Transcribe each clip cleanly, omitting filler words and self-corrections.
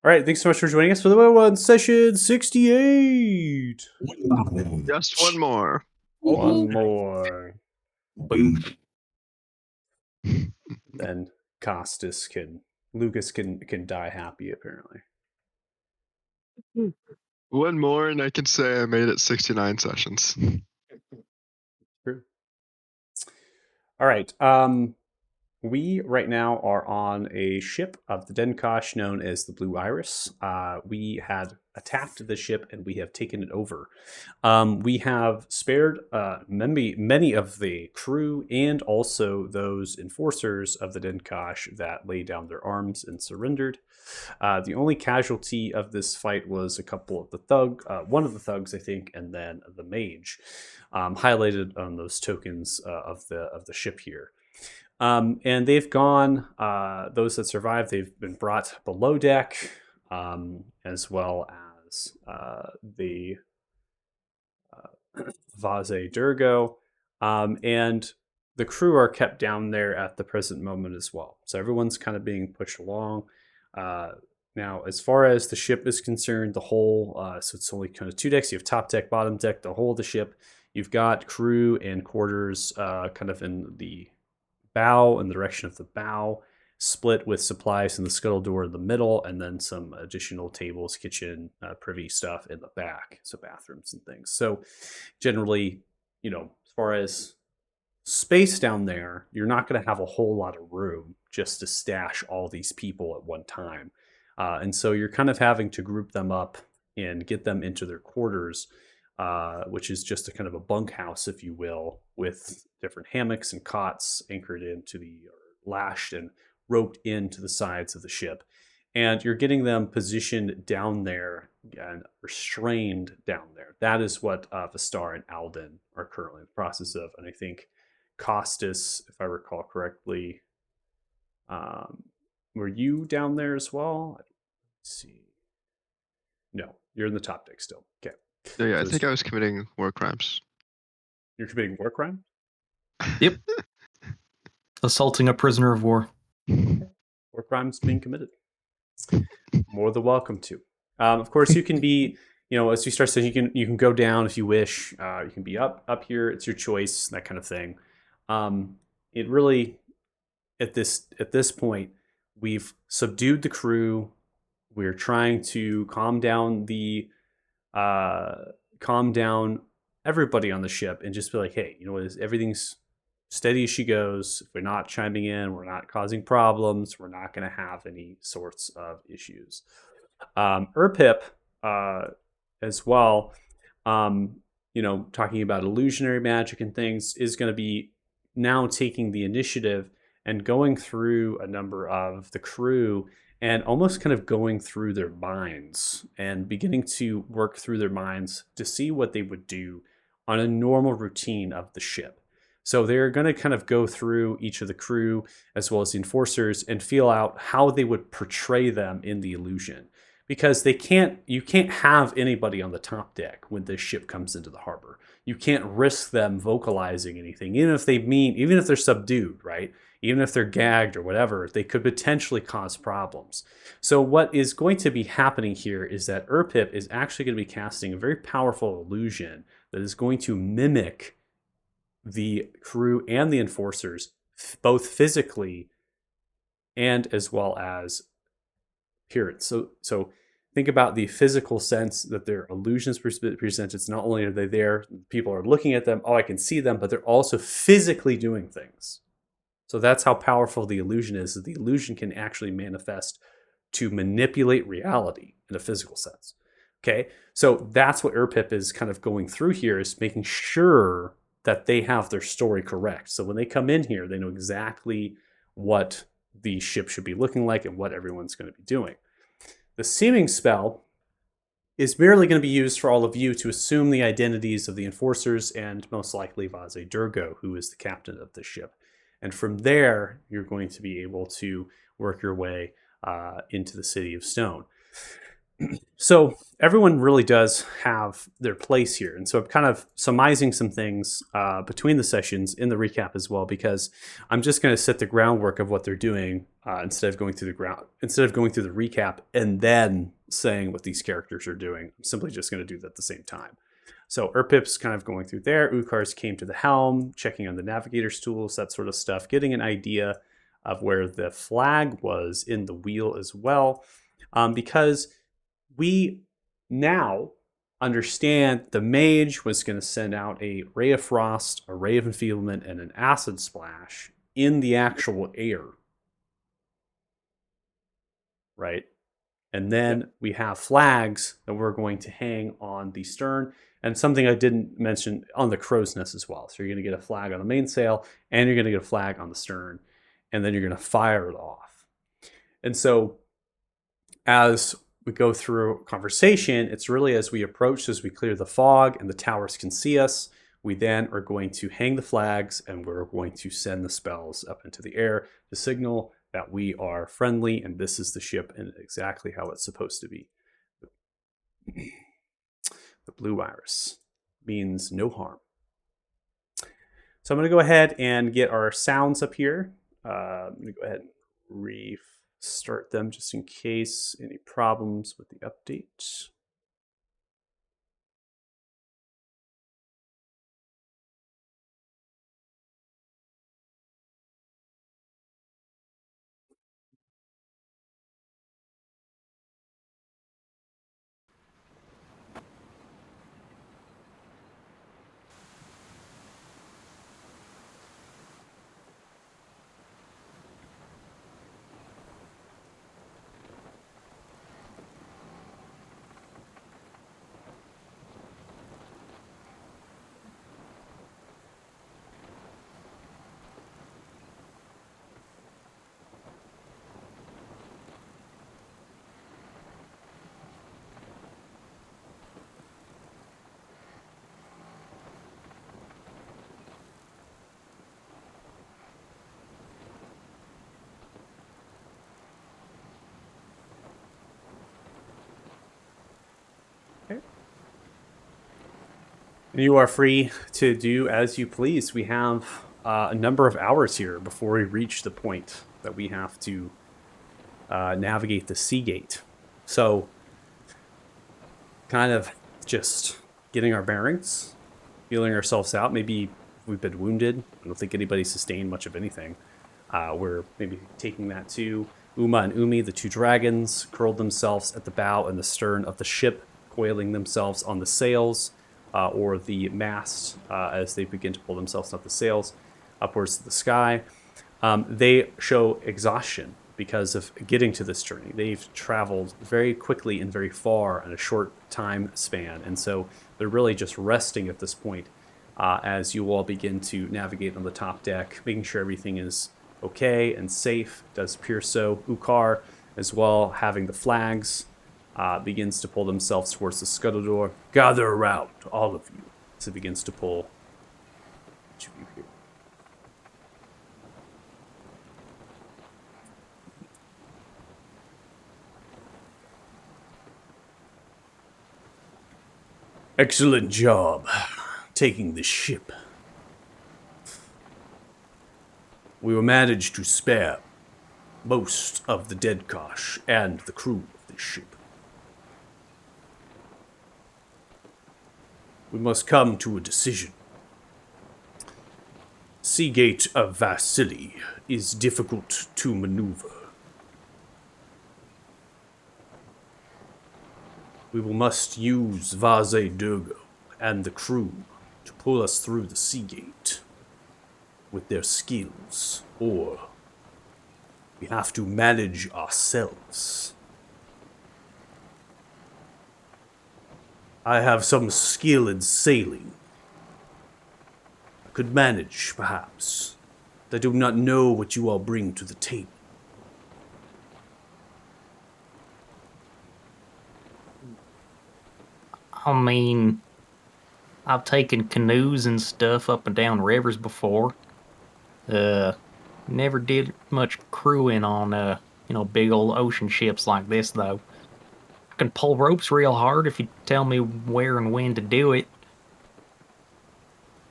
All right, thanks so much for joining us for the Wayward session 68. Just one more. One more. Then Lucas can die happy apparently. One more, and I can say I made it 69 sessions. True. All right. We right now are on a ship of the Denkosh known as the Blue Iris. We had attacked the ship and we have taken it over. We have spared many of the crew and also those enforcers of the Denkosh that laid down their arms and surrendered. The only casualty of this fight was a couple of one of the thugs, I think, and then the mage, highlighted on those tokens of the ship here. And they've gone, those that survived, they've been brought below deck, as well as the Vase Durgo. And the crew are kept down there at the present moment as well. So everyone's kind of being pushed along. Now, as far as the ship is concerned, the whole, so it's only kind of two decks. You have top deck, bottom deck, the whole of the ship. You've got crew and quarters kind of in the bow, in the direction of the bow, split with supplies in the scuttle door in the middle, and then some additional tables, kitchen, privy stuff in the back, so bathrooms and things. So generally, as far as space down there, you're not going to have a whole lot of room just to stash all these people at one time. And so you're kind of having to group them up and get them into their quarters, which is just a kind of a bunkhouse, if you will, with different hammocks and cots anchored into or lashed and roped into the sides of the ship. And you're getting them positioned down there and restrained down there. That is what Vistar and Alden are currently in the process of. And I think Costas, if I recall correctly, were you down there as well? Let's see. No, you're in the top deck still. Okay. So yeah, I think I was committing war crimes. You're committing war crime? Yep. Assaulting a prisoner of war. War crimes being committed. More than welcome to. Of course, you can be, as you start saying, you can go down if you wish. You can be up here. It's your choice, that kind of thing. It really, at this point, we've subdued the crew. We're trying to calm down everybody on the ship and just be like, hey, everything's steady as she goes. If we're not chiming in, we're not causing problems, we're not going to have any sorts of issues. Erpip, as well, talking about illusionary magic and things, is going to be now taking the initiative and going through a number of the crew and almost kind of going through their minds and beginning to work through their minds to see what they would do on a normal routine of the ship. So they're going to kind of go through each of the crew as well as the enforcers and feel out how they would portray them in the illusion. Because you can't have anybody on the top deck when this ship comes into the harbor. You can't risk them vocalizing anything, even if they're subdued, right? Even if they're gagged or whatever, they could potentially cause problems. So what is going to be happening here is that Erpip is actually going to be casting a very powerful illusion that is going to mimic the crew and the enforcers, both physically and as well as appearance. So think about the physical sense that their illusions present. It's not only are they there, people are looking at them, oh, I can see them, but they're also physically doing things. So that's how powerful the illusion is. The illusion can actually manifest to manipulate reality in a physical sense. Okay, so that's what Erpip is kind of going through here, is making sure that they have their story correct. So when they come in here, they know exactly what the ship should be looking like and what everyone's going to be doing. The seeming spell is merely going to be used for all of you to assume the identities of the enforcers and most likely Vase Durgo, who is the captain of the ship. And from there, you're going to be able to work your way into the City of Stone. So everyone really does have their place here, and so I'm kind of surmising some things between the sessions in the recap as well, because I'm just going to set the groundwork of what they're doing instead of going through the recap and then saying what these characters are doing. I'm simply just going to do that at the same time. So Erpip's kind of going through there. Ukar's came to the helm, checking on the navigator's tools, that sort of stuff, getting an idea of where the flag was in the wheel as well, because we now understand the mage was going to send out a ray of frost, a ray of enfeeblement, and an acid splash in the actual air. Right? And then we have flags that we're going to hang on the stern, and something I didn't mention on the crow's nest as well. So you're going to get a flag on the mainsail, and you're going to get a flag on the stern, and then you're going to fire it off. And so as we go through conversation, it's really as we approach, as we clear the fog and the towers can see us, we then are going to hang the flags and we're going to send the spells up into the air to signal that we are friendly and this is the ship and exactly how it's supposed to be. The blue iris means no harm. So I'm going to go ahead and get our sounds up here. I'm going to go ahead and restart them just in case any problems with the update. You are free to do as you please. We have a number of hours here before we reach the point that we have to navigate the sea gate. So, kind of just getting our bearings, feeling ourselves out. Maybe we've been wounded. I don't think anybody sustained much of anything. We're maybe taking that to Uma and Umi, the two dragons, curled themselves at the bow and the stern of the ship, coiling themselves on the sails. Or the mast as they begin to pull themselves, not the sails, upwards to the sky. They show exhaustion because of getting to this journey. They've traveled very quickly and very far in a short time span, and so they're really just resting at this point as you all begin to navigate on the top deck, making sure everything is okay and safe. It does appear so. Ukar, as well, having the flags, begins to pull themselves towards the scuttle door. Gather around, all of you. So it begins to pull each of you here. Excellent job taking the ship. We will manage to spare most of the dead Kosh and the crew of this ship. We must come to a decision. Seagate of Vasily is difficult to maneuver. We must use Vaze Durgo and the crew to pull us through the Seagate with their skills, or we have to manage ourselves. I have some skill in sailing. I could manage, perhaps. I do not know what you all bring to the table. I mean, I've taken canoes and stuff up and down rivers before. Never did much crewing on, big old ocean ships like this, though. can pull ropes real hard if you tell me where and when to do it.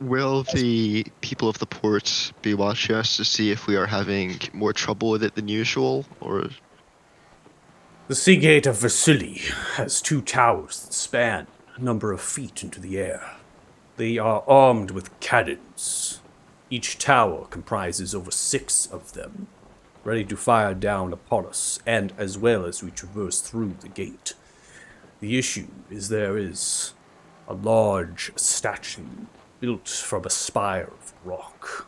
Will the people of the port be watching us to see if we are having more trouble with it than usual, or The sea gate of Vasily has 2 towers that span a number of feet into the air. They are armed with cannons. Each tower comprises over 6 of them, ready to fire down upon us, and as well as we traverse through the gate. The issue is there is a large statue built from a spire of rock.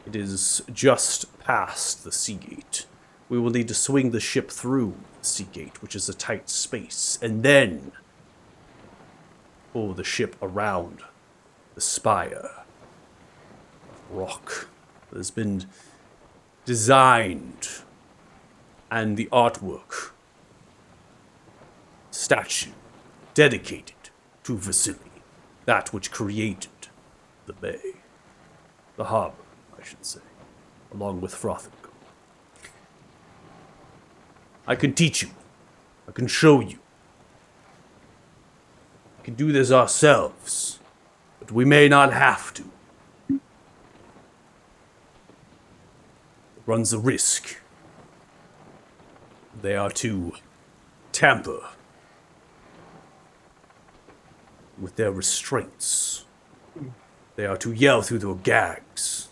It is just past the sea gate. We will need to swing the ship through the sea gate, which is a tight space, and then pull the ship around the spire of rock that has been designed, and the artwork, statue dedicated to Vasily, that which created the bay, the harbor, I should say, along with Frothingham. I can teach you. I can show you. We can do this ourselves, but we may not have to. It runs a risk. They are to tamper with their restraints. They are to yell through their gags.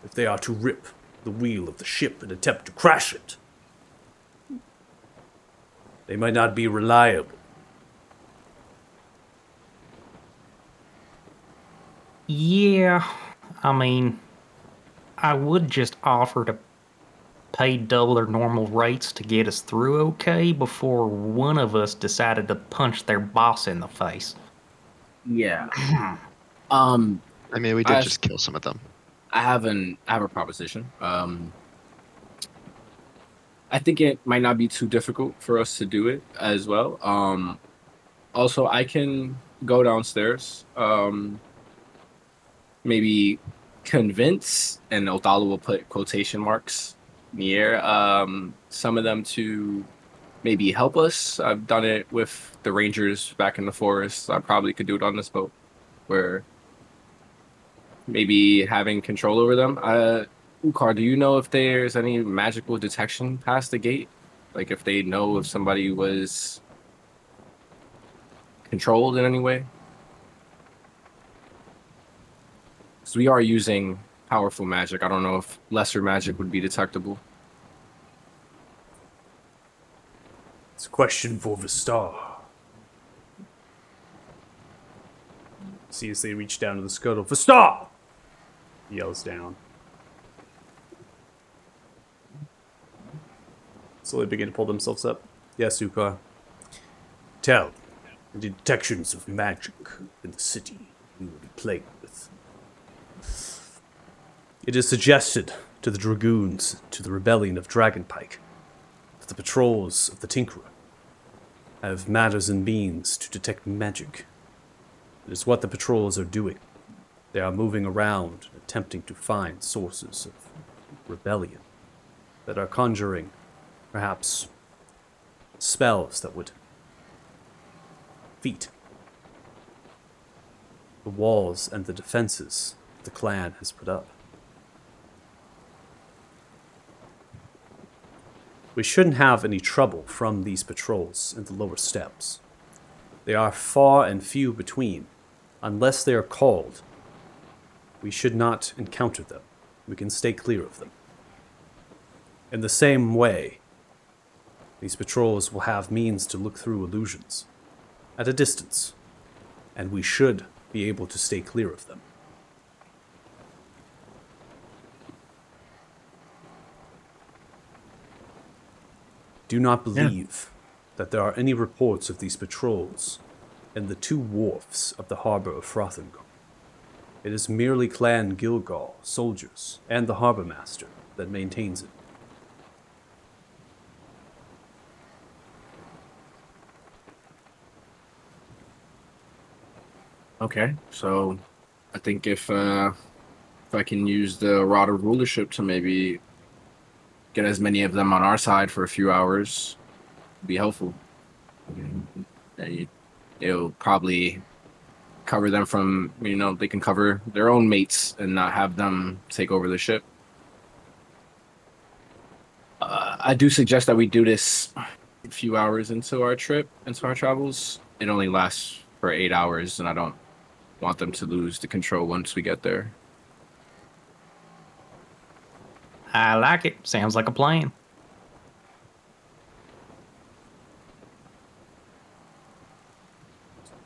If they are to rip the wheel of the ship and attempt to crash it, they might not be reliable. Yeah, I mean, I would just offer to pay double their normal rates to get us through okay before one of us decided to punch their boss in the face. Yeah. I mean, we did I- just kill some of them. I have a proposition. I think it might not be too difficult for us to do it as well. Also, I can go downstairs. Maybe convince, and Othala will put quotation marks in the air. Some of them to maybe help us. I've done it with the Rangers back in the forest. I probably could do it on this boat, where maybe having control over them. Ukar, do you know if there's any magical detection past the gate? Like if they know if somebody was controlled in any way? Because we are using powerful magic. I don't know if lesser magic would be detectable. It's a question for the star. See as they reach down to the scuttle. For star! He yells down. So they begin to pull themselves up. Yes, Ukar. Tell the detections of magic in the city we will be plagued with. It is suggested to the dragoons, to the rebellion of Dragonpike, that the patrols of the Tinkerer have matters and means to detect magic. It is what the patrols are doing. They are moving around, attempting to find sources of rebellion that are conjuring, perhaps, spells that would defeat the walls and the defenses the clan has put up. We shouldn't have any trouble from these patrols in the lower steps. They are far and few between. Unless they are called, we should not encounter them. We can stay clear of them. In the same way, these patrols will have means to look through illusions at a distance, and we should be able to stay clear of them. Do not believe that there are any reports of these patrols in the 2 wharfs of the harbor of Frothingham. It is merely Clan Gilgal soldiers and the harbor master that maintains it. Okay, so I think if I can use the rod of rulership to maybe get as many of them on our side for a few hours, it'd be helpful. It'll probably cover them from, they can cover their own mates and not have them take over the ship. I do suggest that we do this a few hours into our travels. It only lasts for 8 hours, and I don't want them to lose the control once we get there. I like it. Sounds like a plan.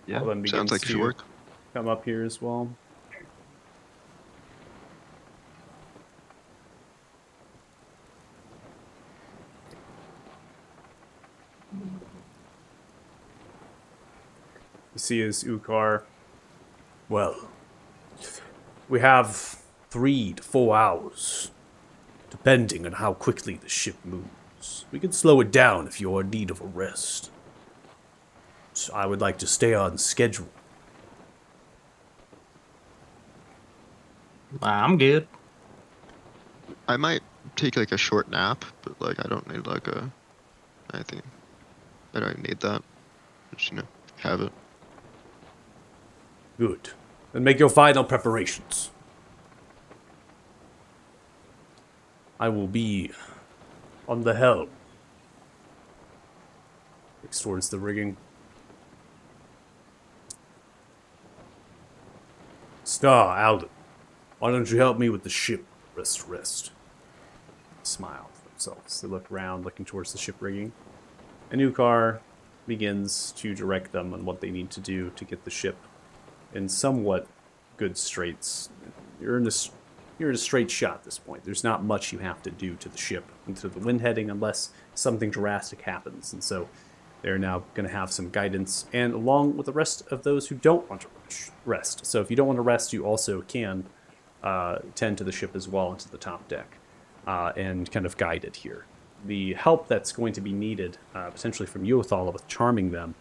Yeah, Well, then sounds begins like it should to work. come up here as well. You see his Ukar. Well, we have 3 to 4 hours, depending on how quickly the ship moves. We can slow it down if you're in need of a rest. So I would like to stay on schedule. I'm good. I might take like a short nap, but like I don't need like a. I think I don't even need that. Just have it. Good. Then make your final preparations. I will be on the helm. Looks towards the rigging. Star, Alden, why don't you help me with the ship? Rest. Smile to themselves. They look around, looking towards the ship rigging. A new car begins to direct them on what they need to do to get the ship in somewhat good straits. You're in a straight shot at this point. There's not much you have to do to the ship and to the wind heading unless something drastic happens. And so they're now going to have some guidance, and along with the rest of those who don't want to rest. So if you don't want to rest, you also can tend to the ship as well into the top deck and kind of guide it here. The help that's going to be needed, potentially from Yuothala with charming them,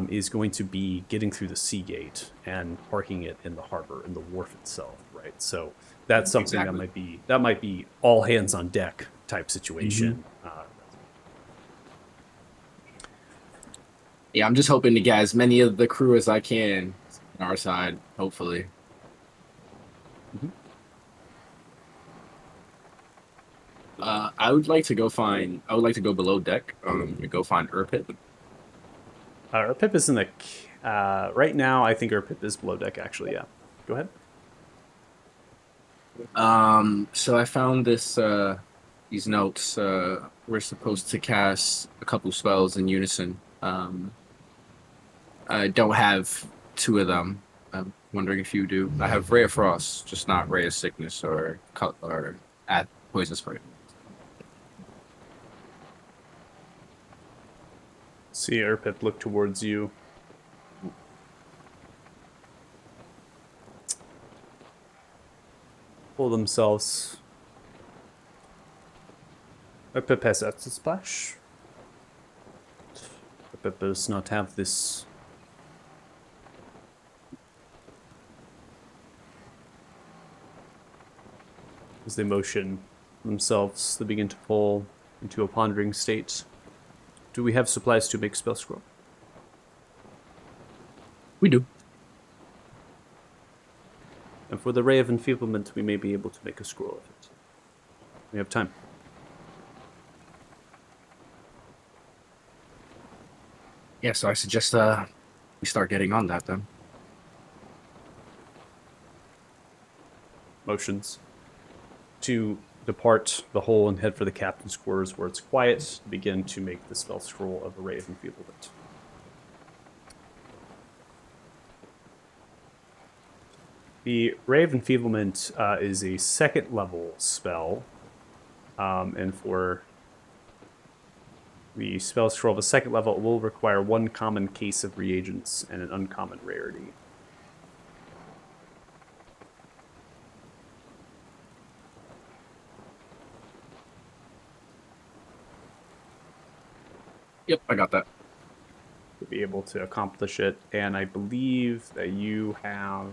is going to be getting through the sea gate and parking it in the harbor, in the wharf itself, right? So that's something Exactly. that might be all hands on deck type situation. Yeah, I'm just hoping to get as many of the crew as I can on our side, hopefully. Mhm. I would like to go below deck, and go find Urpit. Pip is in the right now. I think our Pip is below deck. Actually, yeah. Go ahead. So I found these notes. We're supposed to cast a couple spells in unison. I don't have 2 of them. I'm wondering if you do. I have Ray of Frost, just not Ray of Sickness or at Poison Spray. See Erpip look towards you. Pull themselves. Erpip has Acid Splash. Erpip does not have this. As they motion themselves, they begin to fall into a pondering state. Do we have supplies to make spell scroll? We do. And for the Ray of Enfeeblement, we may be able to make a scroll of it. We have time. Yeah, so I suggest we start getting on that then. Motions to depart the hole and head for the captain's quarters where it's quiet to begin to make the spell scroll of a Ray of Enfeeblement. The Ray of Enfeeblement is a 2nd level spell, and for the spell scroll of a 2nd level, it will require 1 common case of reagents and an uncommon rarity. Yep, I got that. To be able to accomplish it, and I believe that you have.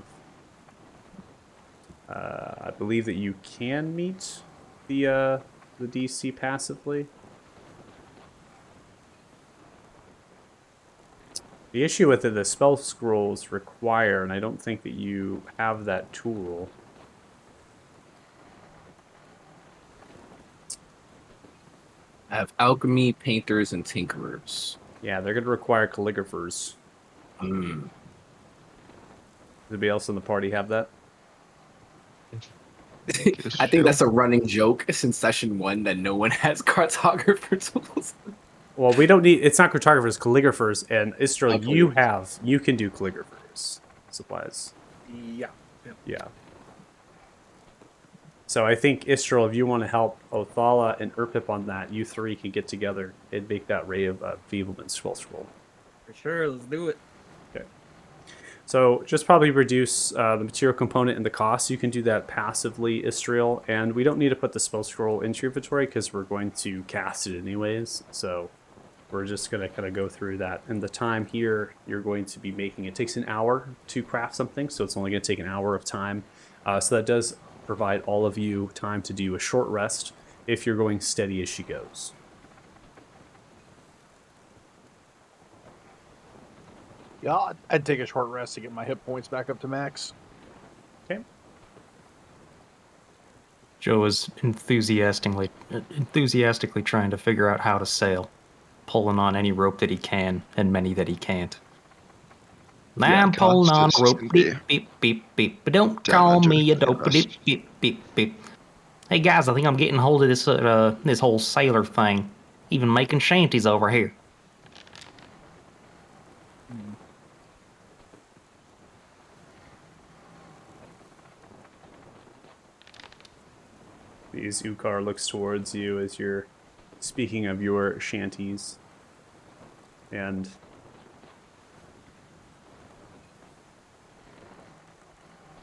I believe that you can meet the DC passively. The issue with it, the spell scrolls require, and I don't think that you have that tool. I have alchemy, painters, and tinkerers. Yeah, they're going to require calligraphers. Hmm. Anybody else in the party have that? I think that's a running joke since session 1 that no one has cartographer tools. Well, we don't need. It's not cartographers, calligraphers, and Istral, Oh, you can do calligraphers supplies. Yeah. Yeah. So I think Istral, if you want to help Othala and Urpip on that, you three can get together and make that Ray of Feeblement spell scroll. For sure, let's do it. So just probably reduce the material component and the cost. You can do that passively, Istriel, and we don't need to put the spell scroll into your inventory because we're going to cast it anyways. So we're just going to kind of go through that. And the time here, you're going to be making, it takes an hour to craft something, so it's only going to take an hour of time. So that does provide all of you time to do a short rest if you're going steady as she goes. Yeah, I'd take a short rest to get my hit points back up to max. Okay. Joe is enthusiastically trying to figure out how to sail, pulling on any rope that he can and many that he can't. Yeah, I'm pulling on just a rope, can beep, be beep, beep, beep, but don't call me a dope, dramatically beep, beep, beep, beep. Hey guys, I think I'm getting hold of this whole sailor thing. Even making shanties over here. These Ukar looks towards you as you're speaking of your shanties. And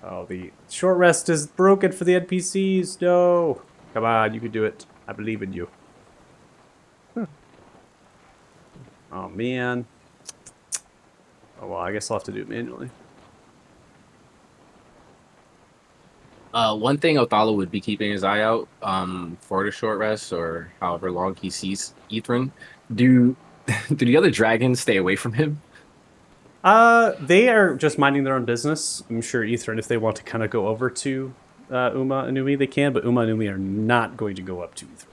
oh, the short rest is broken for the NPCs. No. Come on, you can do it. I believe in you. Oh, man. Oh, well, I guess I'll have to do it manually. One thing Othala would be keeping his eye out for the short rest or however long he sees Ethrin. Do the other dragons stay away from him? They are just minding their own business. I'm sure Ethrin, if they want to kind of go over to Uma and Umi, they can, but Uma and Umi are not going to go up to Ethrin.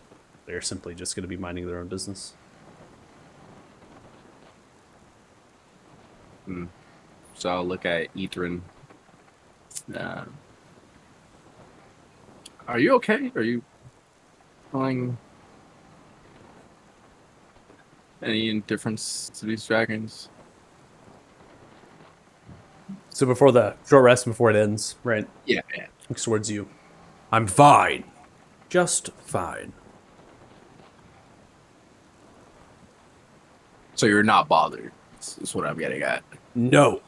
They're simply just going to be minding their own business. So I'll look at Ethrin. Are you okay? Are you feeling any indifference to these dragons? So before the short rest, before it ends, right? Yeah. Looks towards you. I'm fine. Just fine. So you're not bothered. Is what I'm getting at. No.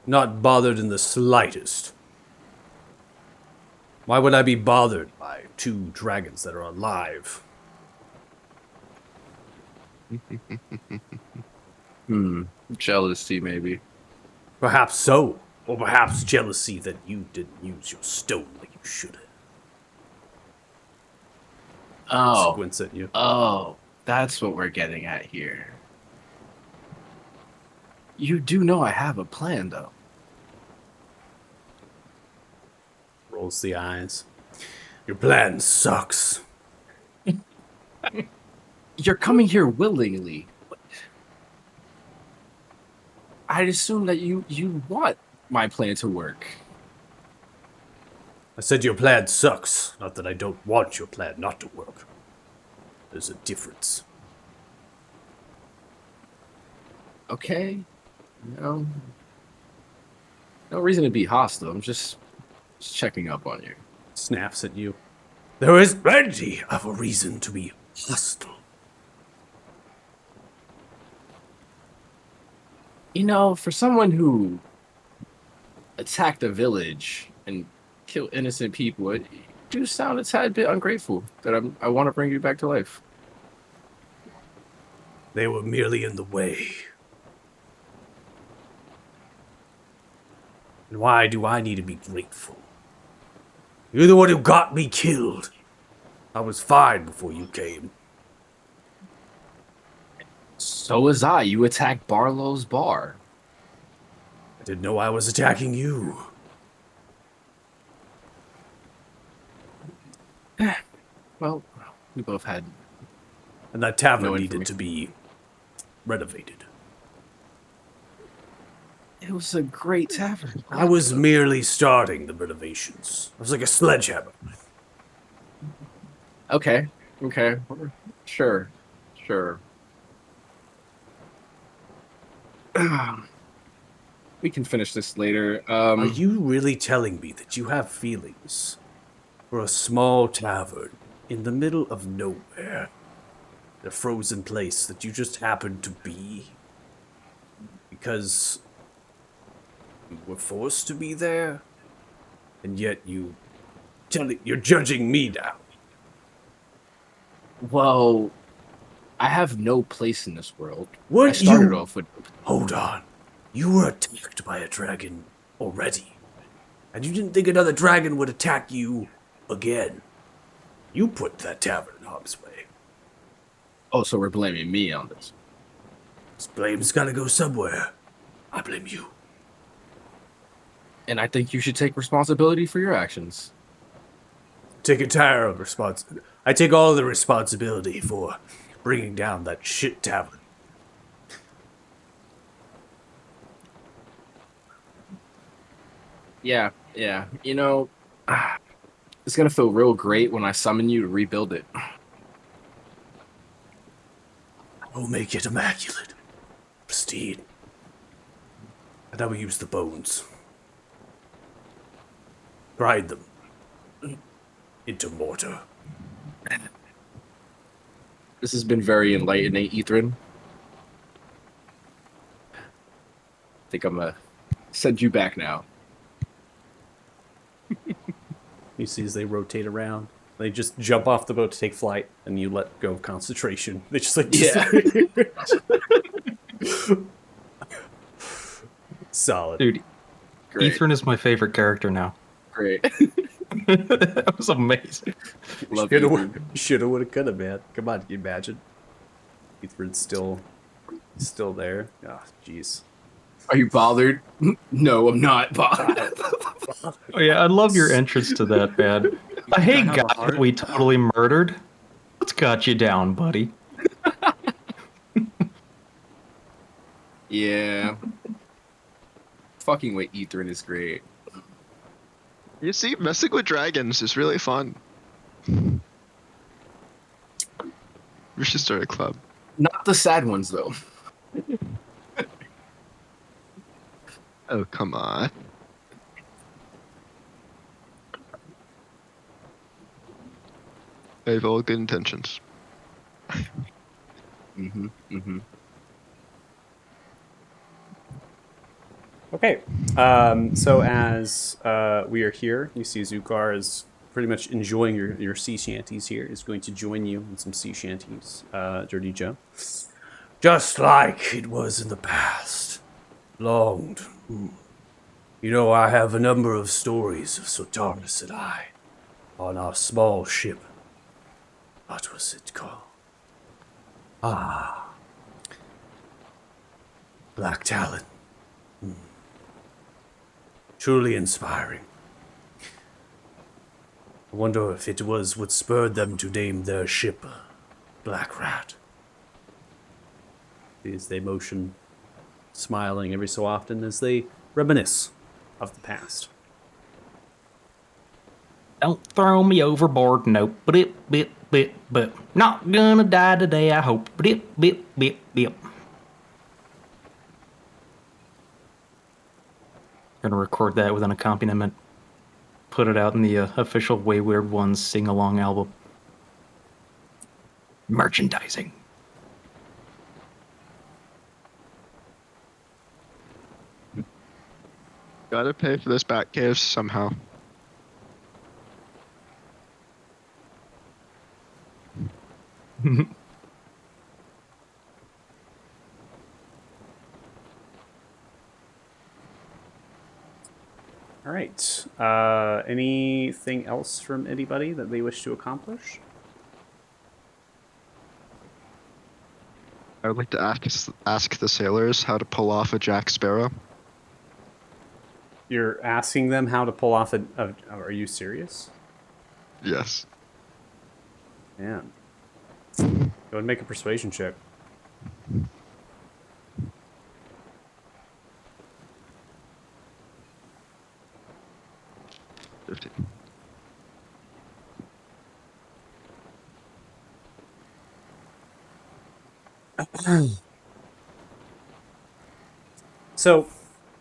Not bothered in the slightest. Why would I be bothered by two dragons that are alive? Jealousy, maybe. Perhaps so. Or perhaps jealousy that you didn't use your stone like you should have. Squints at you. Oh, that's what we're getting at here. You do know I have a plan, though. Rolls the eyes. Your plan sucks. You're coming here willingly. I'd assume that you want my plan to work. I said your plan sucks, not that I don't want your plan not to work. There's a difference. Okay. No reason to be hostile. I'm just checking up on you. Snaps at you. There is plenty of a reason to be hostile. You know, for someone who attacked a village and killed innocent people, you do sound a tad bit ungrateful that I want to bring you back to life. They were merely in the way. And why do I need to be grateful? You're the one who got me killed. I was fine before you came. So was I. You attacked Barlow's bar. I didn't know I was attacking you. Well, we both had. And that tavern No needed information. to be renovated. It was a great tavern. I was merely starting the renovations. I was like a sledgehammer. Okay. Okay. Sure. Sure. We can finish this later. Are you really telling me that you have feelings for a small tavern in the middle of nowhere? A frozen place that you just happen to be? Because you were forced to be there? And yet you're judging me now. Well, I have no place in this world. I Weren't started you... off with. Hold on. You were attacked by a dragon already. And you didn't think another dragon would attack you again. You put that tavern in harm's way. Oh, so we're blaming me on this. This blame's gotta go somewhere. I blame you. And I think you should take responsibility for your actions. Take entire responsibility. I take all the responsibility for bringing down that shit tavern. Yeah, yeah. You know, it's gonna feel real great when I summon you to rebuild it. I will make it immaculate, pristine. And I will use the bones. Grind them into mortar. This has been very enlightening, Ethrin. I think I'm gonna send you back now. You see as they rotate around. They just jump off the boat to take flight, and you let go of concentration. They just like... Yeah. Solid. Dude, Great. Ethrin is my favorite character now. Great. That was amazing. Love you. Shoulda, woulda, coulda, man. Come on, can you imagine? Ethrid's still there. Ah, jeez. Are you bothered? No, I'm not bothered. Oh yeah, I love your entrance to that, man. Hey, have a guy heart? we totally murdered. What's got you down, buddy? Yeah. Fucking with Ethrin is great. You see, messing with dragons is really fun. We should start a club. Not the sad ones, though. Oh, come on. I have all good intentions. Mm-hmm. Mm-hmm. Okay, so as we are here, you see Zukar is pretty much enjoying your sea shanties here. Is going to join you in some sea shanties, Dirty Joe. Just like it was in the past. Longed. You know, I have a number of stories of Sotaris and I on our small ship. What was it called? Ah. Black Talon. Truly inspiring. I wonder if it was what spurred them to name their ship Black Rat. As they motion, smiling every so often as they reminisce of the past. Don't throw me overboard, nope. But not gonna die today, I hope. Bit. Gonna record that with an accompaniment. Put it out in the official Wayward Ones sing-along album. Merchandising. Gotta pay for this back caves somehow. All right. Anything else from anybody that they wish to accomplish? I would like to ask the sailors how to pull off a Jack Sparrow. You're asking them how to pull off are you serious? Yes. Man. Go ahead and make a persuasion check. So,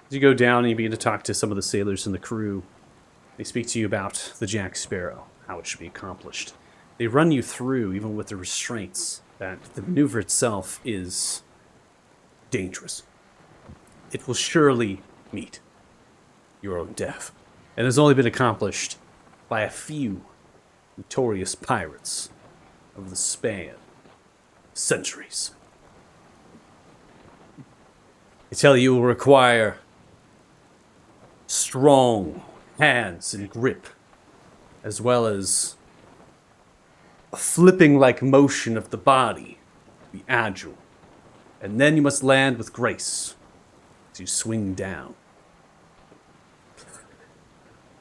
as you go down and you begin to talk to some of the sailors and the crew, they speak to you about the Jack Sparrow, how it should be accomplished. They run you through, even with the restraints, that the maneuver itself is dangerous. It will surely meet your own death, and has only been accomplished by a few notorious pirates of the span of centuries. I tell you, it will require strong hands and grip, as well as a flipping-like motion of the body, be agile. And then you must land with grace as you swing down.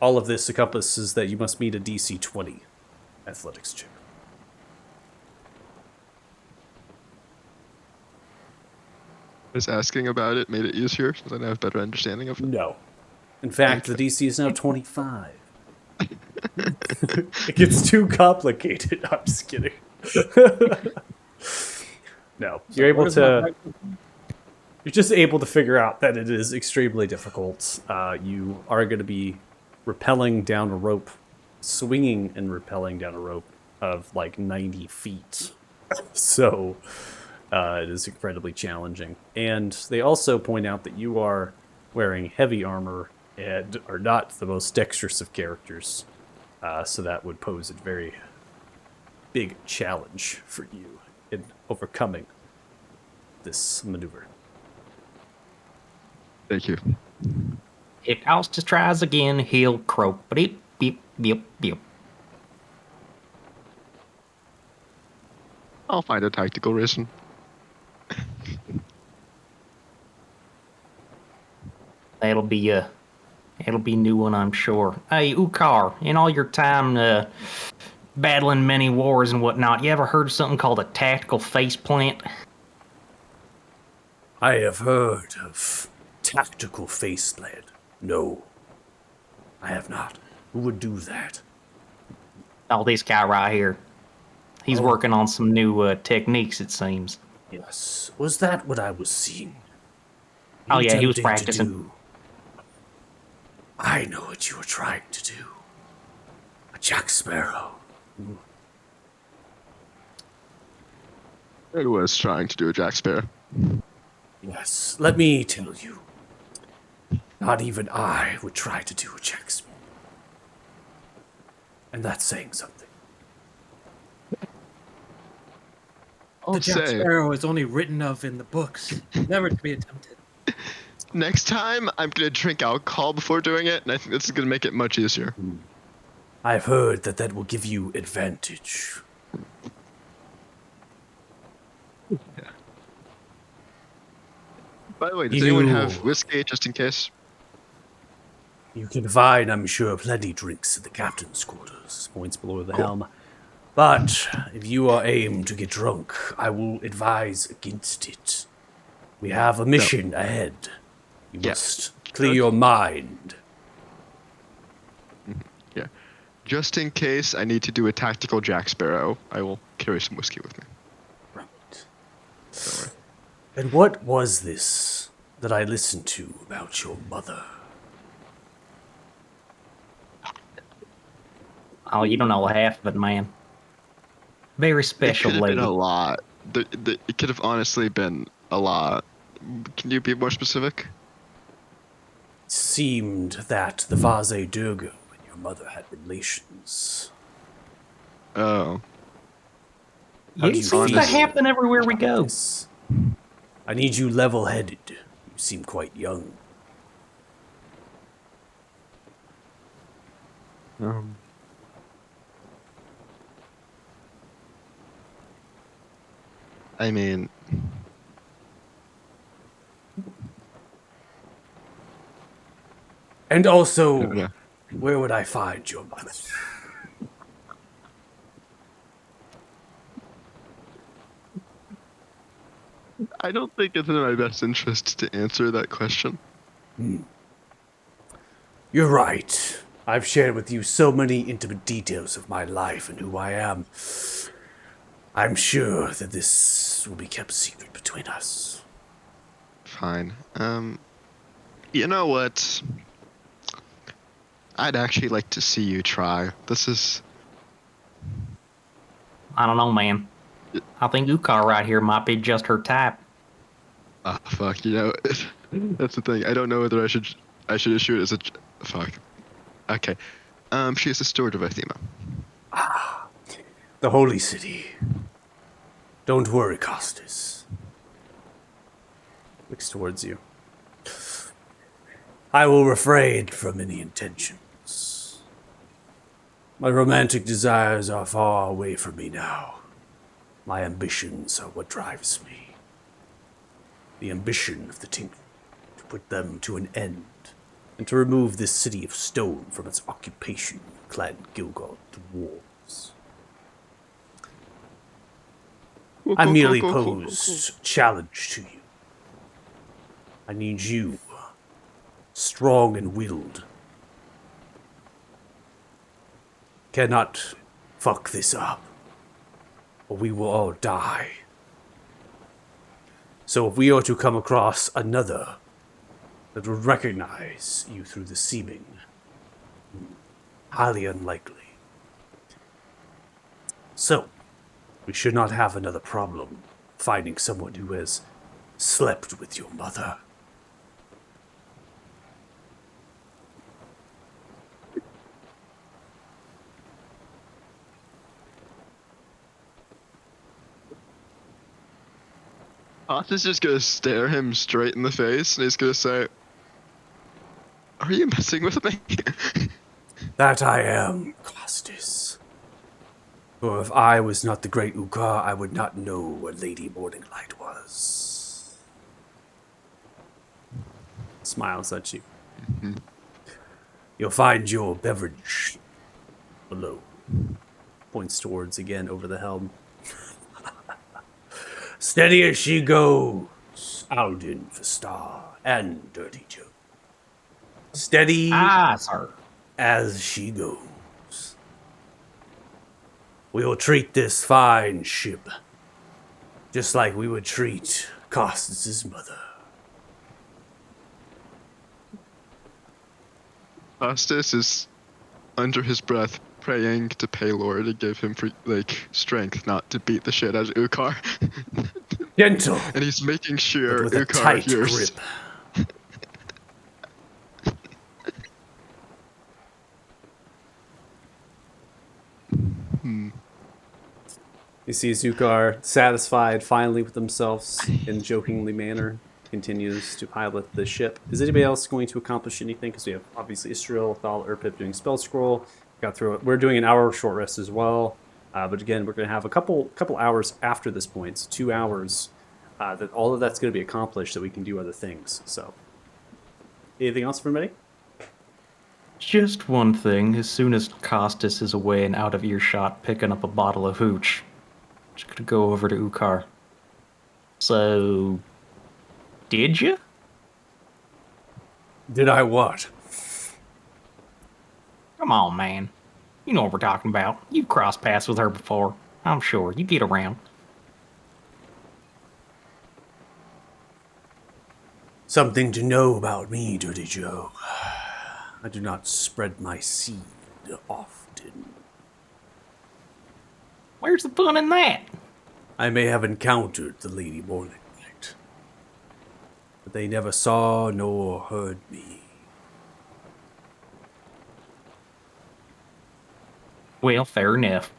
All of this encompasses that you must meet a DC 20 athletics check. Was asking about it made it easier since I now have a better understanding of it. No. In fact, the DC is now 25. It gets too complicated. I'm just kidding. No, you're able to. You're just able to figure out that it is extremely difficult. You are going to be rappelling down a rope, swinging and rappelling down a rope of like 90 feet. So it is incredibly challenging. And they also point out that you are wearing heavy armor and are not the most dexterous of characters. So that would pose a very big challenge for you in overcoming this maneuver. Thank you. If Austin tries again, he'll croak. Beep, beep, beep, beep. I'll find a tactical reason. That'll be a new one, I'm sure. Hey, Ukar, in all your time battling many wars and whatnot, you ever heard of something called a tactical faceplant? I have heard of tactical faceplant. No, I have not. Who would do that? Oh, this guy right here. He's Oh. working on some new techniques, it seems. Yes. Was that what I was seeing? Oh, yeah, he was Attempting to practicing. do? I know what you were trying to do. A Jack Sparrow. I was trying to do a Jack Sparrow. Yes, let me tell you. Not even I would try to do a Jack Sparrow. And that's saying something. The Jack say. Sparrow is only written of in the books, never to be attempted. Next time, I'm gonna drink alcohol before doing it, and I think this is gonna make it much easier. I've heard that that will give you advantage. By the way, does anyone You- have whiskey just in case? You can find, I'm sure, plenty drinks at the captain's quarters, points below the helm. But if you are aimed to get drunk, I will advise against it. We have a mission ahead. You Yeah. must clear your mind. Yeah. Just in case I need to do a tactical Jack Sparrow, I will carry some whiskey with me. Right. Don't worry. And what was this that I listened to about your mother? Oh, you don't know half of it, man. Very special It could have lady. been a lot. It could have honestly been a lot. Can you be more specific? It seemed that the Vase Durgo and your mother had relations. Oh. How do It you seems to feel happen everywhere we about go. this? I need you level-headed. You seem quite young. I mean, And also, Yeah. where would I find your mother? I don't think it's in my best interest to answer that question. You're right. I've shared with you so many intimate details of my life and who I am. I'm sure that this will be kept secret between us. Fine. You know what? I'd actually like to see you try. This is. I don't know, man. I think Ukar right here might be just her type. Ah, fuck. You know, that's the thing. I don't know whether I should issue it as a. Fuck. Okay. She is the steward of Athema. The Holy City. Don't worry, Costas. Looks towards you. I will refrain from any intentions. My romantic desires are far away from me now. My ambitions are what drives me. The ambition of the Tinker, to put them to an end, and to remove this city of stone from its occupation, clad Gilgald dwarves. I merely posed a challenge to you. I need you, strong and willed. Cannot fuck this up, or we will all die. So if we are to come across another that would recognize you through the seeming, highly unlikely. So, we should not have another problem finding someone who has slept with your mother. Costas just gonna stare him straight in the face, and he's gonna say, "Are you messing with me?" That I am, Costas. For if I was not the great Ukar, I would not know what Lady Morninglight was. Smiles at you. You'll find your beverage below. Points towards again over the helm. Steady as she goes, Alden for Star and Dirty Joe. Steady Sir. as she goes. We will treat this fine ship just like we would treat Costas' mother. Costas is under his breath praying to Paylor to give him strength not to beat the shit out of Ukar. Gentle, And he's making sure but with a Ukar tight hears. grip. You see Zukar, satisfied finally with themselves in jokingly manner, continues to pilot the ship. Is anybody else going to accomplish anything? Because we have obviously Israel, Thal, Urpip doing spell scroll. Got through it. We're doing an hour short rest as well. But again, we're going to have a couple hours after this point, so 2 hours. That all of that's going to be accomplished, so we can do other things. So, anything else for anybody? Just one thing. As soon as Costas is away and out of earshot, picking up a bottle of hooch, just gonna go over to Ukar. So, did you? Did I what? Come on, man. You know what we're talking about. You've crossed paths with her before. I'm sure. You get around. Something to know about me, Dirty Joe. I do not spread my seed often. Where's the fun in that? I may have encountered the Lady Morninglight, but they never saw nor heard me. Well, fair enough.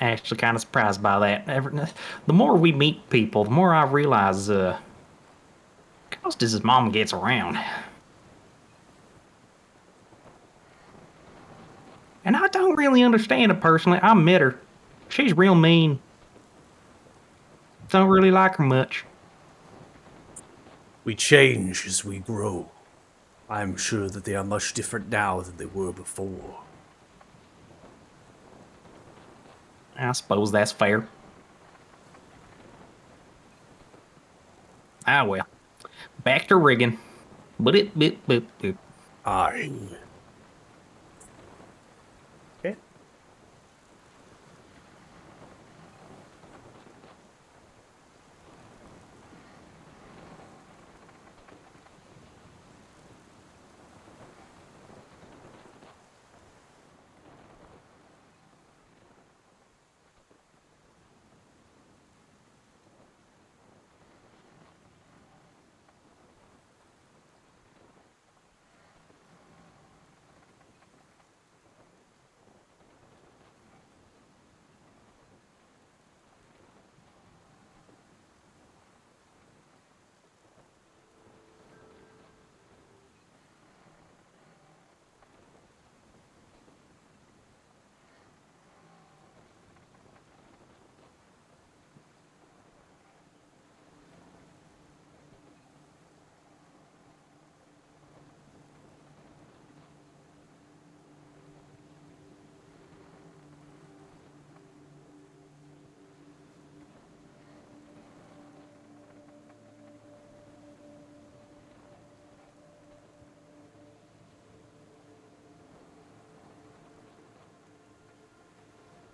Actually, kind of surprised by that. The more we meet people, the more I realize, Costas' mom gets around. And I don't really understand it personally. I met her. She's real mean. Don't really like her much. We change as we grow, I'm sure that they are much different now than they were before. I suppose that's fair. Ah, well. Back to rigging. Boop, boop, boop, boop. Aye. Okay.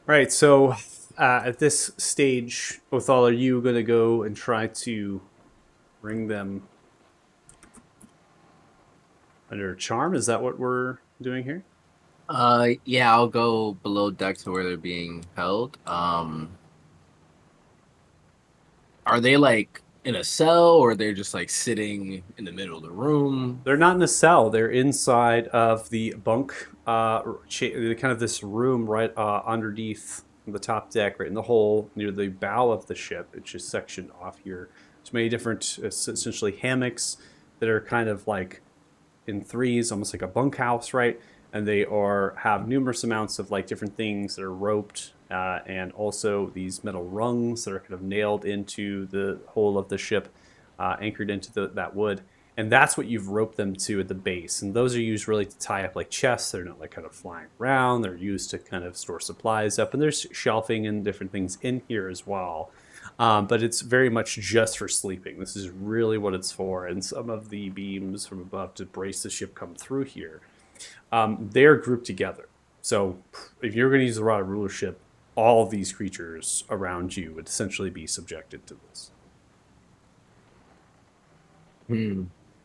Right, so at this stage, Othal, are you going to go and try to bring them under charm? Is that what we're doing here? Yeah, I'll go below deck to where they're being held. Are they like in a cell, or they're just like sitting in the middle of the room? They're not in a cell. They're inside of the bunk, kind of this room right underneath the top deck, right in the hole near the bow of the ship. It's just sectioned off here. There's many different, essentially hammocks that are kind of like in threes, almost like a bunkhouse, right? And they have numerous amounts of like different things that are roped, and also these metal rungs that are kind of nailed into the hull of the ship, anchored into that wood. And that's what you've roped them to at the base. And those are used really to tie up like chests. They're not like kind of flying around. They're used to kind of store supplies up. And there's shelving and different things in here as well. But it's very much just for sleeping. This is really what it's for. And some of the beams from above to brace the ship come through here. They're grouped together. So if you're going to use the rod of rulership, all of these creatures around you would essentially be subjected to this.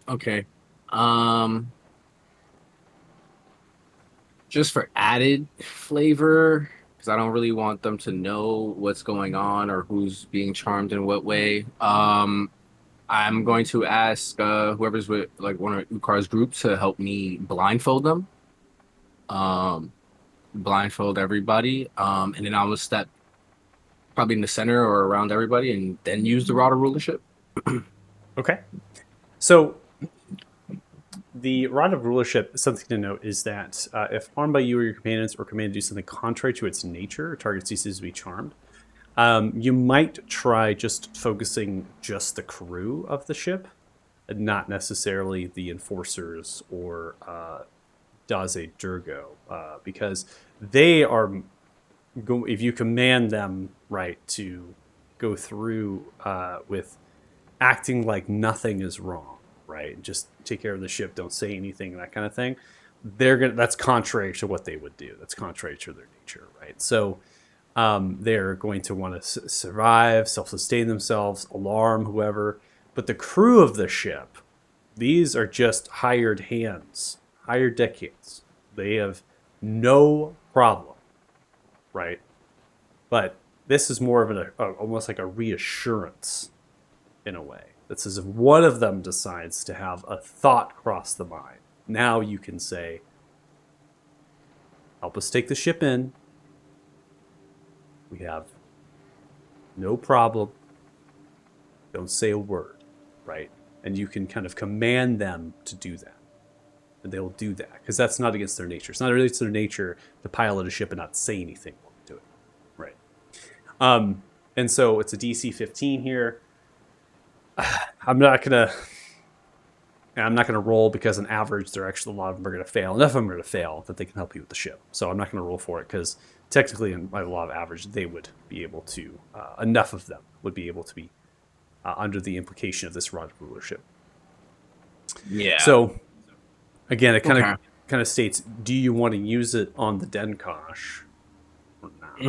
Okay. Just for added flavor, because I don't really want them to know what's going on or who's being charmed in what way. I'm going to ask whoever's with like one of Ukar's group to help me blindfold them. Blindfold everybody. And then I will step probably in the center or around everybody, and then use the rod of rulership. Okay. So the rod of rulership, something to note is that if harmed by you or your companions or commanded to do something contrary to its nature, target ceases to be charmed. You might try just focusing just the crew of the ship, and not necessarily the enforcers or Daze Durgo, because they are. If you command them right to go through with acting like nothing is wrong, right? Just take care of the ship, don't say anything, that kind of thing. That's contrary to what they would do. That's contrary to their nature, right? So they're going to want to survive, self-sustain themselves, alarm whoever. But the crew of the ship, these are just hired hands, hired deckhands. They have no problem, right? But this is more of almost like a reassurance in a way. That's as if one of them decides to have a thought cross the mind. Now you can say, help us take the ship in. We have no problem. Don't say a word, right? And you can kind of command them to do that. And they'll do that. Because that's not against their nature. It's not against their nature to pilot a ship and not say anything while they do it. Right. And so it's a DC 15 here. I'm not going to... And I'm not going to roll because on average, there are actually a lot of them are going to fail. Enough of them are going to fail that they can help you with the ship. So I'm not going to roll for it because technically, in a lot of average, they would be able to. Enough of them would be able to be under the implication of this rod of rulership. Yeah. So again, it Okay. kind of states: do you want to use it on the Denkosh or not?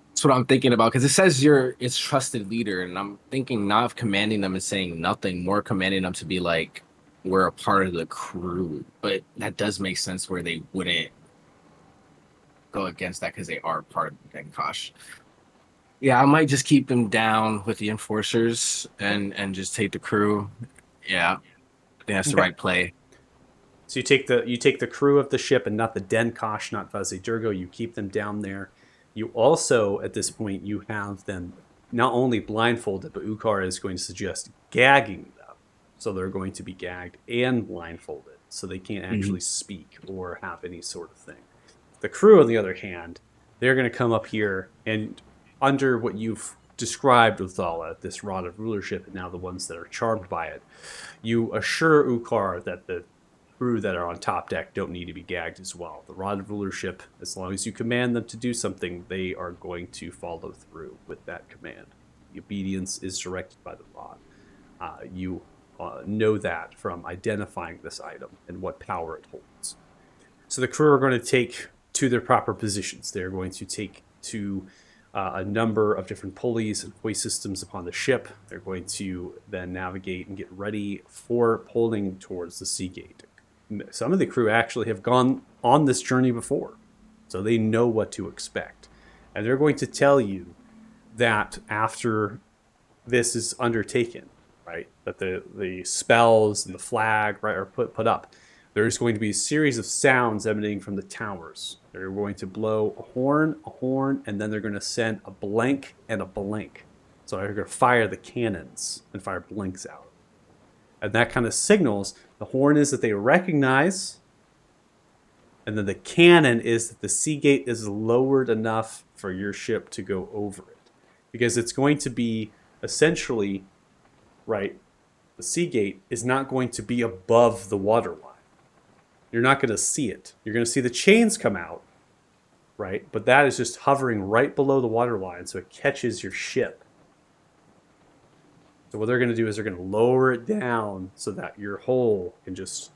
That's what I'm thinking about, because it says you're its trusted leader, and I'm thinking not of commanding them and saying nothing, more commanding them to be like, we're a part of the crew. But that does make sense where they wouldn't go against that because they are part of the Denkosh. Yeah, I might just keep them down with the enforcers and just take the crew. Yeah, I think that's the Okay. right play. So you take the crew of the ship and not the Denkosh, not Vaze Durgo. You keep them down there. You also, at this point, you have them not only blindfolded, but Ukar is going to suggest gagging them. So they're going to be gagged and blindfolded, so they can't actually speak or have any sort of thing. The crew, on the other hand, they're going to come up here and under what you've described, Othala, this rod of rulership, and now the ones that are charmed by it, you assure Ukar that the crew that are on top deck don't need to be gagged as well. The rod of rulership, as long as you command them to do something, they are going to follow through with that command. The obedience is directed by the rod. You know that from identifying this item and what power it holds. So the crew are going to take to their proper positions. They're going to take to a number of different pulleys and hoist systems upon the ship. They're going to then navigate and get ready for pulling towards the sea gate. Some of the crew actually have gone on this journey before, so they know what to expect. And they're going to tell you that after this is undertaken, right, that the spells and the flag, right, are put up, there's going to be a series of sounds emanating from the towers. They're going to blow a horn, and then they're going to send a blank and a blank. So they're going to fire the cannons and fire blanks out. And that kind of signals the horn is that they recognize, and then the cannon is that the sea gate is lowered enough for your ship to go over it. Because it's going to be essentially, right, the sea gate is not going to be above the water line. You're not going to see it. You're going to see the chains come out, right? But that is just hovering right below the water line, so it catches your ship. So what they're going to do is they're going to lower it down so that your hull can just,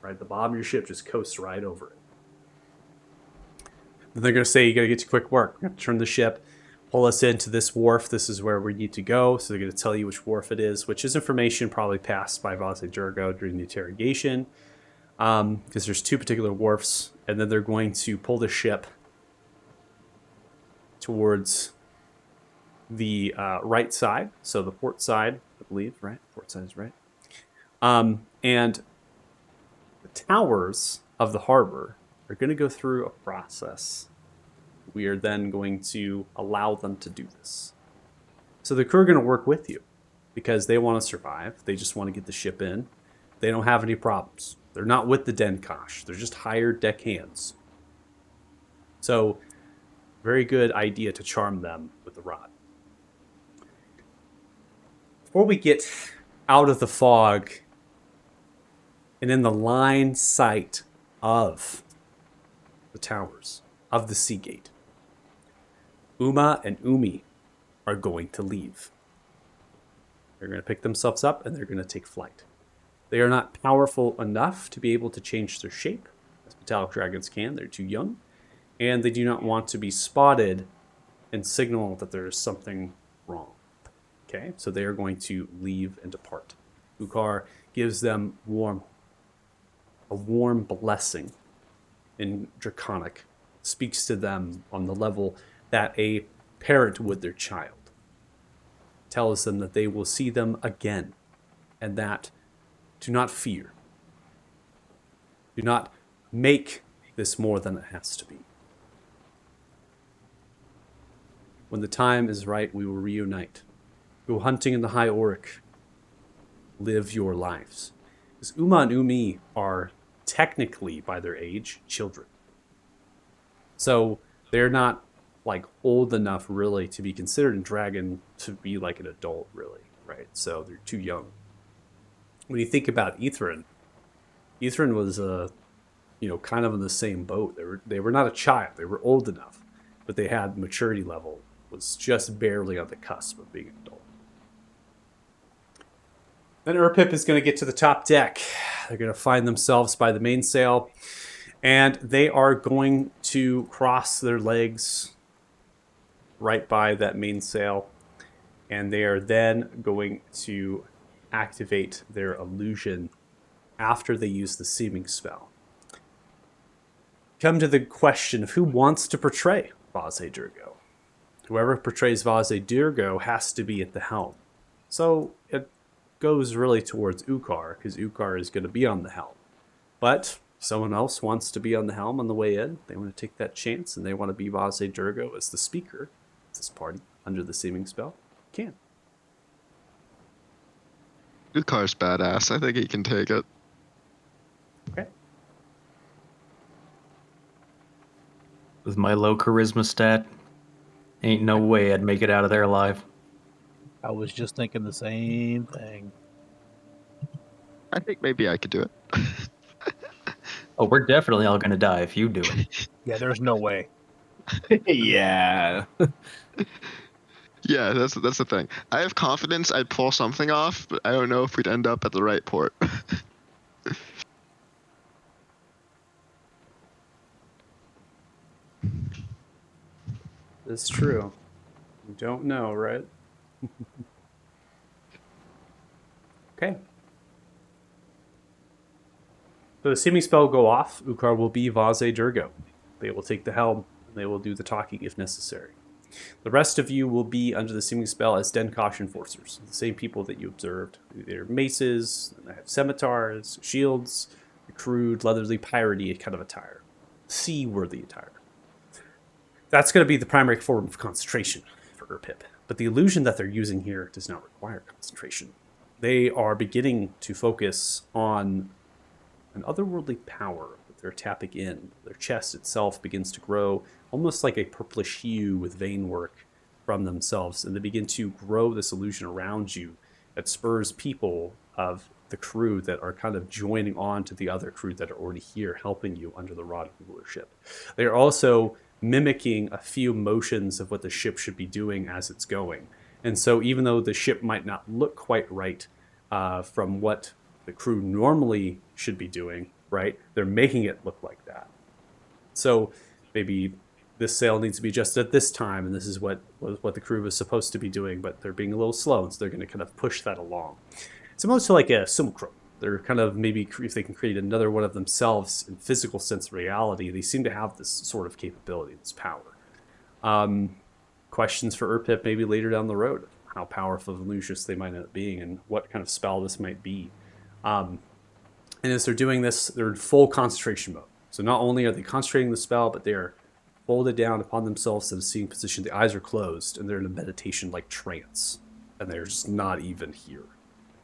right, the bottom of your ship just coasts right over it. Then they're going to say, you got to get to quick work. You have to turn the ship, pull us into this wharf. This is where we need to go. So they're going to tell you which wharf it is, which is information probably passed by Vaze Durgo during the interrogation. Because there's two particular wharfs. And then they're going to pull the ship towards the right side, so the port side, I believe, right? Port side is right. And the towers of the harbor are going to go through a process. We are then going to allow them to do this. So the crew are going to work with you because they want to survive. They just want to get the ship in. They don't have any problems. They're not with the Denkosh. They're just hired deckhands. So, very good idea to charm them with the rod. Before we get out of the fog and in the line sight of the towers of the sea gate, Uma and Umi are going to leave. They're going to pick themselves up and they're going to take flight. They are not powerful enough to be able to change their shape, as metallic dragons can. They're too young. And they do not want to be spotted and signal that there is something wrong. Okay, so they are going to leave and depart. Ukar gives them a warm blessing in Draconic, speaks to them on the level that a parent would their child, tells them that they will see them again, and that do not fear. Do not make this more than it has to be. When the time is right, we will reunite. Go hunting in the High Auric. Live your lives. Because Uma and Umi are technically, by their age, children. So they're not like old enough really to be considered a dragon to be like an adult, really, right? So they're too young. When you think about Ithrin was kind of in the same boat. They were not a child. They were old enough, but they had maturity level was just barely on the cusp of being an adult. Then Urpip is going to get to the top deck. They're going to find themselves by the mainsail, and they are going to cross their legs right by that mainsail, and they are then going to activate their illusion after they use the seeming spell. Come to the question of who wants to portray Vase Durgo. Whoever portrays Vase Durgo has to be at the helm. So it goes really towards Ukar, because Ukar is going to be on the helm. But if someone else wants to be on the helm on the way in, they want to take that chance, and they want to be Vase Durgo as the speaker of this party under the seeming spell, can. Ukar's badass. I think he can take it. Okay. With my low charisma stat, ain't no way I'd make it out of there alive. I was just thinking the same thing. I think maybe I could do it. Oh, we're definitely all gonna die if you do it. Yeah, there's no way. Yeah. Yeah, that's the thing. I have confidence I'd pull something off, but I don't know if we'd end up at the right port. That's true. You don't know, right? Okay. So the seeming spell will go off. Ukar will be Vase Durgo. They will take the helm, and they will do the talking if necessary. The rest of you will be under the seeming spell as Denkosh enforcers, the same people that you observed. They're maces, and they have scimitars, shields, crude, leathery, piratey kind of attire. Seaworthy attire. That's going to be the primary form of concentration for Urpip. But the illusion that they're using here does not require concentration. They are beginning to focus on an otherworldly power that they're tapping in. Their chest itself begins to grow almost like a purplish hue with vein work from themselves, and they begin to grow this illusion around you that spurs people of the crew that are kind of joining on to the other crew that are already here helping you under the rod of rulership. They are also mimicking a few motions of what the ship should be doing as it's going. And so even though the ship might not look quite right from what the crew normally should be doing, right, they're making it look like that. So maybe this sail needs to be adjusted at this time, and this is what the crew was supposed to be doing, but they're being a little slow, and so they're going to kind of push that along. It's almost like a simulacrum. They're kind of, maybe if they can create another one of themselves in physical sense of reality, they seem to have this sort of capability, this power. Questions for Urpip maybe later down the road, how powerful and illusious they might end up being, and what kind of spell this might be. And as they're doing this, they're in full concentration mode. So not only are they concentrating the spell, but they're folded down upon themselves in a seating position. The eyes are closed, and they're in a meditation-like trance, and they're just not even here.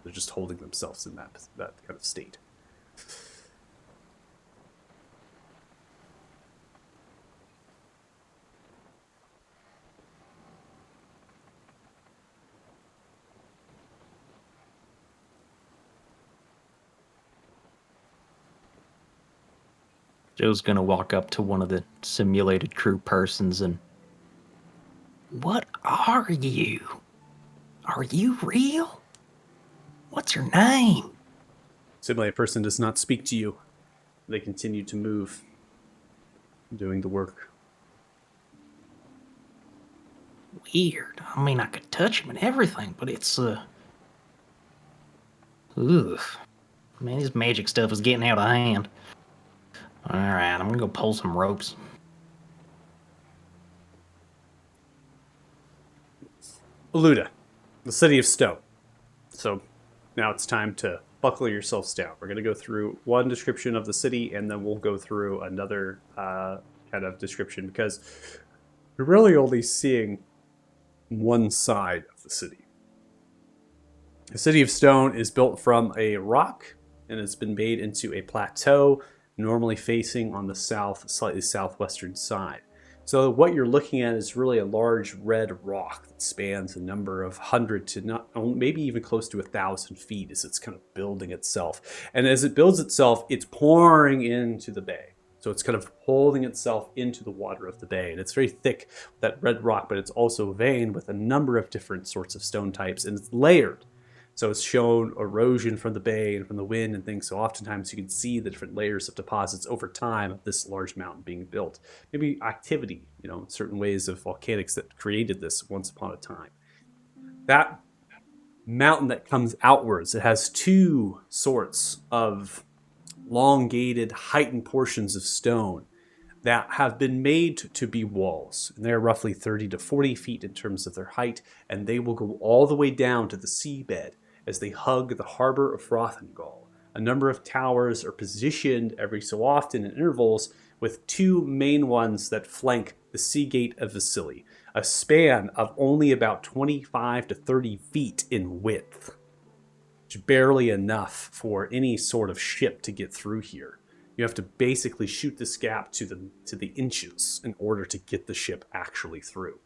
They're just holding themselves in that kind of state. Joe's gonna walk up to one of the simulated crew persons and... What are you? Are you real? What's your name? Simulated person does not speak to you. They continue to move, doing the work. Weird. I mean, I could touch him and everything, but it's, Ugh. Man, this magic stuff is getting out of hand. Alright, I'm gonna go pull some ropes. Aluda, the city of stone. So now it's time to buckle yourselves down. We're going to go through one description of the city, and then we'll go through another kind of description, because we're really only seeing one side of the city. The city of stone is built from a rock, and it's been made into a plateau, normally facing on the slightly southwestern side. So what you're looking at is really a large red rock that spans a number of 100 to not maybe even close to 1,000 feet as it's kind of building itself. And as it builds itself, it's pouring into the bay. So it's kind of holding itself into the water of the bay. And it's very thick, that red rock, but it's also veined with a number of different sorts of stone types, and it's layered. So it's shown erosion from the bay and from the wind and things. So oftentimes you can see the different layers of deposits over time of this large mountain being built. Maybe activity, certain ways of volcanics that created this once upon a time. That mountain that comes outwards, it has two sorts of elongated, heightened portions of stone that have been made to be walls. And they're roughly 30 to 40 feet in terms of their height, and they will go all the way down to the seabed as they hug the harbor of Frothingall. A number of towers are positioned every so often in intervals, with two main ones that flank the sea gate of Vasili, a span of only about 25 to 30 feet in width, which is barely enough for any sort of ship to get through here. You have to basically shoot this gap to the inches in order to get the ship actually through.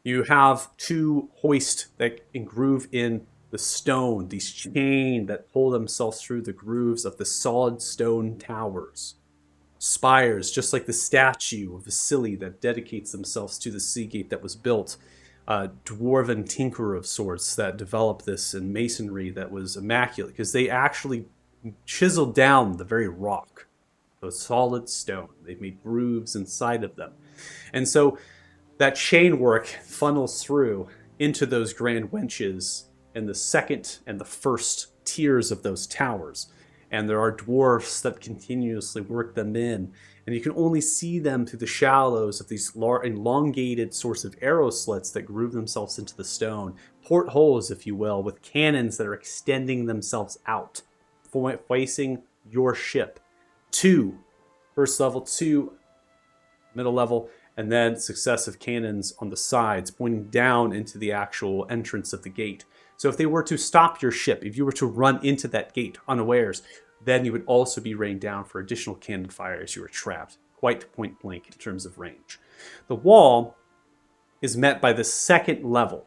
You have two hoists that groove in the stone, these chains that pull themselves through the grooves of the solid stone towers. Spires, just like the statue of Vasili that dedicates themselves to the sea gate that was built. Dwarven tinkerer of sorts that developed this in masonry that was immaculate, because they actually chiseled down the very rock, the solid stone. They've made grooves inside of them. And so that chain work funnels through into those grand wenches in the second and the first tiers of those towers. And there are dwarfs that continuously work them in. And you can only see them through the shallows of these elongated sorts of arrow slits that groove themselves into the stone. Portholes, if you will, with cannons that are extending themselves out, facing your ship. 2, first level, 2, middle level, and then successive cannons on the sides pointing down into the actual entrance of the gate. So if they were to stop your ship, if you were to run into that gate unawares, then you would also be rained down for additional cannon fire as you were trapped, quite point blank in terms of range. The wall is met by the second level.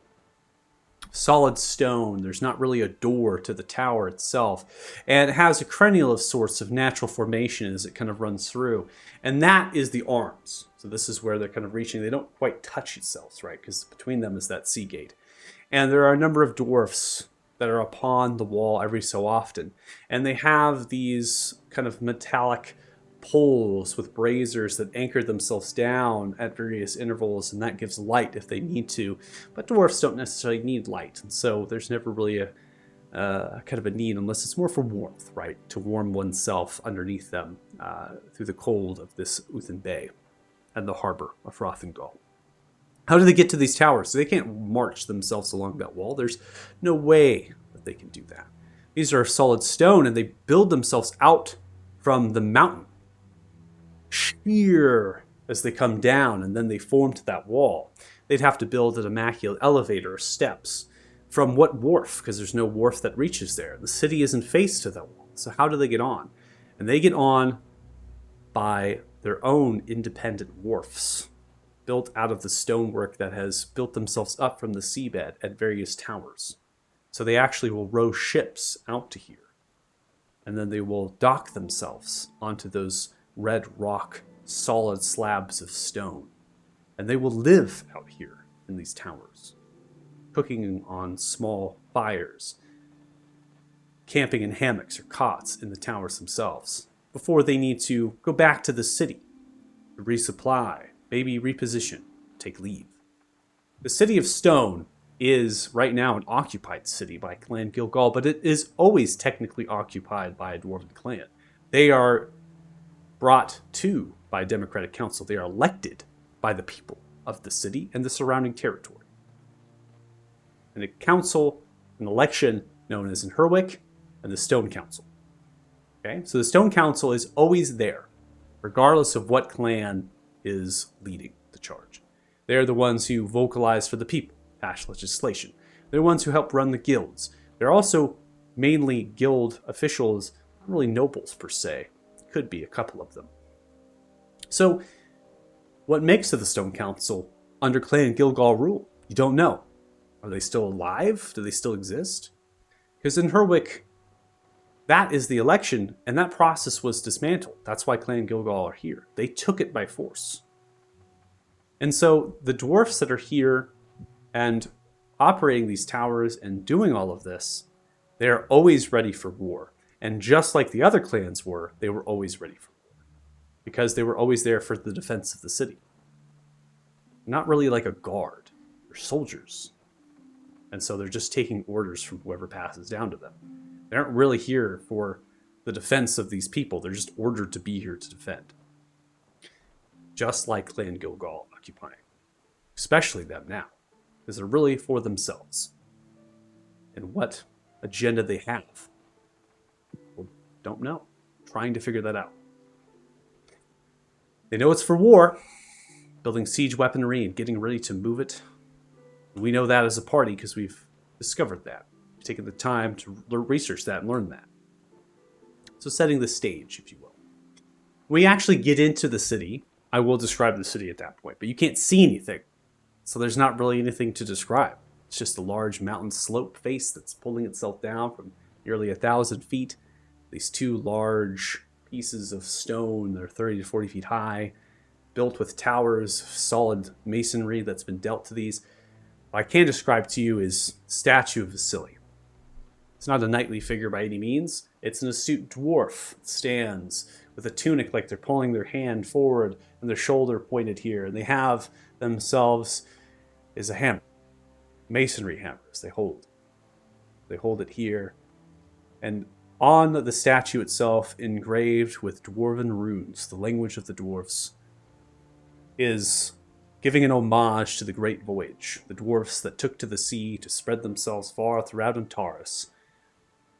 Solid stone, there's not really a door to the tower itself, and it has a crenule of sorts of natural formation as it kind of runs through, and that is the arms. So this is where they're kind of reaching. They don't quite touch themselves, right, because between them is that sea gate. And there are a number of dwarfs that are upon the wall every so often, and they have these kind of metallic poles with braziers that anchor themselves down at various intervals, and that gives light if they need to. But dwarfs don't necessarily need light, and so there's never really a kind of a need unless it's more for warmth, right? To warm oneself underneath them through the cold of this Uthen Bay and the harbor of Frothingall. How do they get to these towers? So they can't march themselves along that wall. There's no way that they can do that. These are solid stone, and they build themselves out from the mountain, sheer as they come down, and then they form to that wall. They'd have to build an immaculate elevator or steps. From what wharf? Because there's no wharf that reaches there. The city isn't faced to that wall. So how do they get on? And they get on by their own independent wharfs, built out of the stonework that has built themselves up from the seabed at various towers. So they actually will row ships out to here. And then they will dock themselves onto those red rock solid slabs of stone. And they will live out here in these towers, cooking on small fires, camping in hammocks or cots in the towers themselves, before they need to go back to the city to resupply, maybe reposition, take leave. The city of Stone is right now an occupied city by Clan Gilgal, but it is always technically occupied by a dwarven clan. They are brought to by a democratic council. They are elected by the people of the city and the surrounding territory. And a council, an election known as in Herwick, and the Stone Council. Okay, so the Stone Council is always there, regardless of what clan is leading the charge. They're the ones who vocalize for the people, pass legislation. They're the ones who help run the guilds. They're also mainly guild officials, not really nobles per se. Could be a couple of them. So What makes of the Stone Council under Clan Gilgal rule? You don't know. Are they still alive? Do they still exist? Because in Herwick, that is the election, and that process was dismantled. That's why Clan Gilgal are here. They took it by force. And so the dwarfs that are here and operating these towers and doing all of this, they're always ready for war. And just like the other clans were, they were always ready for war. Because they were always there for the defense of the city. Not really like a guard. They're soldiers. And so they're just taking orders from whoever passes down to them. They aren't really here for the defense of these people. They're just ordered to be here to defend. Just like Clan Gilgal occupying. Especially them now. Because they're really for themselves. And what agenda they have. Well, don't know. Trying to figure that out. They know it's for war. Building siege weaponry and getting ready to move it. We know that as a party because we've discovered that. We've taken the time to research that and learn that. So setting the stage, if you will. When we actually get into the city, I will describe the city at that point, but you can't see anything. So there's not really anything to describe. It's just a large mountain slope face that's pulling itself down from nearly 1,000 feet. These two large pieces of stone that are 30 to 40 feet high, built with towers, solid masonry that's been dealt to these. What I can describe to you is statue of Vasily. It's not a knightly figure by any means. It's an astute dwarf. It stands with a tunic like they're pulling their hand forward and their shoulder pointed here. And they have themselves is a hammer. Masonry hammers they hold. They hold it here. And on the statue itself, engraved with dwarven runes, the language of the dwarves, is giving an homage to the great voyage, the dwarfs that took to the sea to spread themselves far throughout Antares,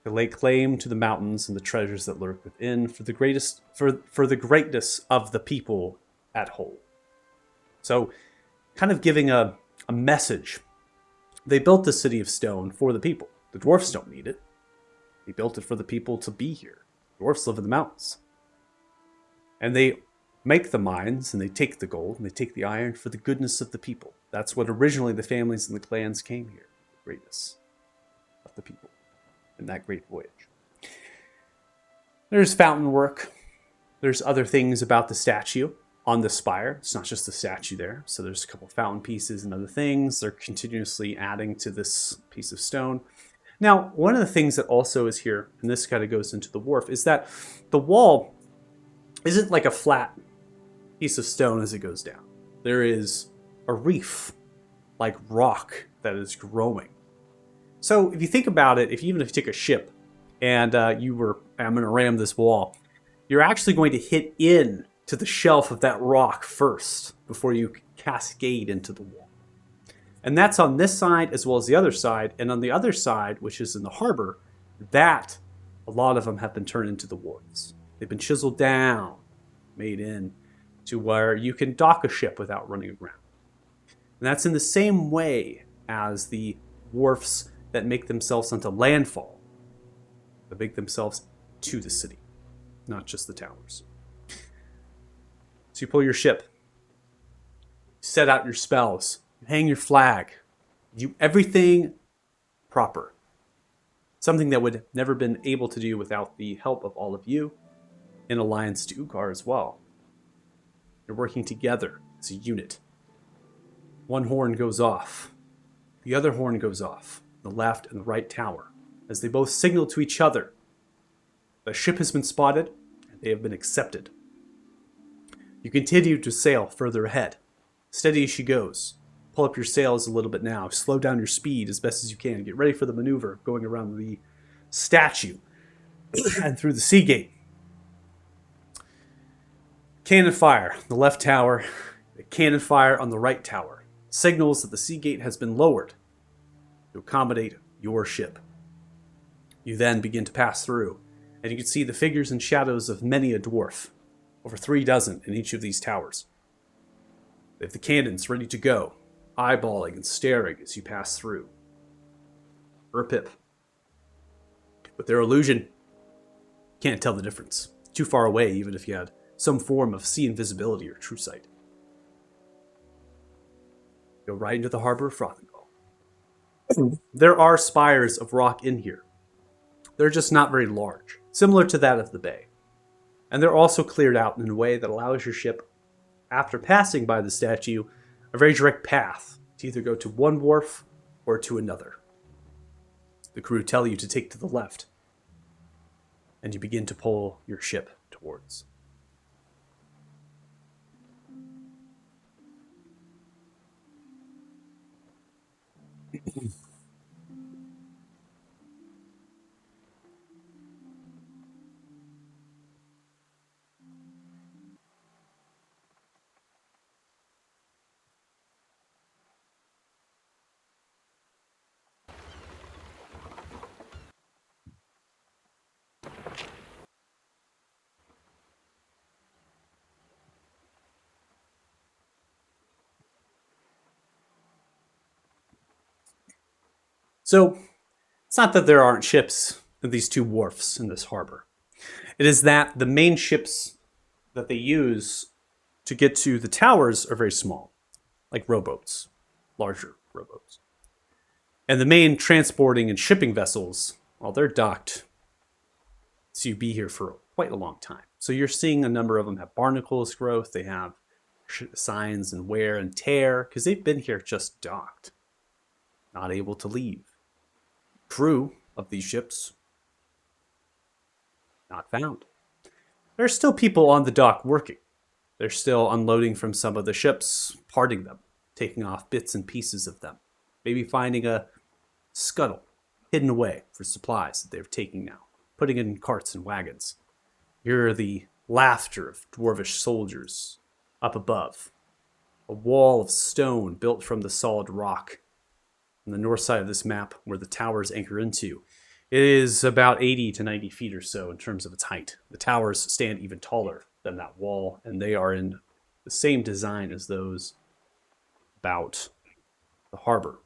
to lay claim to the mountains and the treasures that lurk within for the greatness of the people at whole. So, kind of giving a message. They built the city of stone for the people. The dwarfs don't need it. They built it for the people to be here. Dwarfs live in the mountains. And they make the mines, and they take the gold, and they take the iron for the goodness of the people. That's what originally the families and the clans came here. The greatness of the people in that great voyage. There's fountain work. There's other things about the statue on the spire. It's not just the statue there. So there's a couple fountain pieces and other things. They're continuously adding to this piece of stone. Now, one of the things that also is here, and this kind of goes into the wharf, is that the wall isn't like a flat piece of stone as it goes down. There is a reef, like rock, that is growing. So if you think about it, even if you take a ship and I'm going to ram this wall, you're actually going to hit in to the shelf of that rock first before you cascade into the wall. And that's on this side as well as the other side. And on the other side, which is in the harbor, that a lot of them have been turned into the wharves. They've been chiseled down, made in to where you can dock a ship without running aground. And that's in the same way as the wharfs that make themselves onto landfall, that make themselves to the city, not just the towers. So you pull your ship, set out your spells, hang your flag, do everything proper. Something that would never been able to do without the help of all of you in alliance to Ugar as well. You're working together as a unit. One horn goes off. The other horn goes off. The left and the right tower. As they both signal to each other. The ship has been spotted and they have been accepted. You continue to sail further ahead. Steady as she goes. Pull up your sails a little bit now. Slow down your speed as best as you can. Get ready for the maneuver going around the statue and through the sea gate. Cannon fire, the left tower. The cannon fire on the right tower. Signals that the sea gate has been lowered to accommodate your ship. You then begin to pass through, and you can see the figures and shadows of many a dwarf, over 36 in each of these towers. They have the cannons ready to go, eyeballing and staring as you pass through. Pip. With their illusion, can't tell the difference. Too far away, even if you had some form of sea invisibility or true sight. Go right into the harbor of Frothinghall. There are spires of rock in here. They're just not very large, similar to that of the bay. And they're also cleared out in a way that allows your ship, after passing by the statue, a very direct path to either go to one wharf or to another. The crew tell you to take to the left, and you begin to pull your ship towards. So, it's not that there aren't ships at these two wharfs in this harbor. It is that the main ships that they use to get to the towers are very small, like rowboats, larger rowboats. And the main transporting and shipping vessels, well, they're docked to be here for quite a long time. So you're seeing a number of them have barnacles growth, they have signs and wear and tear, because they've been here just docked, not able to leave. Crew of these ships, not found. There are still people on the dock working. They're still unloading from some of the ships, parting them, taking off bits and pieces of them. Maybe finding a scuttle hidden away for supplies that they're taking now, putting it in carts and wagons. Hear the laughter of dwarvish soldiers up above. A wall of stone built from the solid rock on the north side of this map where the towers anchor into. It is about 80 to 90 feet or so in terms of its height. The towers stand even taller than that wall, and they are in the same design as those about the harbor.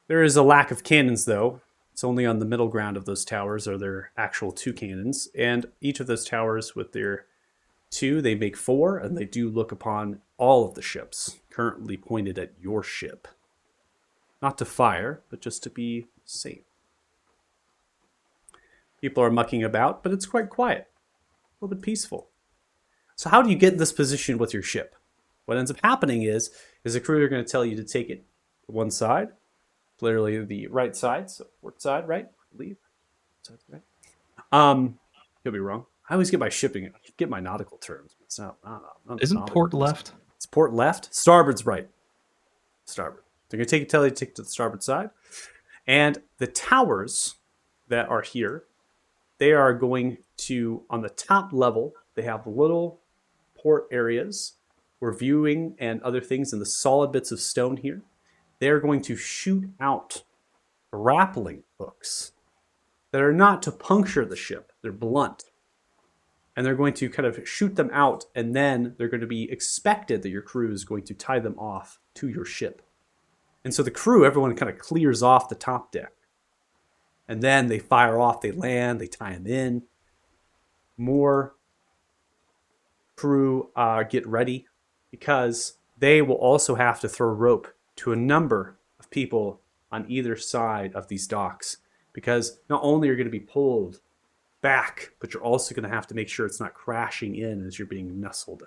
There is a lack of cannons, though. It's only on the middle ground of those towers are there actual 2 cannons, and each of those towers with their 2, they make 4, and they do look upon all of the ships currently pointed at your ship. Not to fire, but just to be safe. People are mucking about, but it's quite quiet. A little bit peaceful. So how do you get in this position with your ship? What ends up happening is the crew are going to tell you to take it to one side, literally the right side, so port side, right? I believe. Side, right? Could be wrong. I always get my shipping, I get my nautical terms. It's not, Isn't port left? It's port left. Starboard's right. Starboard. They're going to tell you to take it to the starboard side. And the towers that are here, they are going to, on the top level, they have little port areas where viewing and other things and the solid bits of stone here, they're going to shoot out grappling hooks that are not to puncture the ship. They're blunt. And they're going to kind of shoot them out, and then they're going to be expected that your crew is going to tie them off to your ship. And so the crew, everyone kind of clears off the top deck. And then they fire off, they land, they tie them in. More crew get ready because they will also have to throw rope to a number of people on either side of these docks. Because not only are you going to be pulled back, but you're also going to have to make sure it's not crashing in as you're being nestled.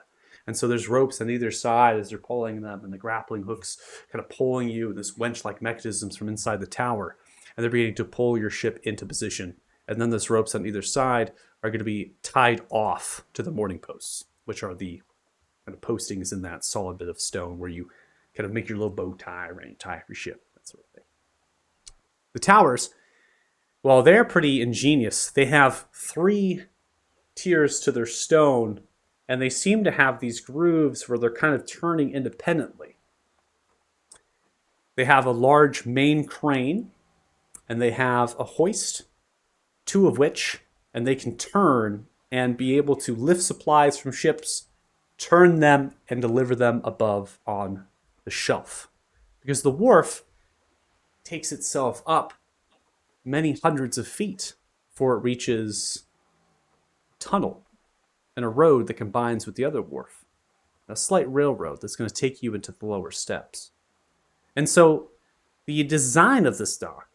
And so there's ropes on either side as they're pulling them, and the grappling hooks kind of pulling you, and this winch-like mechanisms from inside the tower. And they're beginning to pull your ship into position. And then those ropes on either side are going to be tied off to the mooring posts, which are the kind of postings in that solid bit of stone where you kind of make your little bow tie, right? Tie up your ship, that sort of thing. The towers, well, they're pretty ingenious. They have 3 tiers to their stone, and they seem to have these grooves where they're kind of turning independently. They have a large main crane, and they have a hoist, 2 of which, and they can turn and be able to lift supplies from ships, turn them, and deliver them above on the shelf. Because the wharf takes itself up many hundreds of feet before it reaches a tunnel and a road that combines with the other wharf. A slight railroad that's going to take you into the lower steps. And so the design of this dock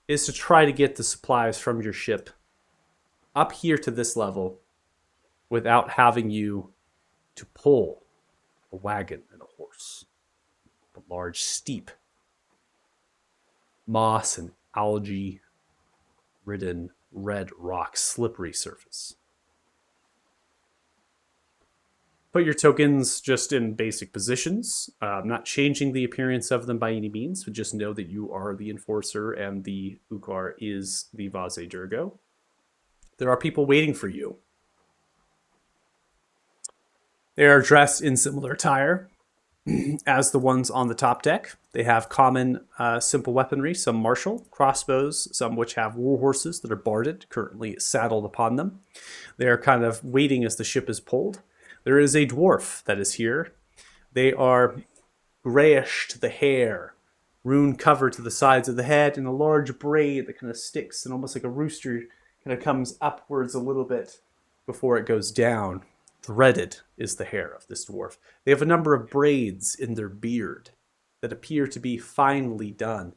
is to try to get the supplies from your ship up here to this level without having you to pull a wagon and a horse. A large, steep, moss and algae ridden red rock slippery surface. Put your tokens just in basic positions. Not changing the appearance of them by any means, but just know that you are the enforcer and the Ukar is the Vase Durgo. There are people waiting for you. They are dressed in similar attire as the ones on the top deck. They have common simple weaponry, some martial, crossbows, some which have war horses that are barded, currently saddled upon them. They are kind of waiting as the ship is pulled. There is a dwarf that is here. They are grayish to the hair, rune covered to the sides of the head, and a large braid that kind of sticks and almost like a rooster kind of comes upwards a little bit before it goes down. Threaded is the hair of this dwarf. They have a number of braids in their beard that appear to be finely done,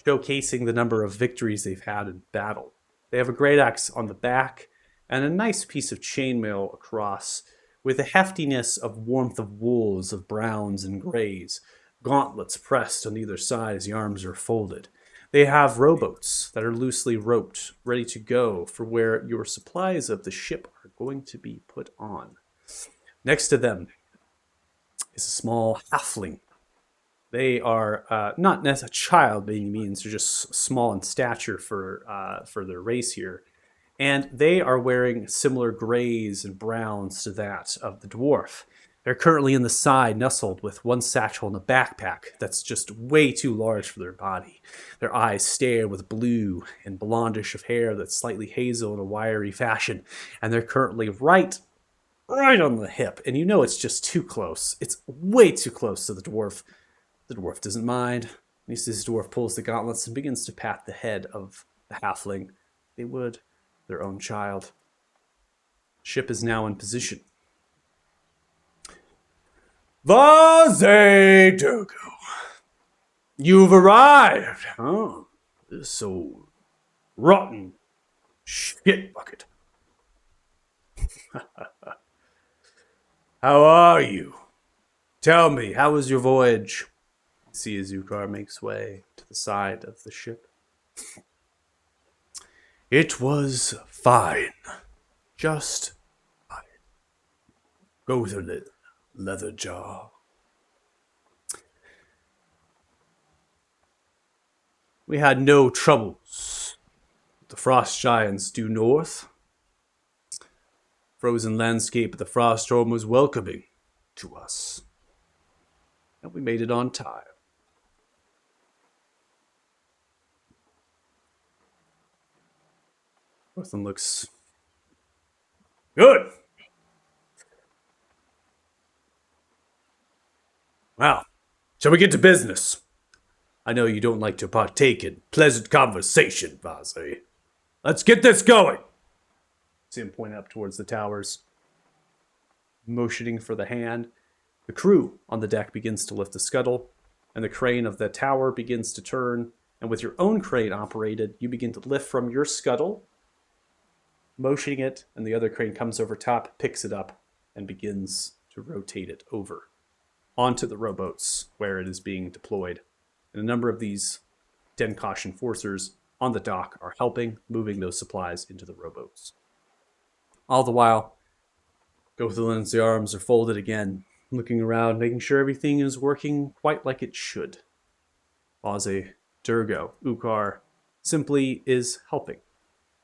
showcasing the number of victories they've had in battle. They have a great axe on the back and a nice piece of chainmail across, with a heftiness of warmth of wools, of browns and grays, gauntlets pressed on either side as the arms are folded. They have rowboats that are loosely roped, ready to go for where your supplies of the ship are going to be put on. Next to them is a small halfling. They are not as a child by any means, they're just small in stature for their race here. And they are wearing similar grays and browns to that of the dwarf. They're currently in the side, nestled with one satchel and a backpack that's just way too large for their body. Their eyes stare with blue and blondish of hair that's slightly hazel in a wiry fashion. And they're currently right on the hip. And you know it's just too close. It's way too close to the dwarf. The dwarf doesn't mind. He sees the dwarf pulls the gauntlets and begins to pat the head of the halfling. They would their own child. Ship is now in position. Vase Durgo, you've arrived. Oh, this so rotten shit bucket. How are you? Tell me, how was your voyage? See as Ukar makes way to the side of the ship. It was fine. Just fine. Go through the leather jar. We had no troubles. The frost giants due north. Frozen landscape of the frost storm was welcoming to us. And we made it on time. Northland looks good. Well, shall we get to business? I know you don't like to partake in pleasant conversation, Vase. Let's get this going. See him point up towards the towers, motioning for the hand. The crew on the deck begins to lift the scuttle, and the crane of the tower begins to turn. And with your own crane operated, you begin to lift from your scuttle, motioning it, and the other crane comes over top, picks it up, and begins to rotate it over onto the rowboats where it is being deployed. And a number of these Denkosh enforcers on the dock are helping moving those supplies into the rowboats. All the while, Gothalin's arms are folded again, looking around, making sure everything is working quite like it should. Vase Durgo, Ukar, simply is helping,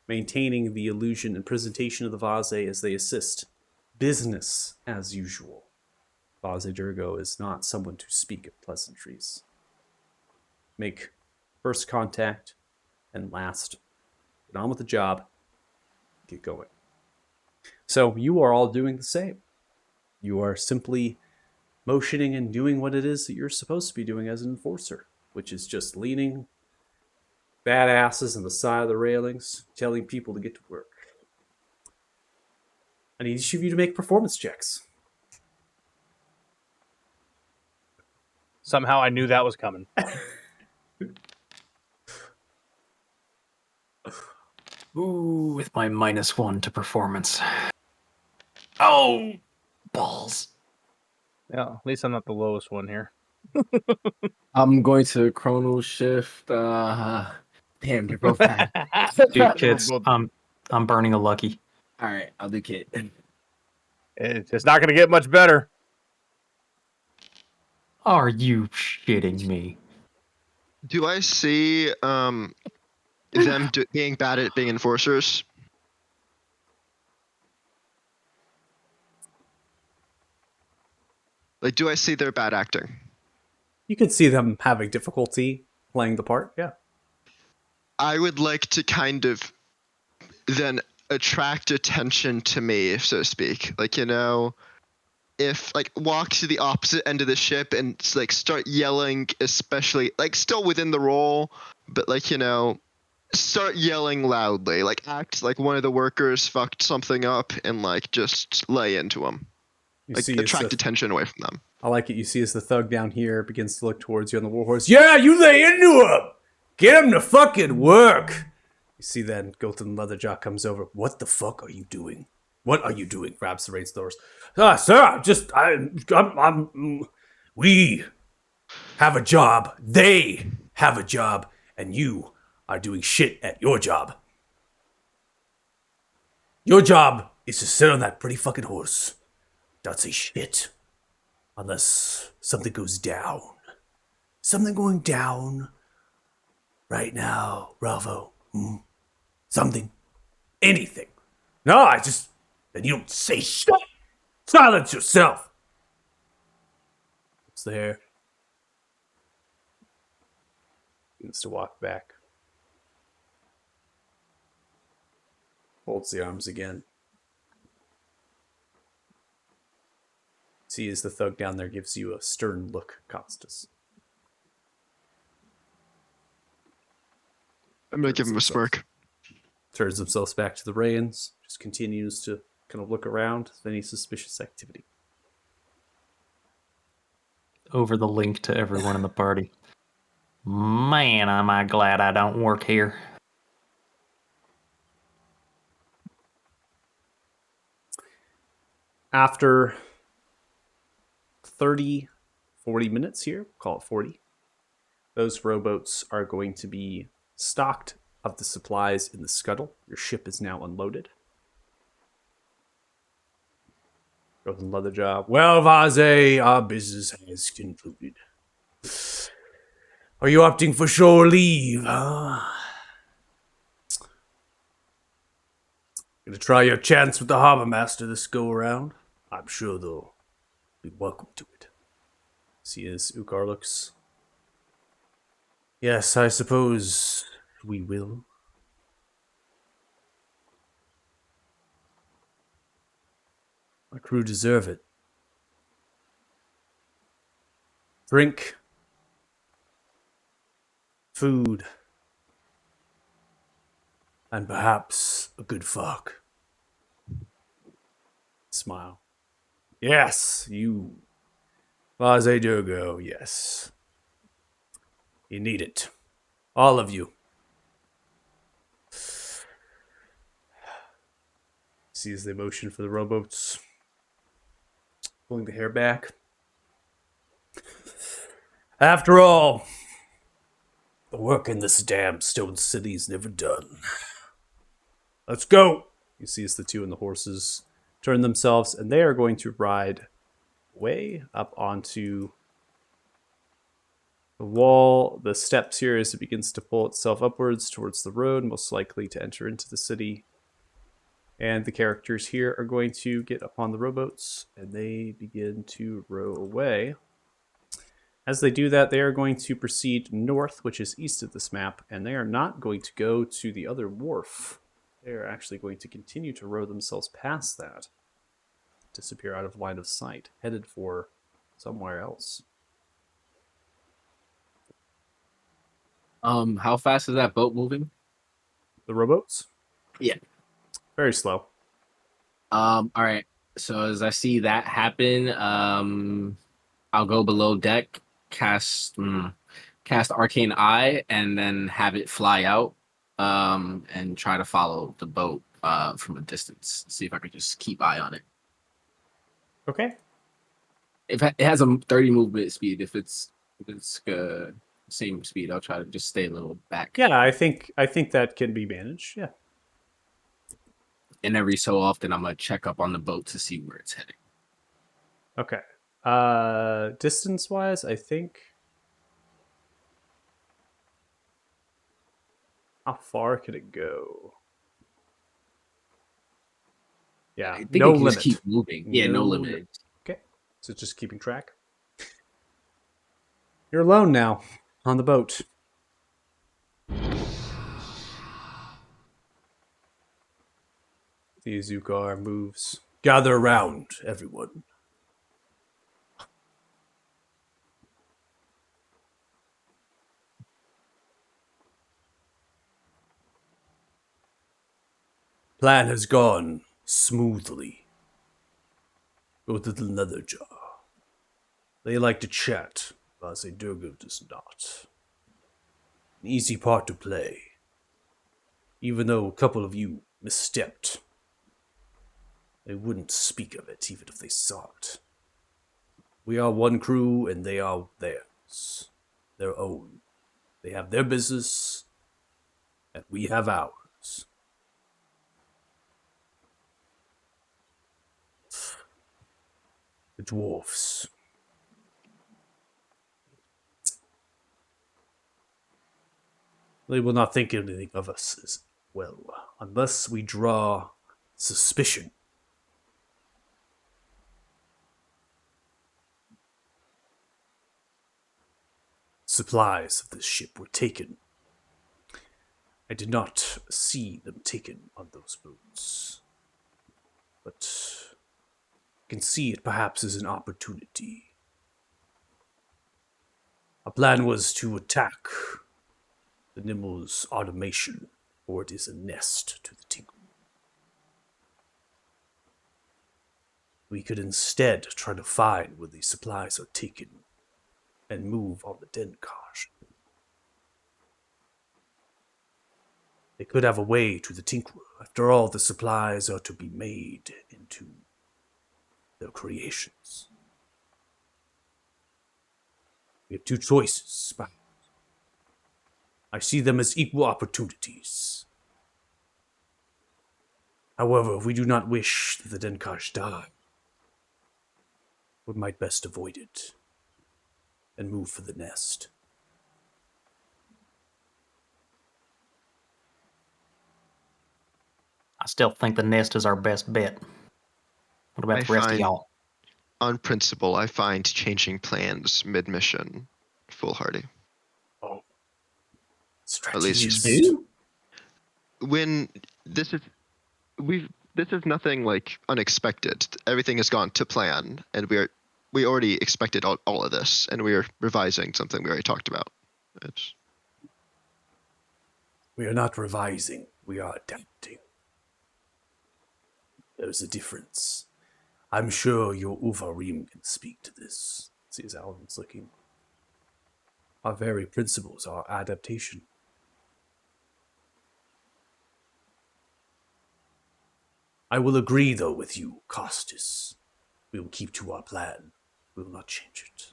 maintaining the illusion and presentation of the Vase as they assist. Business as usual. Vase Durgo is not someone to speak of pleasantries. Make first contact and last. Get on with the job. Get going. So you are all doing the same. You are simply motioning and doing what it is that you're supposed to be doing as an enforcer, which is just leaning badasses on the side of the railings, telling people to get to work. I need each of you to make performance checks. Somehow I knew that was coming. Ooh, with my -1 to performance. Oh, balls. Yeah, at least I'm not the lowest one here. I'm going to chrono shift. Damn, you're both bad. Dude, kids, I'm burning a lucky. All right, I'll do Kit. It's not going to get much better. Are you shitting me? Do I see them being bad at being enforcers? Like, do I see their bad acting? You could see them having difficulty playing the part. Yeah. I would like to kind of then attract attention to me, so to speak. Like, if like walk to the opposite end of the ship and like start yelling, especially like still within the role, but like start yelling loudly, like act like one of the workers fucked something up and like just lay into them, You like see attract attention away from them. I like it. You see as the thug down here begins to look towards you on the warhorse. Yeah, you lay into him. Get him to fucking work. You see then Golden Leatherjaw comes over. What the fuck are you doing? What are you doing? Grabs the reins of the horse. Sir, we have a job. They have a job. And you are doing shit at your job. Your job is to sit on that pretty fucking horse. Don't say shit. Unless something goes down. Something going down right now, Bravo. Something. Anything. No, then you don't say shit. Silence yourself. It's there. Begins to walk back. Holds the arms again. See as the thug down there gives you a stern look, Costas. I'm gonna give him a smirk. Turns himself back to the reins. Just continues to kind of look around for any suspicious activity. Over the link to everyone in the party. Man, am I glad I don't work here. After 30, 40 minutes here, call it 40, those rowboats are going to be stocked of the supplies in the scuttle. Your ship is now unloaded. Golden Leatherjaw. Well, Vaze, our business has concluded. Are you opting for shore leave, huh? Gonna try your chance with the harbor master this go around? I'm sure they'll be welcome to it. See as Ukar looks. Yes, I suppose we will. Our crew deserve it. Drink. Food. And perhaps a good fuck. Smile. Yes, you. Vaze Durgo, yes. You need it. All of you. Sees the motion for the rowboats. Pulling the hair back. After all, the work in this damn stone city's never done. Let's go! You see as the two and the horses turn themselves, and they are going to ride way up onto the wall, the steps here as it begins to pull itself upwards towards the road, most likely to enter into the city. And the characters here are going to get upon the rowboats, and they begin to row away. As they do that, they are going to proceed north, which is east of this map, and they are not going to go to the other wharf. They are actually going to continue to row themselves past that, disappear out of line of sight, headed for somewhere else. How fast is that boat moving? The rowboats? Yeah. Very slow. All right. So as I see that happen, I'll go below deck cast cast Arcane Eye and then have it fly out, and try to follow the boat from a distance. See if I could just keep eye on it. Okay. If it has a 30 movement speed, if it's same speed, I'll try to just stay a little back. Yeah, I think that can be managed. Yeah. And every so often, I'm gonna check up on the boat to see where it's heading. Okay. Distance wise, I think. How far could it go? Yeah, I think no it can limit. just keep moving. Yeah, no limit. Okay, so just keeping track. You're alone now on the boat. The Azukar moves. Gather around, everyone. Plan has gone smoothly. Go to the leather jar. They like to chat, Vase Durgu does not. An easy part to play. Even though a couple of you misstepped. They wouldn't speak of it even if they saw it. We are one crew and they are theirs. Their own. They have their business and we have ours. The dwarfs. They will not think anything of us as well, unless we draw suspicion. Supplies of this ship were taken. I did not see them taken on those boats. But I can see it perhaps as an opportunity. Our plan was to attack the Nimble's automation, for it is a nest to the Tinkle. We could instead try to find where the supplies are taken and move on the Denkaj. They could have a way to the Tinkle. After all, the supplies are to be made into their creations. We have two choices. I see them as equal opportunities. However, if we do not wish that the Denkaj die, we might best avoid it and move for the nest. I still think the nest is our best bet. What about I the rest of find- y'all? On principle, I find changing plans mid-mission foolhardy. Oh. At least Strategist. when this is nothing like unexpected. Everything has gone to plan, and we already expected all of this, and we are revising something we already talked about. It's We are not revising, we are adapting. There's a difference. I'm sure your Uvarim can speak to this. See as Alan's looking. Our very principles are adaptation. I will agree, though, with you, Costis. We will keep to our plan. We will not change it.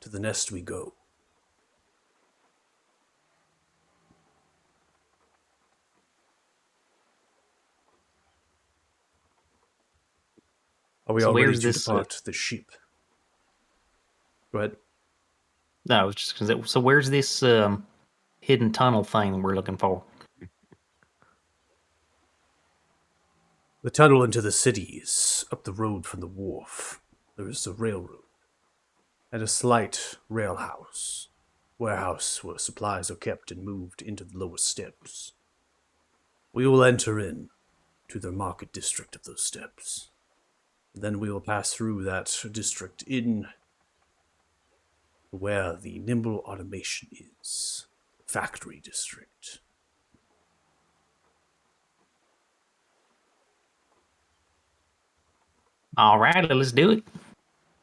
To the nest we go. Are we So all ready where's to this, depart the ship? Go ahead. No, I was just gonna say. So where's this hidden tunnel thing we're looking for? The tunnel into the city is up the road from the wharf. There is a railroad and a slight rail house, warehouse where supplies are kept and moved into the lower steps. We will enter in to the market district of those steps. Then we will pass through that district in where the Nimble Automation is, factory district. All right, let's do it.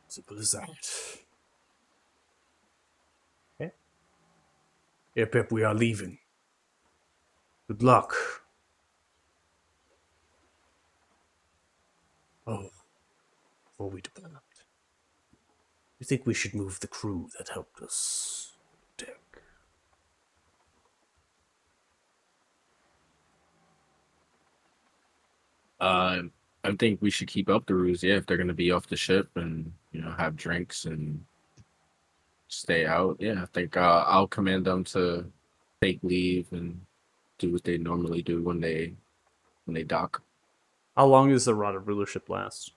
Simple as that. Yep, yep, we are leaving. Good luck. Oh, before we depart, you think we should move the crew that helped us deck? I think we should keep up the ruse. Yeah, if they're gonna be off the ship and have drinks and stay out. Yeah, I think I'll command them to take leave and do what they normally do when they dock. How long does the rod of rulership last?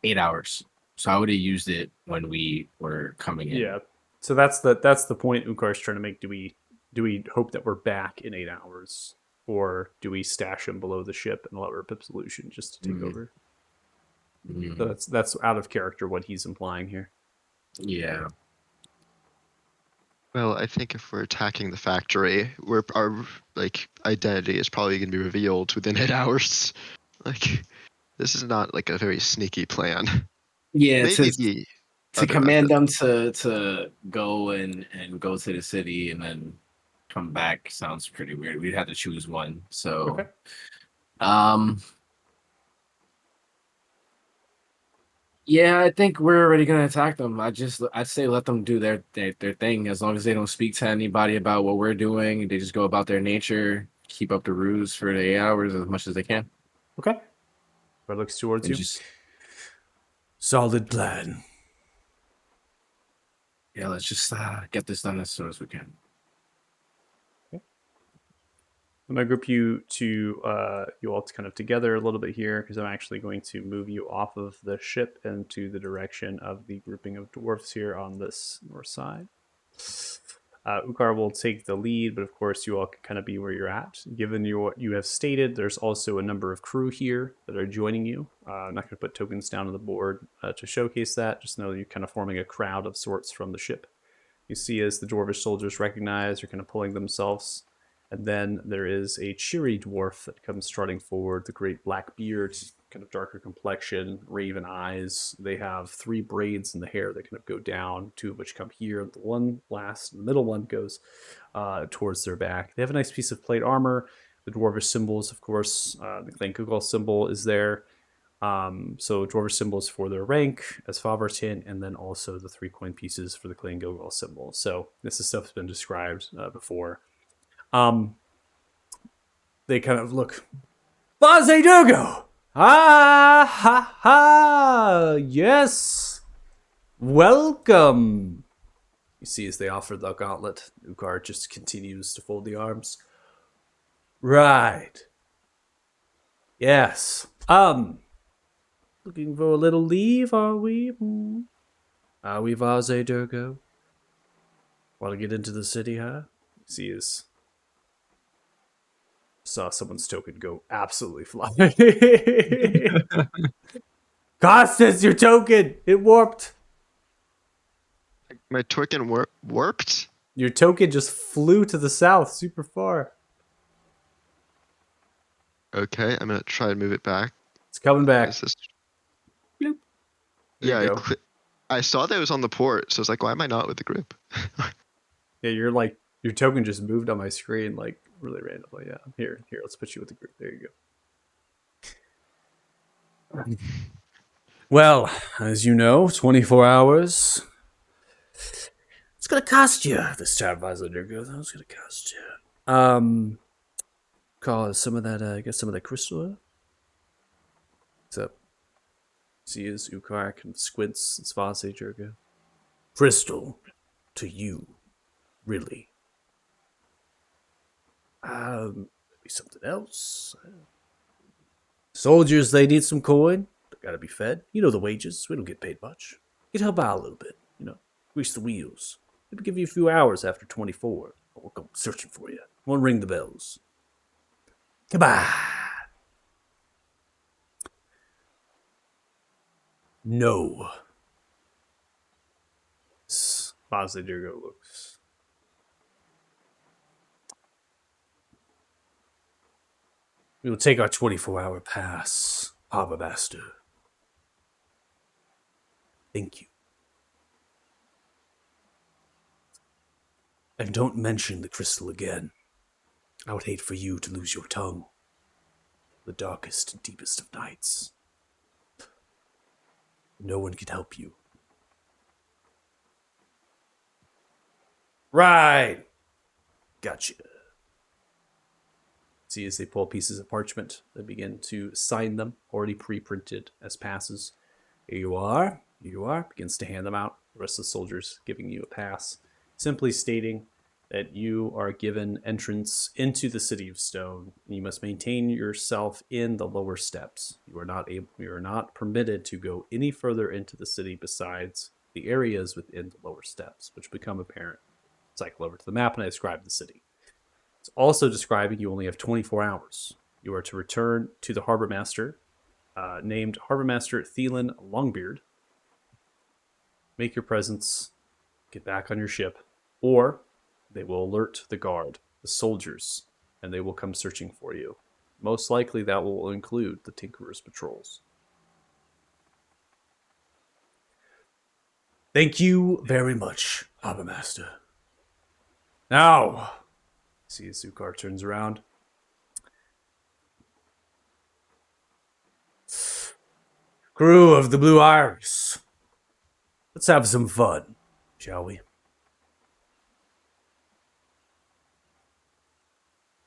8 hours. So I would have used it when we were coming in. Yeah. So that's the point Ukar's trying to make. Do we hope that we're back in 8 hours, or do we stash him below the ship and allow Pip's illusion just to take Mhm. over? Mhm. So that's out of character what he's implying here. Yeah. Well, I think if we're attacking the factory, our identity is probably going to be revealed within 8 hours. Like, this is not like a very sneaky plan. Yeah, Maybe to the to other command method. them to go and go to the city and then come back sounds pretty weird. We'd have to choose one. So Okay. um yeah, I think we're already gonna attack them. I'd say let them do their thing as long as they don't speak to anybody about what we're doing. They just go about their nature, keep up the ruse for the 8 hours as much as they can. Okay. But looks towards And you. just Solid plan. yeah, let's just get this done as soon as we can. I'm gonna group you you all kind of together a little bit here because I'm actually going to move you off of the ship into the direction of the grouping of dwarfs here on this north side. Ukar will take the lead, but of course you all can kind of be where you're at. Given what you have stated, there's also a number of crew here that are joining you. I'm not going to put tokens down on the board to showcase that. Just know you're kind of forming a crowd of sorts from the ship. You see as the dwarvish soldiers recognize, they're kind of pulling themselves. And then there is a cheery dwarf that comes strutting forward, the great black beard, kind of darker complexion, raven eyes. They have 3 braids in the hair that kind of go down, 2 of which come here. The middle one goes towards their back. They have a nice piece of plate armor. The dwarvish symbols, of course, the Clan Google symbol is there. So dwarvish symbols for their rank as Favartin, and then also the 3 coin pieces for the Clan Gogol symbol. So this is stuff that's been described before. They kind of look. Baze Dogo! Ah ha ha! Yes! Welcome! You see as they offer the gauntlet, Ukar just continues to fold the arms. Right. Yes. Looking for a little leave, are we? Are we, Vaze Durgo? Want to get into the city, huh? See as saw someone's token go absolutely fly. Costas, your token! It warped! My token warped? Your token just flew to the south super far. Okay, I'm gonna try and move it back. It's coming back. Is this... There Yeah, you go. I saw that it was on the port, so I was like, why am I not with the group? Yeah, you're like, your token just moved on my screen like really randomly. Yeah, here, let's put you with the group. There you go. Well, as you know, 24 hours. It's gonna cost you this time, Vasilurgo. That's gonna cost you. Call some of that. Get some of that crystal. Except, see, as Ukar kind of squints. It's Vasilurgo. Crystal, to you, really. Maybe something else. Soldiers, they need some coin. They gotta be fed. You know the wages. We don't get paid much. You can help out a little bit. Grease the wheels. Maybe give you a few hours after 24. We'll go searching for you. Won't ring the bells. Goodbye. No. Bosley Durgo looks. We will take our 24-hour pass, Harbor Master. Thank you. And don't mention the crystal again. I would hate for you to lose your tongue. The darkest and deepest of nights. No one can help you. Right. Gotcha. See, as they pull pieces of parchment, they begin to sign them, already pre-printed as passes. Here you are. Here you are. Begins to hand them out. The rest of the soldiers giving you a pass, simply stating that you are given entrance into the City of Stone. And you must maintain yourself in the lower steps. You are not permitted to go any further into the city besides the areas within the lower steps, which become apparent. Cycle over to the map and I describe the city. It's also describing you only have 24 hours. You are to return to the harbor master, named Harbor Master Thielen Longbeard. Make your presence, get back on your ship, or they will alert the guard, the soldiers, and they will come searching for you. Most likely that will include the Tinkerer's patrols. Thank you very much, Harbor Master. Now, see as Zukar turns around. Crew of the Blue Iris, let's have some fun, shall we?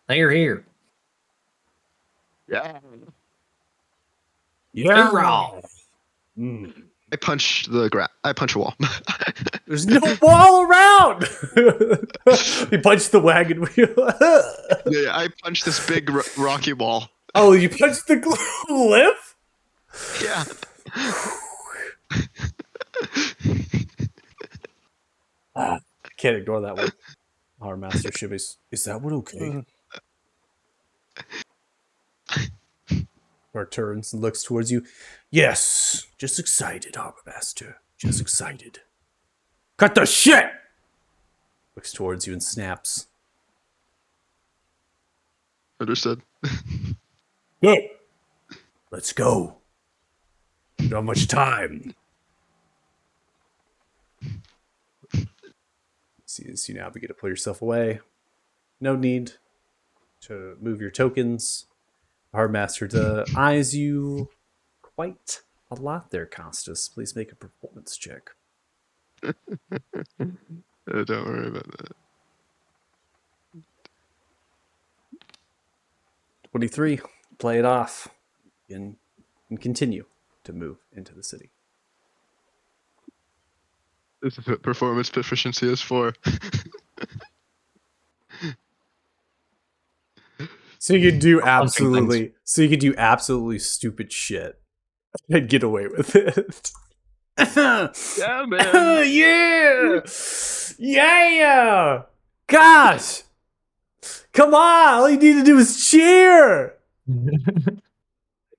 They're here. Yeah. Yeah. Hoorah! I punch a wall. There's no wall around. You punched the wagon wheel. Yeah, I punch this big rocky wall. Oh, you punched the cliff? Yeah. I can't ignore that one. Our master ship is that one okay? Bart turns and looks towards you. Yes, just excited, Harbor Master. Just excited. Cut the shit! Looks towards you and snaps. Understood. Good. Let's go. We don't have much time. See as you now begin to pull yourself away. No need to move your tokens. Hardmaster eyes you quite a lot there, Costas. Please make a performance check. Don't worry about that. 23. Play it off. And continue to move into the city. This is what performance proficiency is for. So you could do absolutely stupid shit and get away with it. Yeah, man. Yeah! Yeah! Gosh! Come on! All you need to do is cheer!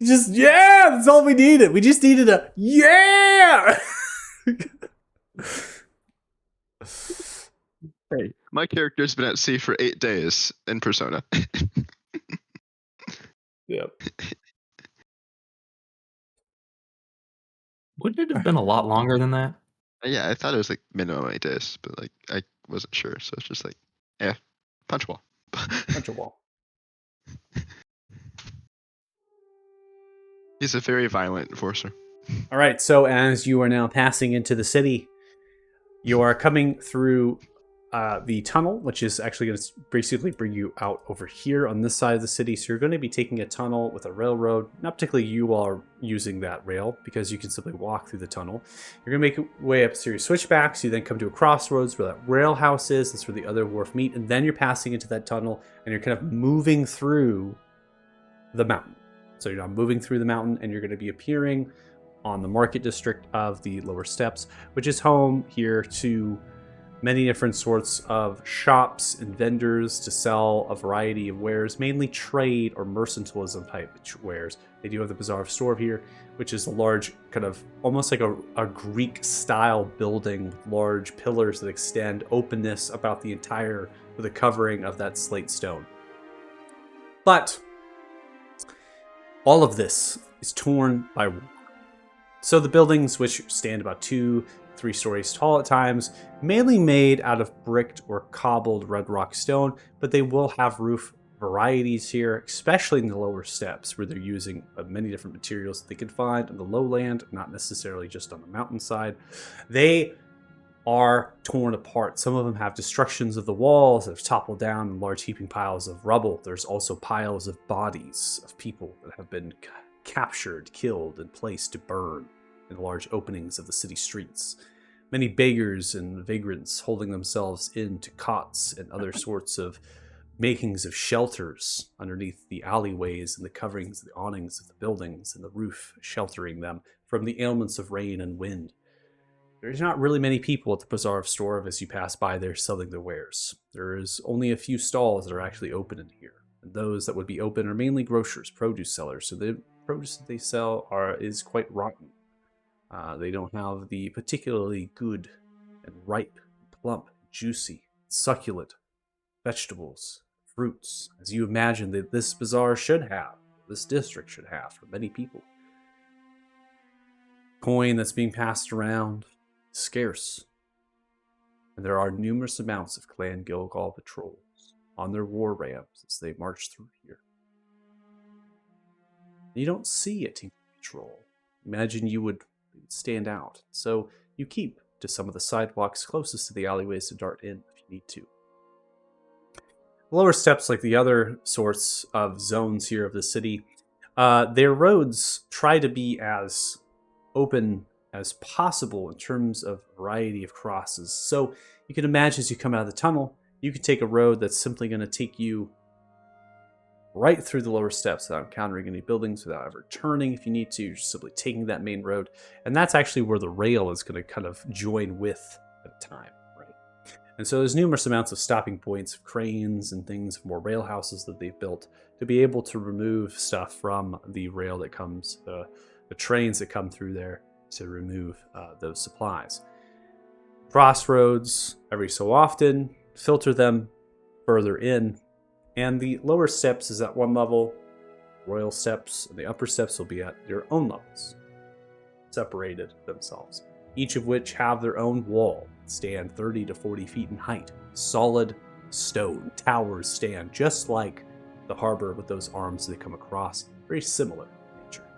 Yeah! That's all we needed. We just needed a yeah! Hey, my character's been at sea for 8 days in Persona. Yep. Wouldn't it have been a lot longer than that? Yeah, I thought it was like minimum 8 days, but like I wasn't sure, so it's just like, yeah, punch wall. Punch a wall. He's a very violent enforcer. All right, so as you are now passing into the city, you are coming through the tunnel, which is actually going to basically bring you out over here on this side of the city. So you're going to be taking a tunnel with a railroad. Not particularly you are using that rail because you can simply walk through the tunnel. You're going to make your way up a series of switchbacks. You then come to a crossroads where that rail house is. That's where the other wharf meet. And then you're passing into that tunnel and you're kind of moving through the mountain. So you're now moving through the mountain and you're going to be appearing on the market district of the lower steps, which is home here to many different sorts of shops and vendors to sell a variety of wares, mainly trade or mercantilism type wares. They do have the Bazaar of Store here, which is a large kind of almost like a Greek style building with large pillars that extend openness about the entire with a covering of that slate stone. But all of this is torn by war. So the buildings, which stand about 2-3 3 stories tall at times, mainly made out of bricked or cobbled red rock stone, but they will have roof varieties here, especially in the lower steps, where they're using many different materials that they can find on the lowland, not necessarily just on the mountainside. They are torn apart. Some of them have destructions of the walls that have toppled down in large heaping piles of rubble. There's also piles of bodies of people that have been captured, killed, and placed to burn in large openings of the city streets. Many beggars and vagrants holding themselves into cots and other sorts of makings of shelters underneath the alleyways and the coverings, the awnings of the buildings, and the roof sheltering them from the ailments of rain and wind. There's not really many people at the Bazaar of Storv as you pass by there selling their wares. There is only a few stalls that are actually open in here, and those that would be open are mainly grocers, produce sellers, so the produce that they sell is quite rotten. They don't have the particularly good and ripe, plump, juicy, succulent vegetables, fruits, as you imagine that this bazaar should have, this district should have for many people. Coin that's being passed around, scarce. And there are numerous amounts of Clan Gilgal patrols on their war rams as they march through here. You don't see a Tinker patrol. Imagine you would stand out. So you keep to some of the sidewalks closest to the alleyways to dart in if you need to. Lower steps, like the other sorts of zones here of the city, their roads try to be as open as possible in terms of variety of crosses. So you can imagine as you come out of the tunnel, you could take a road that's simply going to take you right through the lower steps without encountering any buildings, without ever turning if you need to. You're just simply taking that main road. And that's actually where the rail is going to kind of join with at the time, right? And so there's numerous amounts of stopping points, cranes and things, more rail houses that they've built to be able to remove stuff from the rail that comes, the trains that come through there to remove those supplies. Crossroads, every so often, filter them further in. And the lower steps is at one level, royal steps, and the upper steps will be at their own levels, separated themselves, each of which have their own wall, stand 30 to 40 feet in height. Solid stone towers stand just like the harbor with those arms they come across, very similar in nature.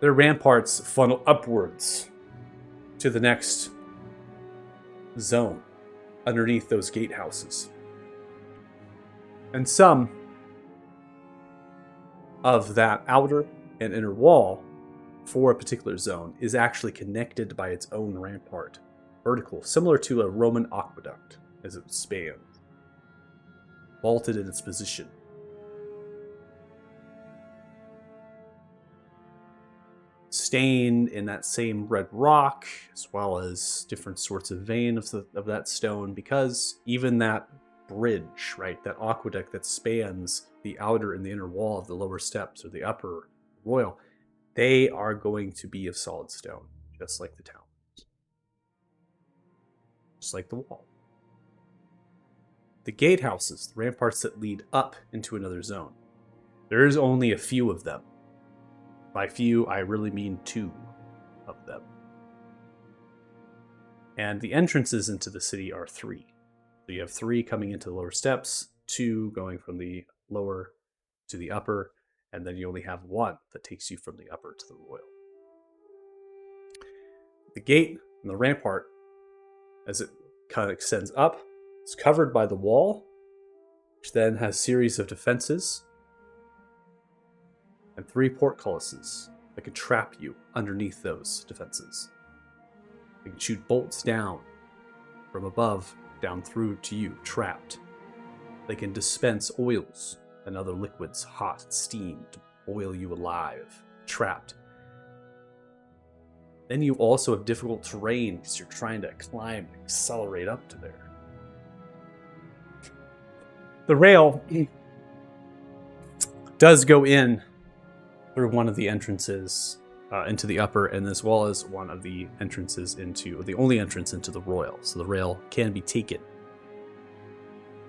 Their ramparts funnel upwards to the next zone underneath those gatehouses. And some of that outer and inner wall for a particular zone is actually connected by its own rampart, vertical, similar to a Roman aqueduct as it spans, vaulted in its position. Stained in that same red rock, as well as different sorts of vein of that stone, because even that bridge, right, that aqueduct that spans the outer and the inner wall of the lower steps or the upper royal, they are going to be of solid stone, just like the town, just like the wall. The gatehouses, the ramparts that lead up into another zone, there is only a few of them. By few, I really mean 2 of them. And the entrances into the city are 3. So you have 3 coming into the lower steps, 2 going from the lower to the upper, and then you only have 1 that takes you from the upper to the royal. The gate and the rampart, as it kind of extends up, is covered by the wall, which then has a series of defenses, and 3 portcullises that can trap you underneath those defenses. They can shoot bolts down from above, down through to you, trapped. They can dispense oils and other liquids, hot steam, to boil you alive, trapped. Then you also have difficult terrain because you're trying to climb and accelerate up to there. The rail does go in through one of the entrances into the upper, and as well as one of the entrances into, the only entrance into the royal. So the rail can be taken,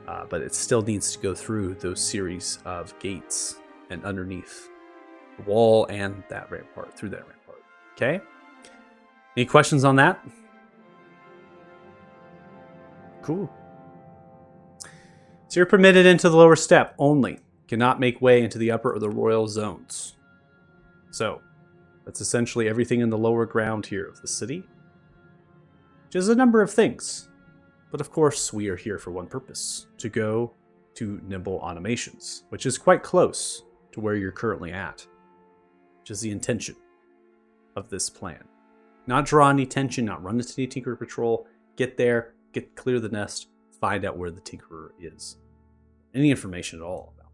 but it still needs to go through those series of gates and underneath the wall and that rampart, through that rampart. Okay? Any questions on that? Cool. So you're permitted into the lower step only. Cannot make way into the upper or the royal zones. So, that's essentially everything in the lower ground here of the city. Which is a number of things. But of course, we are here for one purpose. To go to Nimble Automations. Which is quite close to where you're currently at. Which is the intention of this plan. Not draw any tension, not run into any Tinkerer Patrol. Get there, clear the nest, find out where the Tinkerer is. Any information at all about it.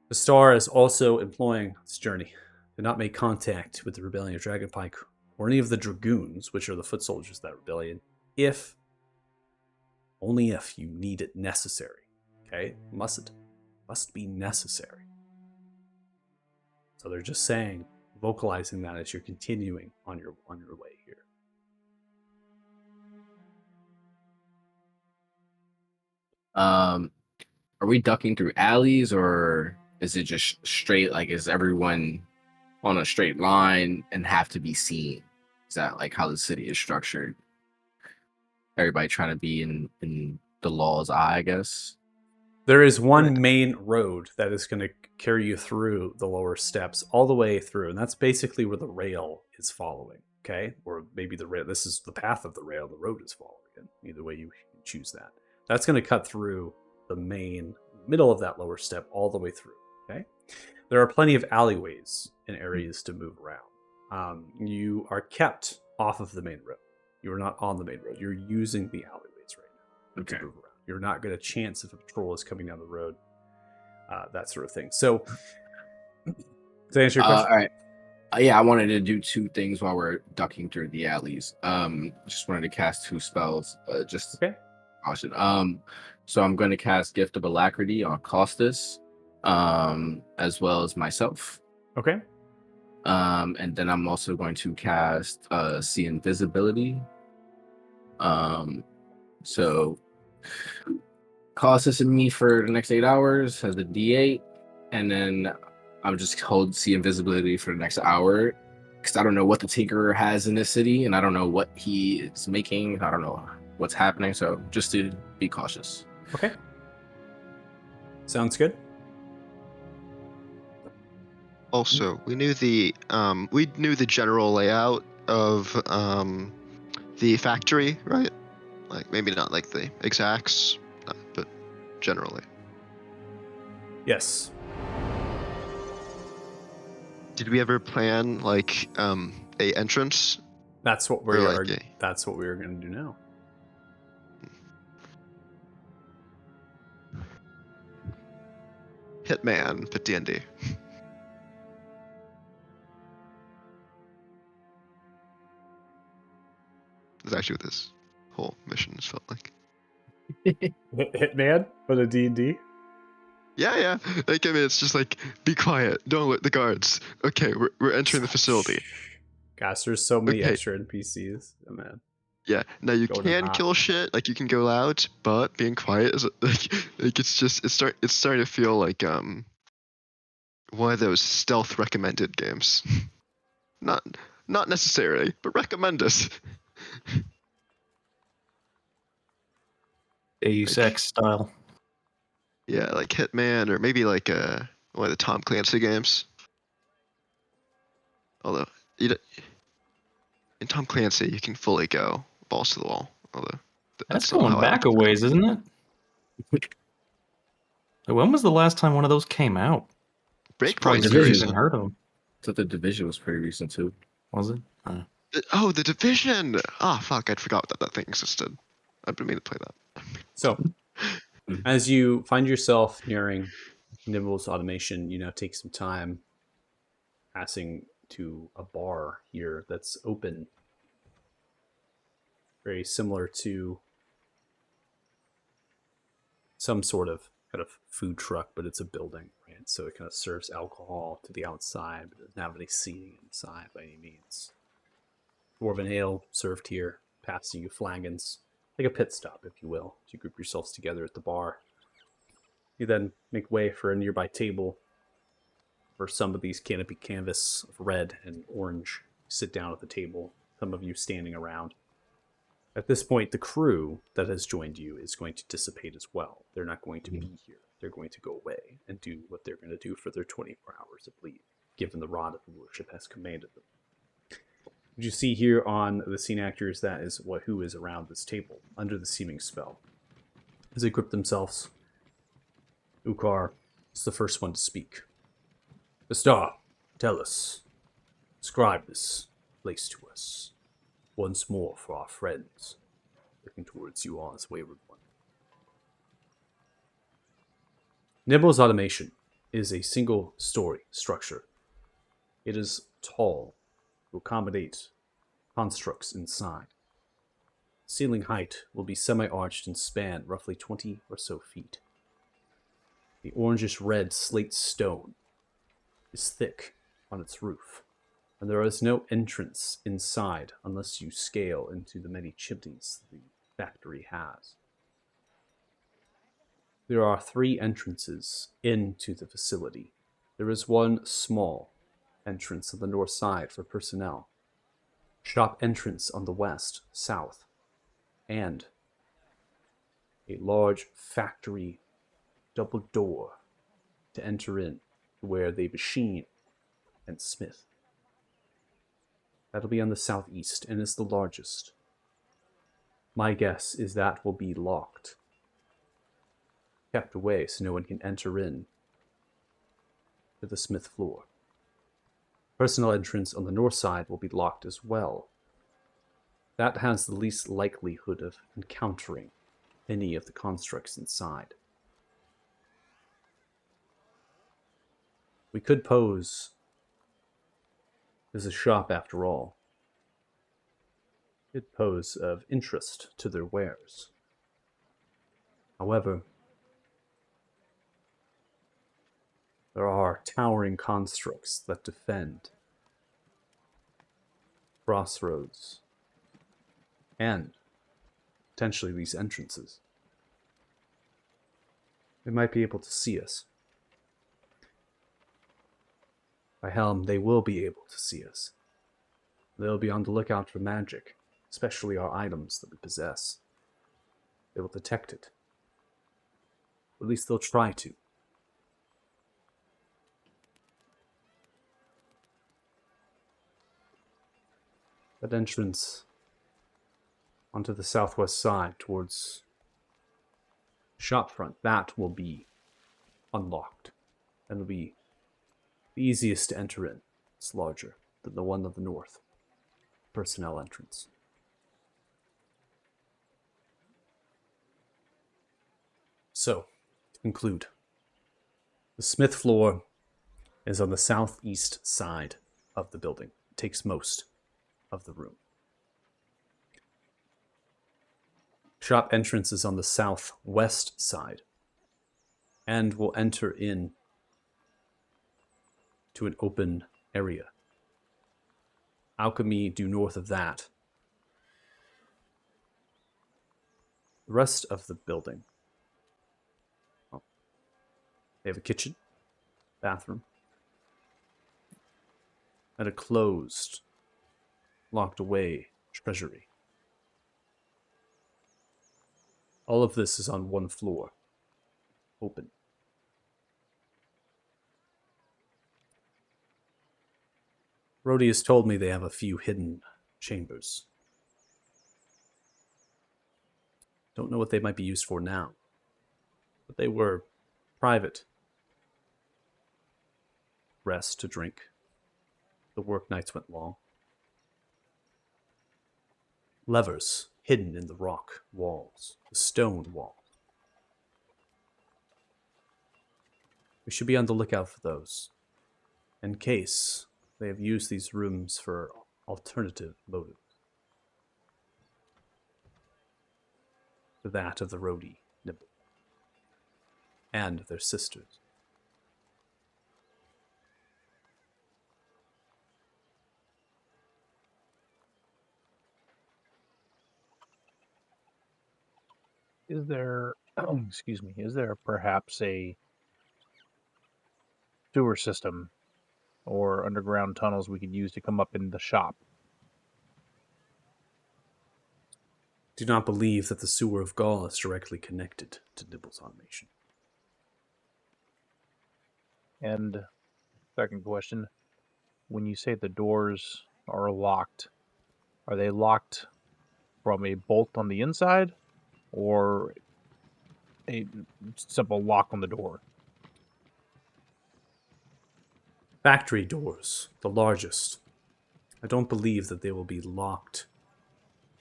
The Star is also employing this journey to not make contact with the Rebellion of Dragonpike or any of the Dragoons, which are the foot soldiers of that rebellion, only if you need it necessary. Okay? Must be necessary. So they're just saying, vocalizing that as you're continuing on your way here. Are we ducking through alleys, or is it just straight? Like, is everyone on a straight line and have to be seen? Is that like how the city is structured? Everybody trying to be in the law's eye, I guess. There is one main road that is going to carry you through the lower steps all the way through, and that's basically where the rail is following. Okay, or maybe the rail. This is the path of the rail. The road is following it. Either way you choose that. That's going to cut through the main middle of that lower step all the way through. Okay, there are plenty of alleyways and areas to move around. You are kept off of the main road. You are not on the main road. You're using the alleyways right now to move around. You're not going to chance if a patrol is coming down the road, that sort of thing. So, to answer your question, All right. Yeah, I wanted to do two things while we're ducking through the alleys. Just wanted to cast two spells. okay. Caution. So I'm going to cast Gift of Alacrity on Costas, as well as myself. Okay. And then I'm also going to cast See Invisibility. So Costas and me for the next 8 hours has a D8, and then I'll just hold See Invisibility for the next hour, because I don't know what the Tinkerer has in this city, and I don't know what he is making. I don't know what's happening, so just to be cautious. Okay. Sounds good. Also, we knew the general layout of the factory, right? Like maybe not like the exacts, but generally. Yes. Did we ever plan like a entrance? That's what we Or are. like That's what we are going to do now. Hitman, but D&D. That's actually what this whole mission has felt like. Hitman, but a D&D. Yeah. Like, I mean, it's just like, be quiet, don't alert the guards. Okay, we're entering the facility. Gosh, there's so many Okay. extra NPCs. Oh, man. Yeah, now you Going in can hot. kill shit, like you can go loud, but being quiet is like it's starting to feel like one of those stealth recommended games. Not necessarily, but recommended. Deus Ex style. Yeah, like Hitman, or maybe like one of the Tom Clancy games. Although in Tom Clancy, you can fully go balls to the wall. Although That's not going how I back would a ways, isn't it? When was the last time one of those came out? Breakpoint's Surprised pretty you recent. even heard of them. So the Division was pretty recent too. Was it? Oh, the Division! Ah, fuck, I'd forgot that thing existed. I've been meaning to play that. So, as you find yourself nearing Nimble's automation, you now take some time passing to a bar here that's open. Very similar to some sort of kind of food truck, but it's a building, right? So it kind of serves alcohol to the outside, but doesn't have any seating inside by any means. Dwarven ale served here, passing you flagons, like a pit stop, if you will, as you group yourselves together at the bar. You then make way for a nearby table for some of these canopy canvas of red and orange. Sit down at the table, some of you standing around. At this point, the crew that has joined you is going to dissipate as well. They're not going to be here. They're going to go away and do what they're going to do for their 24 hours of leave, given the rod of the worship has commanded them. What you see here on the scene actors, that is who is around this table, under the seeming spell. As they grip themselves, Ukar is the first one to speak. The star, tell us. Describe this place to us. Once more for our friends. Looking towards you all as Wayward One. Nibble's automation is a single-story structure. It is tall to accommodate constructs inside. Ceiling height will be semi-arched and span roughly 20 or so feet. The orangish-red slate stone is thick on its roof, and there is no entrance inside unless you scale into the many chimneys the factory has. There are 3 entrances into the facility. There is one small entrance on the north side for personnel, shop entrance on the west, south, and a large factory double door to enter in where they machine and smith. That'll be on the southeast and is the largest. My guess is that will be locked, kept away so no one can enter in to the smith floor. Personal entrance on the north side will be locked as well. That has the least likelihood of encountering any of the constructs inside. We could pose as a shop after all. It pose of interest to their wares. However, there are towering constructs that defend crossroads and potentially these entrances. They might be able to see us. By helm, they will be able to see us. They'll be on the lookout for magic, especially our items that we possess. They will detect it. Or at least they'll try to. That entrance onto the southwest side towards shop front, that will be unlocked. And will be the easiest to enter in. It's larger than the one on the north. Personnel entrance. So, to conclude, the smith floor is on the southeast side of the building. It takes most of the room. Shop entrance is on the southwest side and will enter in to an open area. Alchemy due north of that. The rest of the building. Well, they have a kitchen, bathroom, and a closed, locked away treasury. All of this is on one floor, open. Rhodey has told me they have a few hidden chambers. Don't know what they might be used for now, but they were private. Rest to drink. The work nights went long. Levers hidden in the rock walls, the stone wall. We should be on the lookout for those, in case they have used these rooms for alternative motives to that of the Rhodey Nibble and their sisters. Is there, excuse me, is there perhaps a sewer system or underground tunnels we could use to come up in the shop? do not believe that the sewer of Gaul is directly connected to Nibble's automation. And second question, when you say the doors are locked, are they locked from a bolt on the inside or a simple lock on the door? Factory doors, the largest. I don't believe that they will be locked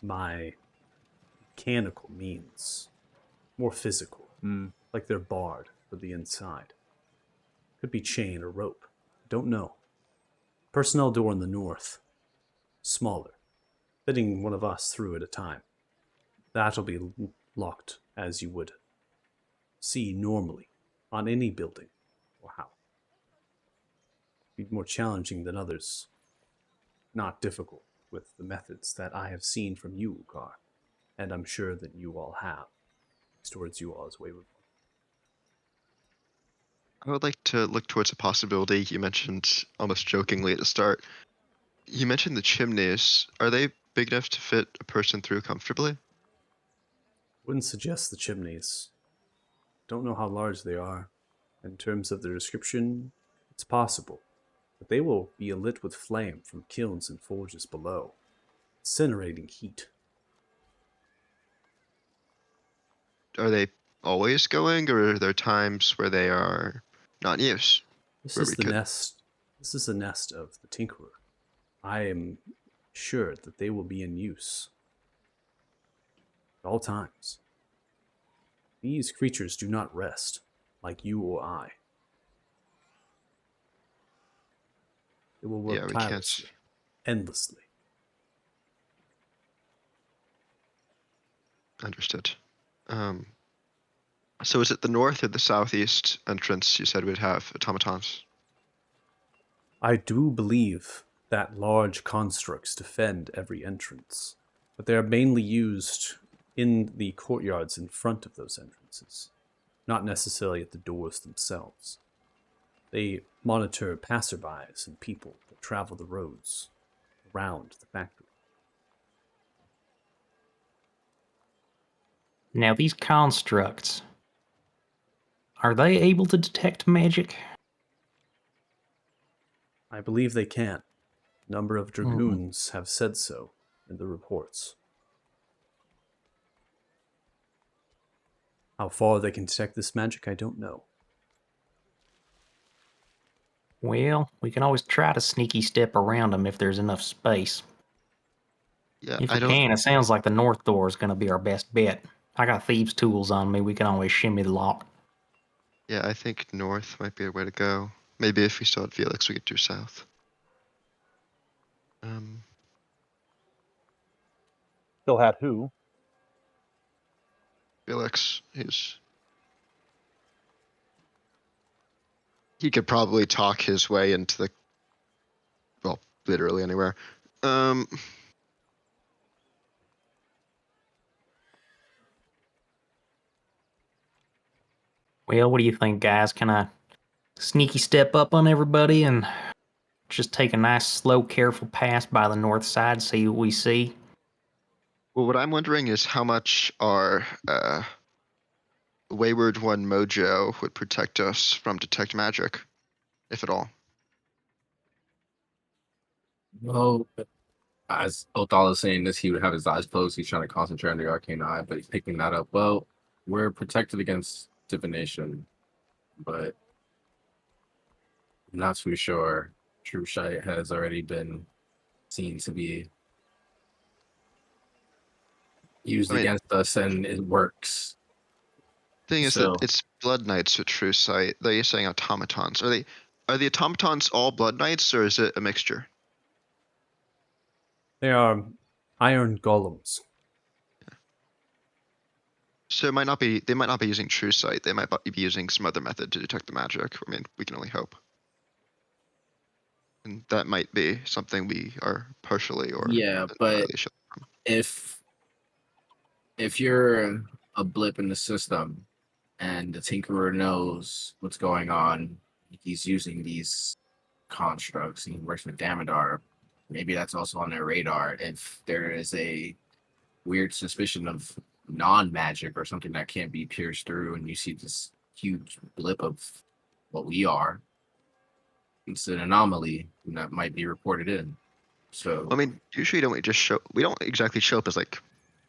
by mechanical means. More physical. Hmm. Like they're barred for the inside. Could be chain or rope. Don't know. Personnel door in the north. Smaller. Fitting one of us through at a time. That'll be locked as you would see normally on any building or house. Be more challenging than others. Not difficult with the methods that I have seen from you, Ukar, and I'm sure that you all have towards you all as Wayward. I would like to look towards a possibility you mentioned almost jokingly at the start. You mentioned the chimneys. Are they big enough to fit a person through comfortably? Wouldn't suggest the chimneys. Don't know how large they are. In terms of the description, it's possible, but they will be lit with flame from kilns and forges below, incinerating heat. Are they always going, or are there times where they are not in use? This Where is we the could- nest. This is the nest of the Tinkerer. I am sure that they will be in use at all times. These creatures do not rest, like you or I. They will work Yeah, we can't. tirelessly, endlessly. Understood. So is it the north or the southeast entrance you said we'd have automatons? I do believe that large constructs defend every entrance, but they are mainly used in the courtyards in front of those entrances, not necessarily at the doors themselves. They monitor passerbys and people that travel the roads around the factory. Now, these constructs, are they able to detect magic? I believe they can. A number of dragoons have said so in the reports. How far they can detect this magic, I don't know. Well, we can always try to sneaky step around them if there's enough space. Yeah, If I we don't. can, it sounds like the north door is going to be our best bet. I got thieves' tools on me. We can always shimmy the lock. Yeah, I think north might be a way to go. Maybe if we still had Felix, we could do south. Still had who? Felix, he could probably talk his way into the, well, literally anywhere. Well, what do you think, guys? Can I sneaky step up on everybody and just take a nice, slow, careful pass by the north side, see what we see? Well, what I'm wondering is how much our Wayward One mojo would protect us from detect magic, if at all. Well, as Othal is saying this, he would have his eyes closed. He's trying to concentrate on the arcane eye, but he's picking that up. Well, we're protected against divination, but I'm not too sure. True Shite has already been seen to be used I mean, against us, and it works. thing is So that it's blood knights with true sight. Though you're saying automatons. Are the automatons all blood knights, or is it a mixture? They are iron golems. So it might not be. They might not be using true sight. They might be using some other method to detect the magic. I mean, we can only hope. And that might be something we are partially or yeah, but entirely sure. if you're a blip in the system and the Tinkerer knows what's going on, he's using these constructs. He works with Damodar. Maybe that's also on their radar. If there is a weird suspicion of non-magic or something that can't be pierced through, and you see this huge blip of what we are. It's an anomaly that might be reported in. So I mean, usually we don't exactly show up as like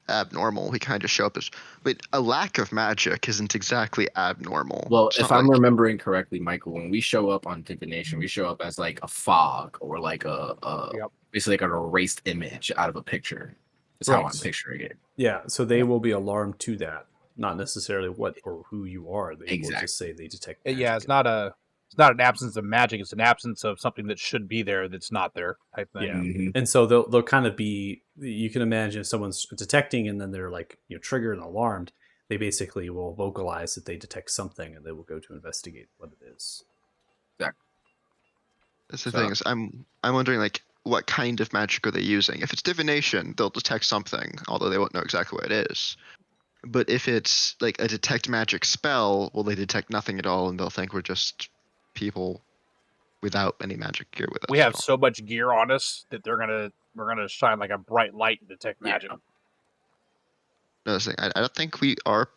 abnormal. We kind of show up as, but a lack of magic isn't exactly abnormal. well, It's if not I'm like, remembering correctly, Michael, when we show up on divination, we show up as like a fog or like a Yep. basically like an erased image out of a picture. Is how I'm Right. picturing it. Yeah, so they Yep. will be alarmed to that, not necessarily what or who you are. They will Exactly. just say they detect Yeah, magic. it's not an absence of magic. It's an absence of something that should be there that's not there type thing. Yeah. Mhm. And so they'll kind of be, you can imagine if someone's detecting and then they're like, triggered and alarmed, they basically will vocalize that they detect something and they will go to investigate what it is. that's the So- thing is, I'm wondering like what kind of magic are they using? If it's divination, they'll detect something, although they won't know exactly what it is. But if it's like a detect magic spell, will they detect nothing at all, and they'll think we're just people without any magic gear with us? We have at all. so much gear on us that we're gonna shine like a bright light and detect Yeah. magic. No, that's the thing. I don't think we are.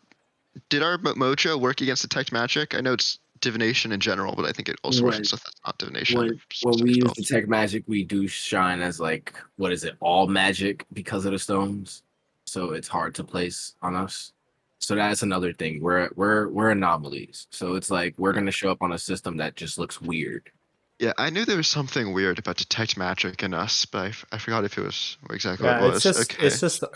Did our mojo work against detect magic? I know it's divination in general, but I think it also works When- with stuff that's not divination. When specific we use spells. detect magic, we do shine as like what is it, all magic because of the stones. So it's hard to place on us. So that's another thing. We're anomalies. So it's like we're gonna show up on a system that just looks weird. Yeah, I knew there was something weird about detect magic in us, but I forgot if it was exactly Yeah, what it it's was. just Okay.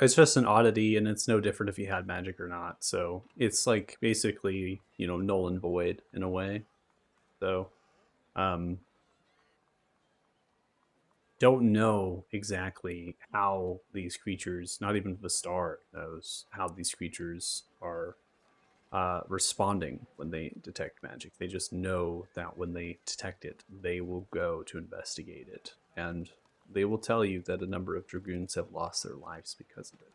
it's just an oddity, and it's no different if you had magic or not. So it's like basically null and void in a way. So don't know exactly how these creatures, not even the star knows how these creatures are responding when they detect magic. They just know that when they detect it, they will go to investigate it, and they will tell you that a number of dragoons have lost their lives because of it.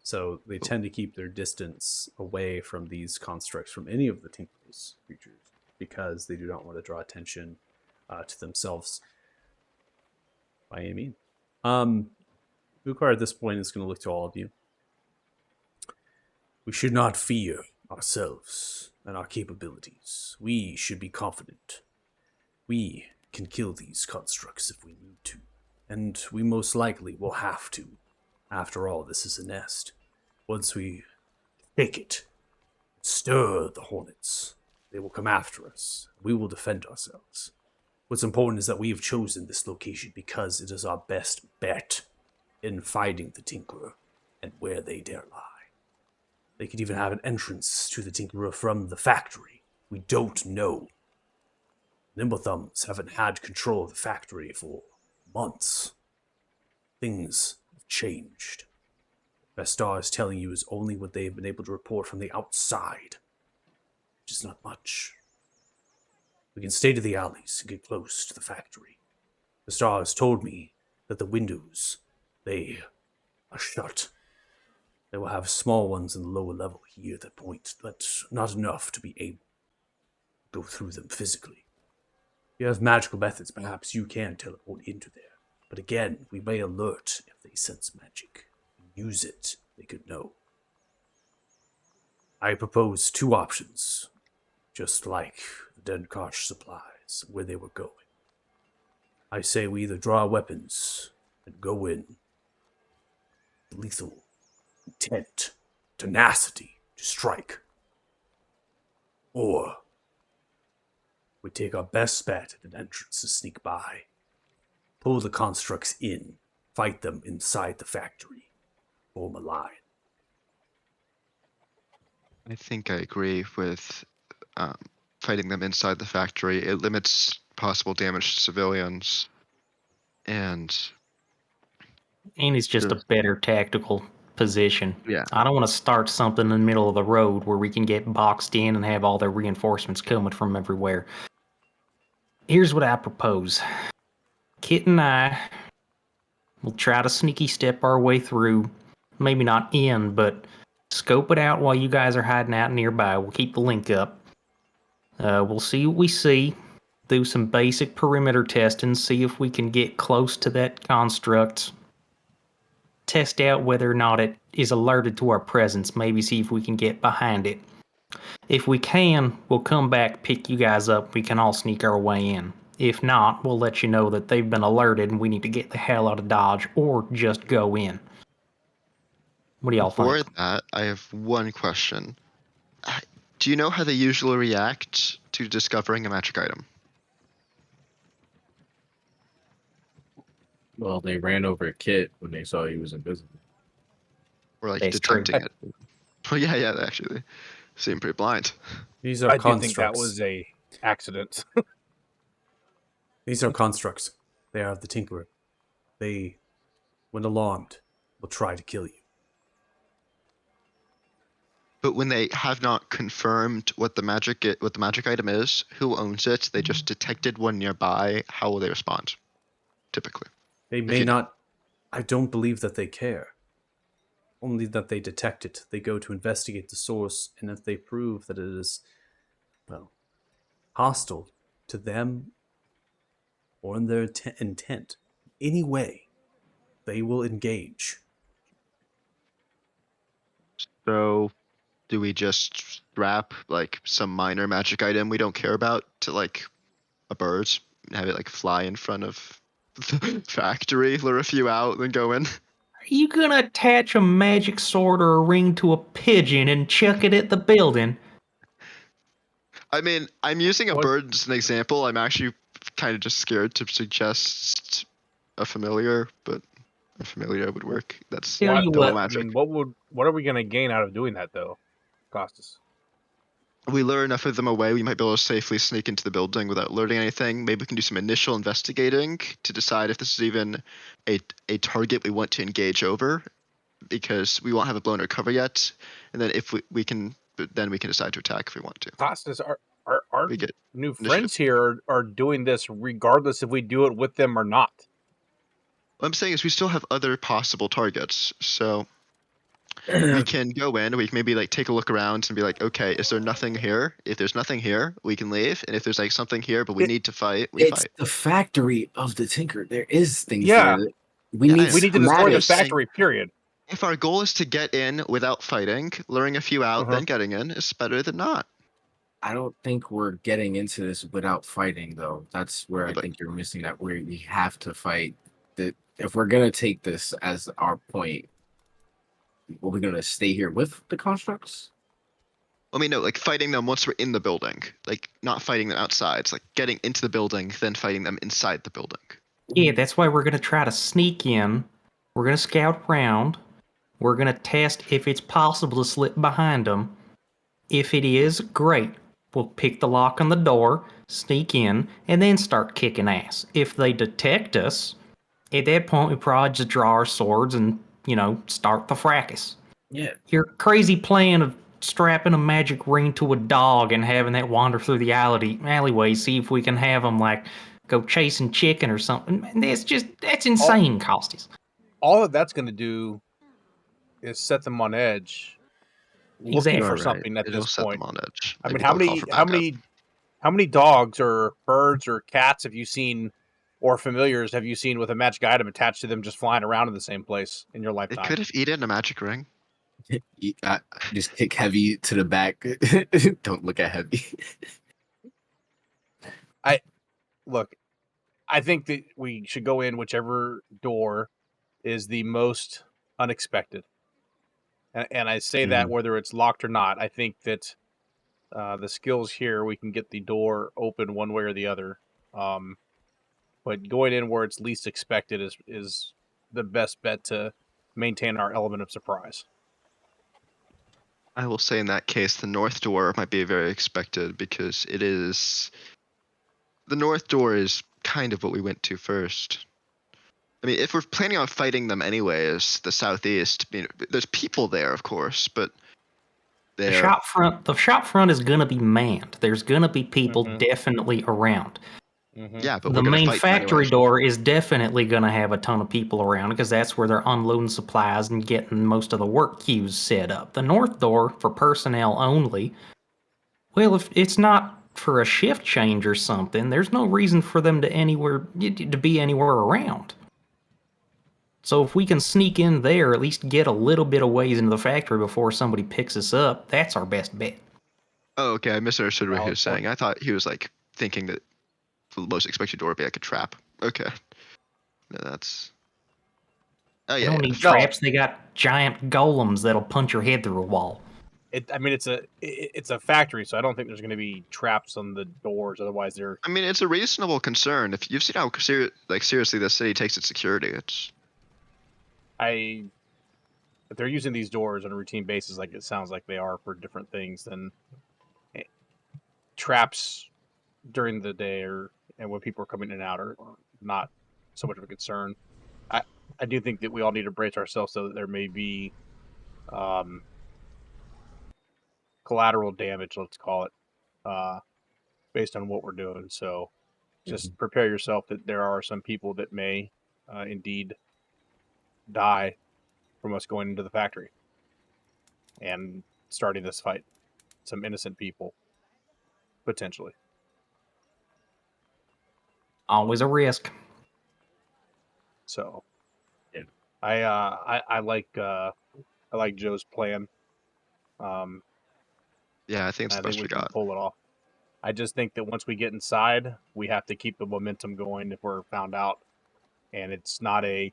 So they tend to keep their distance away from these constructs, from any of the Tinker's creatures, because they do not want to draw attention to themselves by any means. Bukar at this point is going to look to all of you. We should not fear ourselves and our capabilities. We should be confident. We can kill these constructs if we need to, and we most likely will have to. After all, this is a nest. Once we take it, stir the hornets, they will come after us. We will defend ourselves. What's important is that we have chosen this location because it is our best bet in fighting the Tinkerer and where they dare lie. They could even have an entrance to the Tinkerer from the factory. We don't know. Nimblethumbs haven't had control of the factory for months. Things have changed. Vestar is telling you is only what they've been able to report from the outside, which is not much. We can stay to the alleys and get close to the factory. Vestar has told me that the windows, they are shut. They will have small ones in the lower level here that point, but not enough to be able to go through them physically. If you have magical methods, perhaps you can teleport into there. But again, we may alert if they sense magic. Use it, they could know. I propose two options, just like the Denkarsh supplies, where they were going. I say we either draw weapons and go in, lethal intent, tenacity to strike, or we take our best bet at an entrance to sneak by, pull the constructs in, fight them inside the factory, form a line. I think I agree with fighting them inside the factory. It limits possible damage to civilians, and And it's just a better tactical position. yeah, I don't want to start something in the middle of the road where we can get boxed in and have all their reinforcements coming from everywhere. Here's what I propose. Kit and I will try to sneaky step our way through. Maybe not in, but scope it out while you guys are hiding out nearby. We'll keep the link up. We'll see what we see. Do some basic perimeter testing. See if we can get close to that construct. Test out whether or not it is alerted to our presence, maybe see if we can get behind it. If we can, we'll come back, pick you guys up. We can all sneak our way in. If not, we'll let you know that they've been alerted and we need to get the hell out of Dodge or just go in. What do y'all Before think? that, I have one question. Do you know how they usually react to discovering a magic item? Well, they ran over Kit when they saw he was invisible. Or like That's true. detecting it? Oh yeah, they actually seem pretty blind. These are I do think that constructs. was a accident. These are constructs. They are of the Tinkerer. They, when alarmed, will try to kill you. But when they have not confirmed what the magic item is, who owns it, they just detected one nearby, how will they respond? Typically. They If may you know. not. I don't believe that they care. Only that they detect it. They go to investigate the source, and if they prove that it is, well, hostile to them or in their intent, any way, they will engage. So do we just strap like some minor magic item we don't care about to like a bird and have it like fly in front of the factory, lure a few out, then go in? Are you gonna attach a magic sword or a ring to a pigeon and chuck it at the building? I mean, I'm using a What- bird as an example. I'm actually kind of just scared to suggest a familiar, but a familiar would work. That's Tell you double what, I magic. mean, what are we gonna gain out of doing that though, Costas? We lure enough of them away, we might be able to safely sneak into the building without alerting anything. Maybe we can do some initial investigating to decide if this is even a target we want to engage over, because we won't have a blown or cover yet. And then if we can, then we can decide to attack if we want to. Costas, our We get new initiative. friends here are doing this regardless if we do it with them or not. What I'm saying is we still have other possible targets, so we can go in. We can maybe like take a look around and be like, okay, is there nothing here? If there's nothing here, we can leave. And if there's like something here, but we need to fight, we It's fight. the factory of the Tinker. There is things Yeah. there. We Yeah, need We need to destroy the schematics. factory. Period. If our goal is to get in without fighting, luring a few out, Uh-huh. then getting in is better than not. I don't think we're getting into this without fighting, though. That's where I But- think you're missing that. We have to fight. That if we're gonna take this as our point, are we gonna stay here with the constructs? I mean, no, like fighting them once we're in the building, like not fighting them outside. It's like getting into the building, then fighting them inside the building. yeah, that's why we're gonna try to sneak in. We're gonna scout around. We're gonna test if it's possible to slip behind them. If it is, great. We'll pick the lock on the door, sneak in, and then start kicking ass. If they detect us, at that point we probably just draw our swords and, start the fracas. Yeah. Your crazy plan of strapping a magic ring to a dog and having that wander through the alleyway, see if we can have them go chasing chicken or something. That's insane, Costas. All that that's going to do is set them on edge, looking Exactly. for You're right. something at It'll this set point. them on edge. I mean, Maybe how they'll call many for how backup. many dogs or birds or cats have you seen, or familiars have you seen with a magic item attached to them just flying around in the same place in your It lifetime? could have eaten a magic ring. Just kick Heavy to the back. Don't look at Heavy. Look, I think that we should go in whichever door is the most unexpected. And I say that whether it's locked or not. I think that the skills here, we can get the door open one way or the other. But going in where it's least expected is the best bet to maintain our element of surprise. I will say in that case, the north door might be very expected because it is. The north door is kind of what we went to first. I mean, if we're planning on fighting them anyways, the southeast, there's people there, of course, but The they're. shop front is gonna be manned. There's gonna be people Mhm. definitely around. Yeah, but The we're gonna main fight them factory anyways. door is definitely gonna have a ton of people around because that's where they're unloading supplies and getting most of the work queues set up. The north door for personnel only. Well, if it's not for a shift change or something, there's no reason for them to be anywhere around. So if we can sneak in there, at least get a little bit of ways into the factory before somebody picks us up, that's our best bet. Oh, okay. I misunderstood what he Valid was saying. I thought he was like thinking that the most expected door would be like a trap. Okay. No, that's. Oh They yeah, don't yeah. need No. traps. They got giant golems that'll punch your head through a wall. I mean, it's a factory, so I don't think there's going to be traps on the doors. Otherwise, they're. I mean, it's a reasonable concern. If you've seen how seriously the city takes its security, it's. If they're using these doors on a routine basis, like it sounds like they are for different things, then traps during the day and when people are coming in and out are not so much of a concern. I do think that we all need to brace ourselves so that there may be collateral damage, let's call it, based on what we're doing. So just prepare yourself that there are some people that may indeed die from us going into the factory and starting this fight. Some innocent people, potentially. Always a risk. So, Yeah. I like Joe's plan. Yeah, I think it's I the think best we we can got. pull it off. I just think that once we get inside, we have to keep the momentum going if we're found out. And it's not a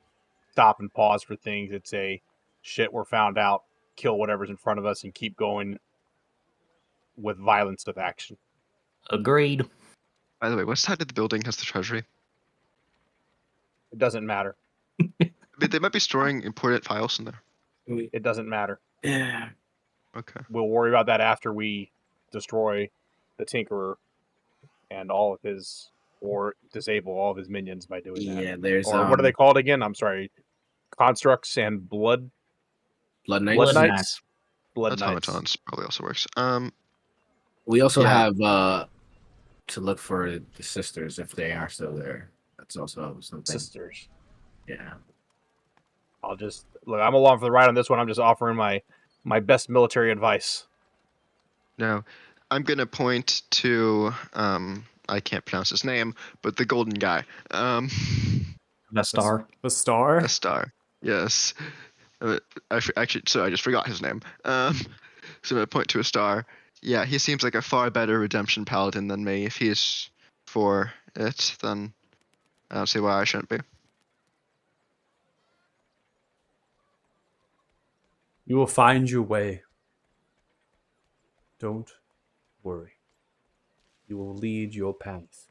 stop and pause for things. It's a shit, we're found out, kill whatever's in front of us and keep going with violence of action. Agreed. By the way, what side of the building has the treasury? It doesn't matter. They might be storing important files in there. It doesn't matter. Yeah. Okay. We'll worry about that after we destroy the Tinkerer and all of his, or disable all of his minions by doing that. Yeah, there's Or what are they called again? I'm sorry. Constructs and Blood Blood Knights. Blood Blood Knights? Knights. Blood Knights. Automatons probably also works. We also Yeah. have to look for the sisters if they are still there. That's also something. Sisters. Yeah. I'll just look. I'm along for the ride on this one. I'm just offering my best military advice. No, I'm gonna point to I can't pronounce his name, but the golden guy. The star. The star? A star. Yes. Actually, so I just forgot his name. So I'm gonna point to a star. Yeah, he seems like a far better redemption paladin than me. If he's for it, then I don't see why I shouldn't be. You will find your way. Don't worry. You will lead your path.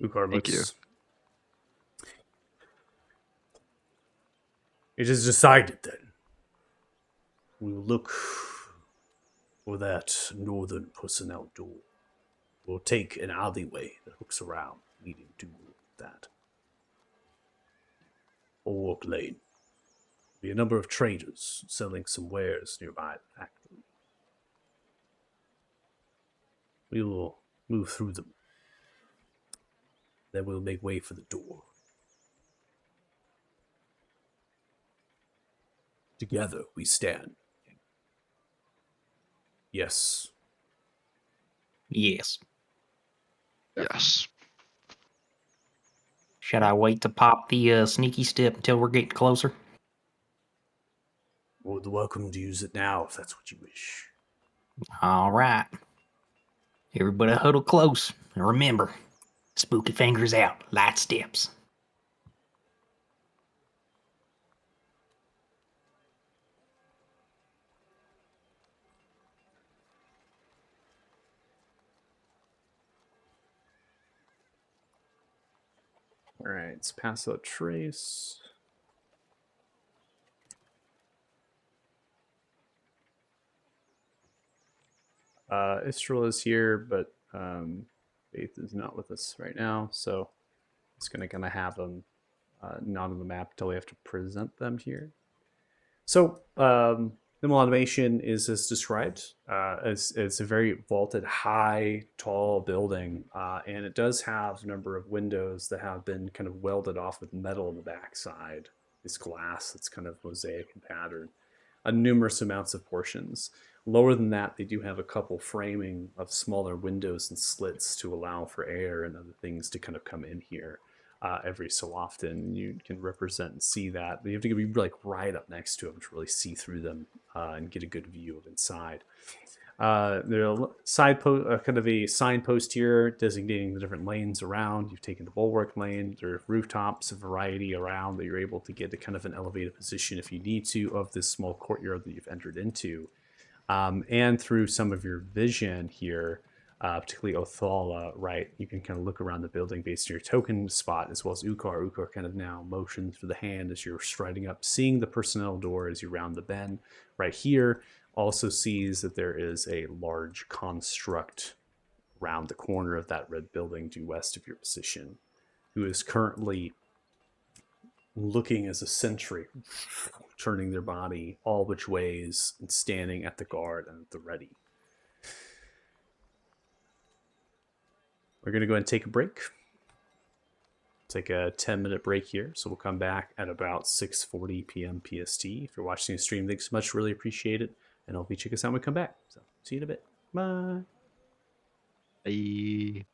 Ukar Thank you. looks. It is decided then. We will look for that northern personnel door. We'll take an alleyway that hooks around, leading to that. Or Lane. Be a number of traders selling some wares nearby the factory. We will move through them. Then we'll make way for the door. Together we stand. Yes. Yes. Yes. Should I wait to pop the sneaky step until we're getting closer? More than welcome to use it now if that's what you wish. All right. Everybody huddle close. And remember, spooky fingers out, light steps. All right, let's pass out trace. Istral is here, but Faith is not with us right now, so it's going to kind of have them not on the map until we have to present them here. So the automation is as described. It's a very vaulted, high, tall building, and it does have a number of windows that have been kind of welded off with metal on the backside. This glass that's kind of mosaic in pattern. numerous amounts of portions. Lower than that, they do have a couple framing of smaller windows and slits to allow for air and other things to kind of come in here every so often. You can represent and see that, but you have to be like right up next to them to really see through them and get a good view of inside. There's a kind of a signpost here designating the different lanes around. You've taken the bulwark lane. There are rooftops, a variety around that you're able to get to kind of an elevated position if you need to of this small courtyard that you've entered into. And through some of your vision here, particularly Othala, right, you can kind of look around the building based on your token spot, as well as Ukar. Ukar kind of now motions for the hand as you're striding up, seeing the personnel door as you round the bend. Right here, also sees that there is a large construct around the corner of that red building due west of your position, who is currently looking as a sentry, turning their body all which ways and standing at the guard and at the ready. We're going to go ahead and take a break. Take a 10-minute break here. So we'll come back at about 6:40 p.m. PST. If you're watching the stream, thanks so much. Really appreciate it. And hopefully check us out when we come back. So see you in a bit. Bye. Bye.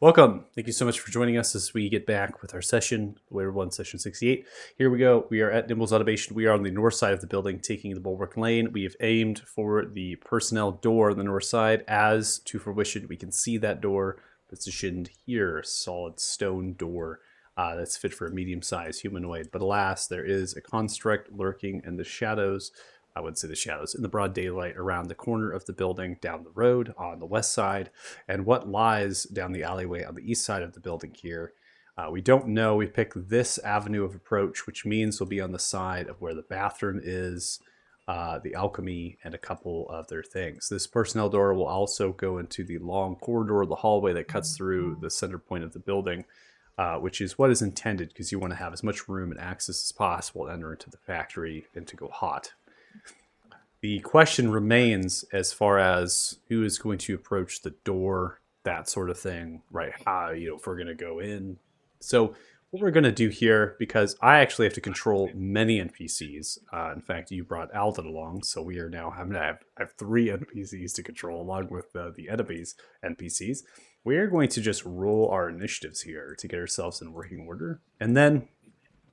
Welcome. Thank you so much for joining us as we get back with our session, Wayward 1, Session 68. Here we go. We are at Nimble's Automation. We are on the north side of the building, taking the Bulwark Lane. We have aimed for the personnel door on the north side. As to fruition, we can see that door positioned here, solid stone door that's fit for a medium-sized humanoid. But alas, there is a construct lurking in the shadows. I would say the shadows in the broad daylight around the corner of the building, down the road on the west side, and what lies down the alleyway on the east side of the building here. We don't know. We picked this avenue of approach, which means we'll be on the side of where the bathroom is, the alchemy, and a couple other things. This personnel door will also go into the long corridor, the hallway that cuts through the center point of the building, which is what is intended, because you want to have as much room and access as possible to enter into the factory and to go hot. The question remains as far as who is going to approach the door, that sort of thing, right? How, if we're going to go in. So what we're going to do here, because I actually have to control many NPCs. In fact, you brought Alden along, so we are now having to have 3 NPCs to control along with the enemies NPCs. We are going to just roll our initiatives here to get ourselves in working order, and then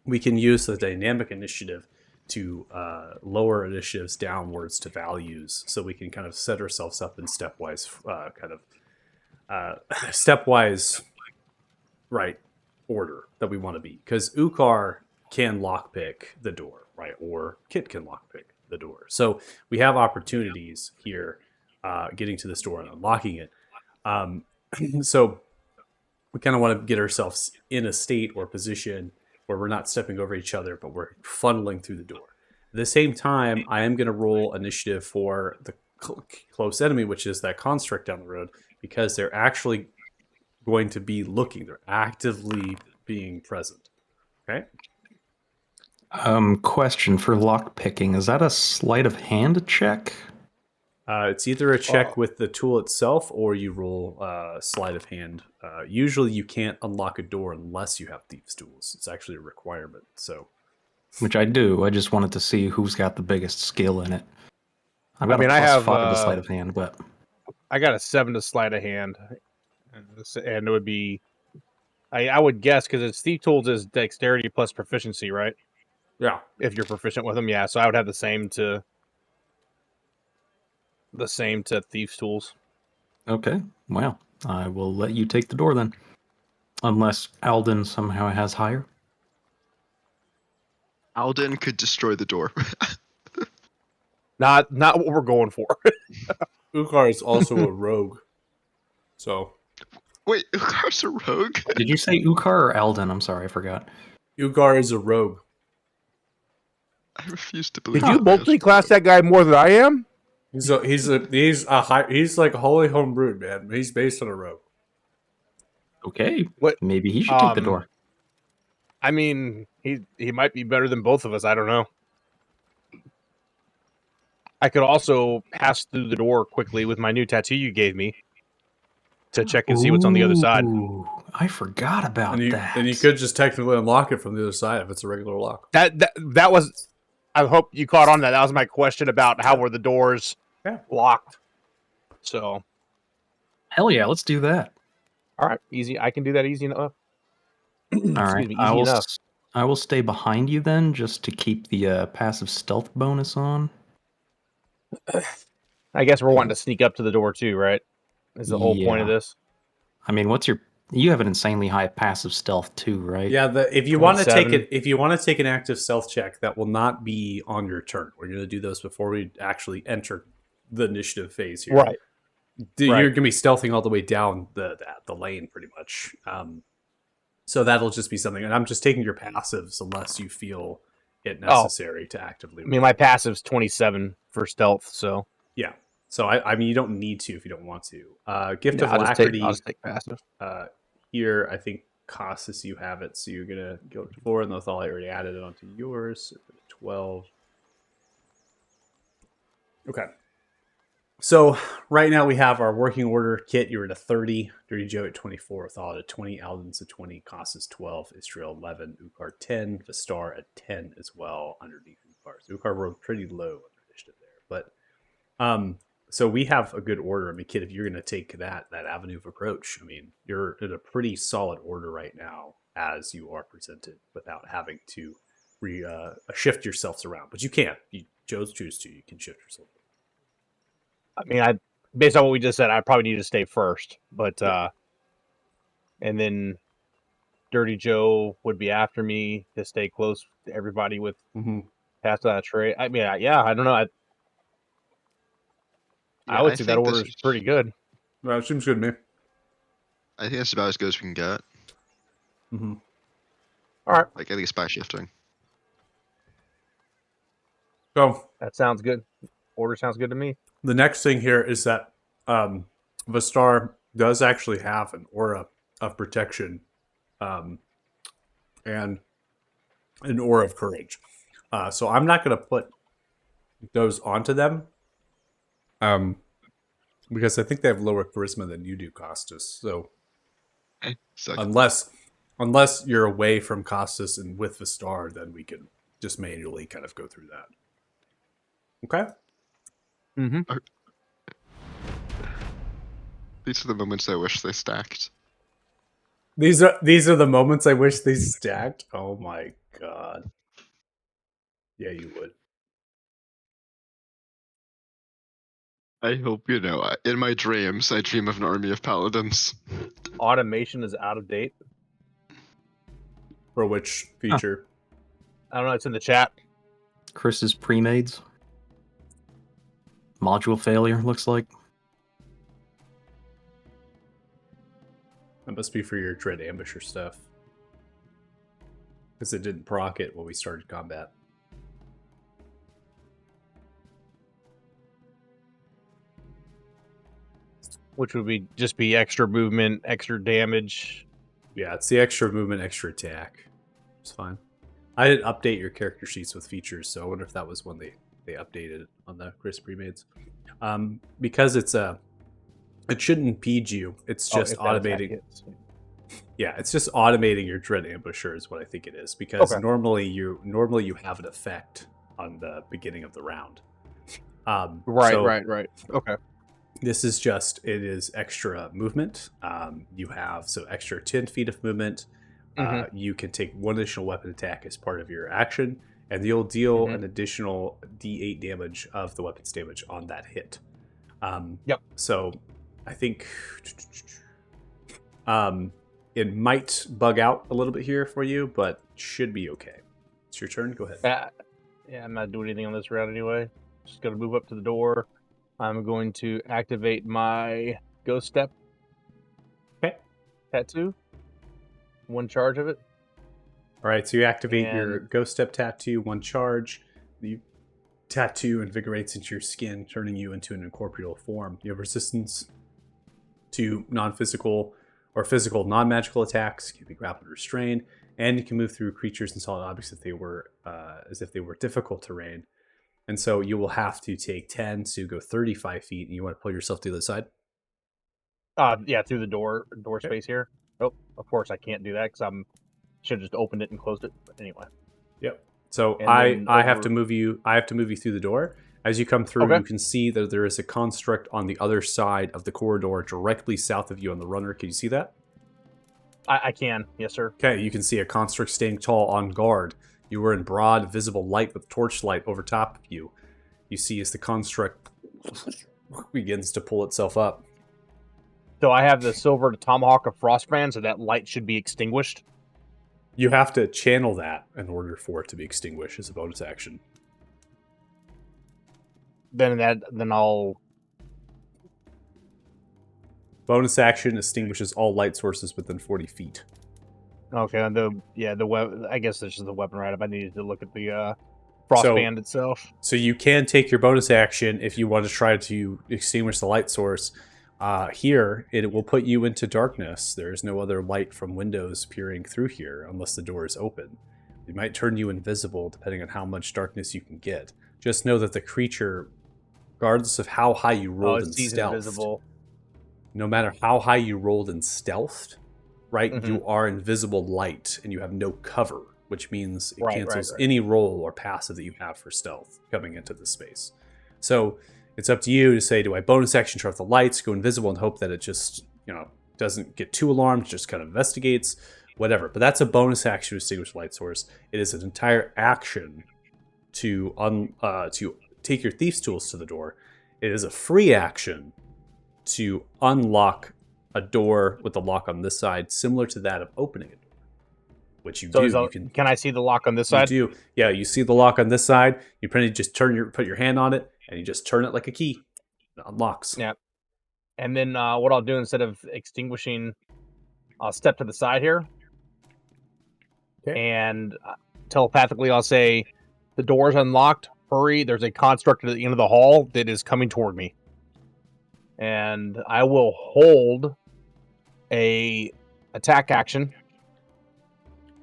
we can use the dynamic initiative to lower initiatives downwards to values, so we can kind of set ourselves up in stepwise right order that we want to be. Because Ukar can lockpick the door, right? Or Kit can lockpick the door. So we have opportunities here getting to this door and unlocking it. So we kind of want to get ourselves in a state or position where we're not stepping over each other, but we're funneling through the door. At the same time, I am going to roll initiative for the close enemy, which is that construct down the road, because they're actually going to be looking. They're actively being present. Okay? Question for lock picking. Is that a sleight of hand check? It's either a check with the tool itself, or you roll sleight of hand. Usually you can't unlock a door unless you have thieves' tools. It's actually a requirement. So, Which I do. I just wanted to see who's got the biggest skill in it. I've got I mean, a I plus have 5 to sleight of hand, but I got a 7 to sleight of hand, and it would be. I would guess because it's Thief Tools is dexterity plus proficiency, right? yeah. If you're proficient with them, yeah. So I would have the same to Thief's Tools. okay. Well, I will let you take the door then. Unless Alden somehow has higher. Alden could destroy the door. Not what we're going for. Ukar is also a rogue. So Wait, Ukar's a rogue? Did you say Ukar or Alden? I'm sorry, I forgot. Ukar is a rogue. I refuse to believe Did you that man's multi-class that guy more than I am? He's like a holy homebrewed, man. He's based on a rogue. Okay. What? Maybe he should take the door. I mean, he might be better than both of us. I don't know. I could also pass through the door quickly with my new tattoo you gave me to check and see what's on the other side. Ooh, I forgot about that. And you could just technically unlock it from the other side if it's a regular lock. That was. I hope you caught on that. That was my question about how were the doors locked. So, Hell yeah, let's do that. all right, easy. I can do that easy enough. All right, me, easy enough. I will stay behind you then, just to keep the passive stealth bonus on. I guess we're wanting to sneak up to the door too, right? Is the whole point of Yeah. this? I mean, you have an insanely high passive stealth too, right? Yeah, if you want to take 27. if you want to take an active stealth check, that will not be on your turn. We're going to do those before we actually enter the initiative phase here. Right. You're Right. going to be stealthing all the way down the lane, pretty much. So that'll just be something. And I'm just taking your passives unless you feel it necessary to actively. I mean, my passive's 27 for stealth, so Yeah. So I mean, you don't need to if you don't want to. Gift of I'll Alacrity. just take passive. Here, I think Costas, you have it, so you're gonna go to 4, and that's all I already added it onto yours. So 12. Okay. So right now we have our working order. Kit, you're at a 30. Dirty Joe at 24. Thal at 20. Alden's at 20. Costas 12. Israel 11. Ukar 10. Vistar at 10 as well underneath Ukar. So Ukar rolled pretty low on initiative there. But So we have a good order. I mean, kid, if you're going to take that avenue of approach, I mean, you're in a pretty solid order right now as you are presented without having to shift yourselves around. But you can. You choose to. You can shift yourself. I mean, based on what we just said, I probably need to stay first. But and then Dirty Joe would be after me to stay close to everybody with past that tray. I mean, yeah, I don't know. I would say that order is pretty good. Well, it seems good to me. I think that's about as good as we can get. Mm-hmm. All right. Like, at least by shifting. So that sounds good. Order sounds good to me. The next thing here is that Vistar does actually have an aura of protection and an aura of courage. So I'm not going to put those onto them because I think they have lower charisma than you do, Costas. So unless you're away from Costas and with Vistar, then we can just manually kind of go through that. Okay? Mm-hmm. These are the moments I wish they stacked. These are the moments I wish they stacked. Oh my god. Yeah, you would. I hope you know. In my dreams, I dream of an army of paladins. Automation is out of date. For which feature? I don't know. It's in the chat. Chris's pre-mades. Module failure, looks like. That must be for your Dread Ambusher stuff. Because it didn't proc it when we started combat. Which would be just be extra movement, extra damage. Yeah, it's the extra movement, extra attack. It's fine. I didn't update your character sheets with features, so I wonder if that was one they updated on the Chris pre-mades. Because it shouldn't impede you. It's just automating. Yeah, it's just automating your Dread Ambusher is what I think it is. Because normally you have an effect on the beginning of the round. Right. Okay. This is just, it is extra movement. You have extra 10 feet of movement. You can take one additional weapon attack as part of your action, and you'll deal an additional D8 damage of the weapon's damage on that hit. Yep. So I think it might bug out a little bit here for you, but should be okay. It's your turn. Go ahead. Yeah, I'm not doing anything on this round anyway. Just going to move up to the door. I'm going to activate my Ghost Step tattoo. One charge of it. All right, so you activate your Ghost Step tattoo, one charge. The tattoo invigorates into your skin, turning you into an incorporeal form. You have resistance to non-physical or physical non-magical attacks. You can be grappled or restrained, and you can move through creatures and solid objects if they were as if they were difficult terrain. And so you will have to take 10, so you go 35 feet, and you want to pull yourself to the other side? Yeah, through the door space here. Oh, of course I can't do that because I should have just opened it and closed it. But anyway. Yep. So I have to move you. I have to move you through the door. As you come through, you can see that there is a construct on the other side of the corridor, directly south of you on the runner. Can you see that? I can. Yes, sir. Okay, you can see a construct standing tall on guard. You were in broad, visible light with torchlight over top of you. You see as the construct begins to pull itself up. So I have the silver tomahawk of Frostbrand, so that light should be extinguished. You have to channel that in order for it to be extinguished as a bonus action. Then I'll... Bonus action extinguishes all light sources within 40 feet. Okay, I guess this is the weapon write-up. I needed to look at the Frostband itself. So you can take your bonus action if you want to try to extinguish the light source. Here, it will put you into darkness. There is no other light from windows peering through here unless the door is open. It might turn you invisible depending on how much darkness you can get. Just know that the creature, regardless of how high you rolled in stealth, invisible. No matter how high you rolled in stealth, right, you are invisible light and you have no cover, which means it cancels any roll or passive that you have for stealth coming into the space. So It's up to you to say, do I bonus action turn off the lights, go invisible, and hope that it just, doesn't get too alarmed, just kind of investigates, whatever. But that's a bonus action to extinguish the light source. It is an entire action to take your thief's tools to the door. It is a free action to unlock a door with the lock on this side, similar to that of opening it. Which you do. Can I see the lock on this You side? do. Yeah, you see the lock on this side. You pretty just put your hand on it, and you just turn it like a key. It unlocks. Yeah. And then what I'll do instead of extinguishing, I'll step to the side here. Okay. And telepathically, I'll say, the door's unlocked. Hurry. There's a construct at the end of the hall that is coming toward me. And I will hold a attack action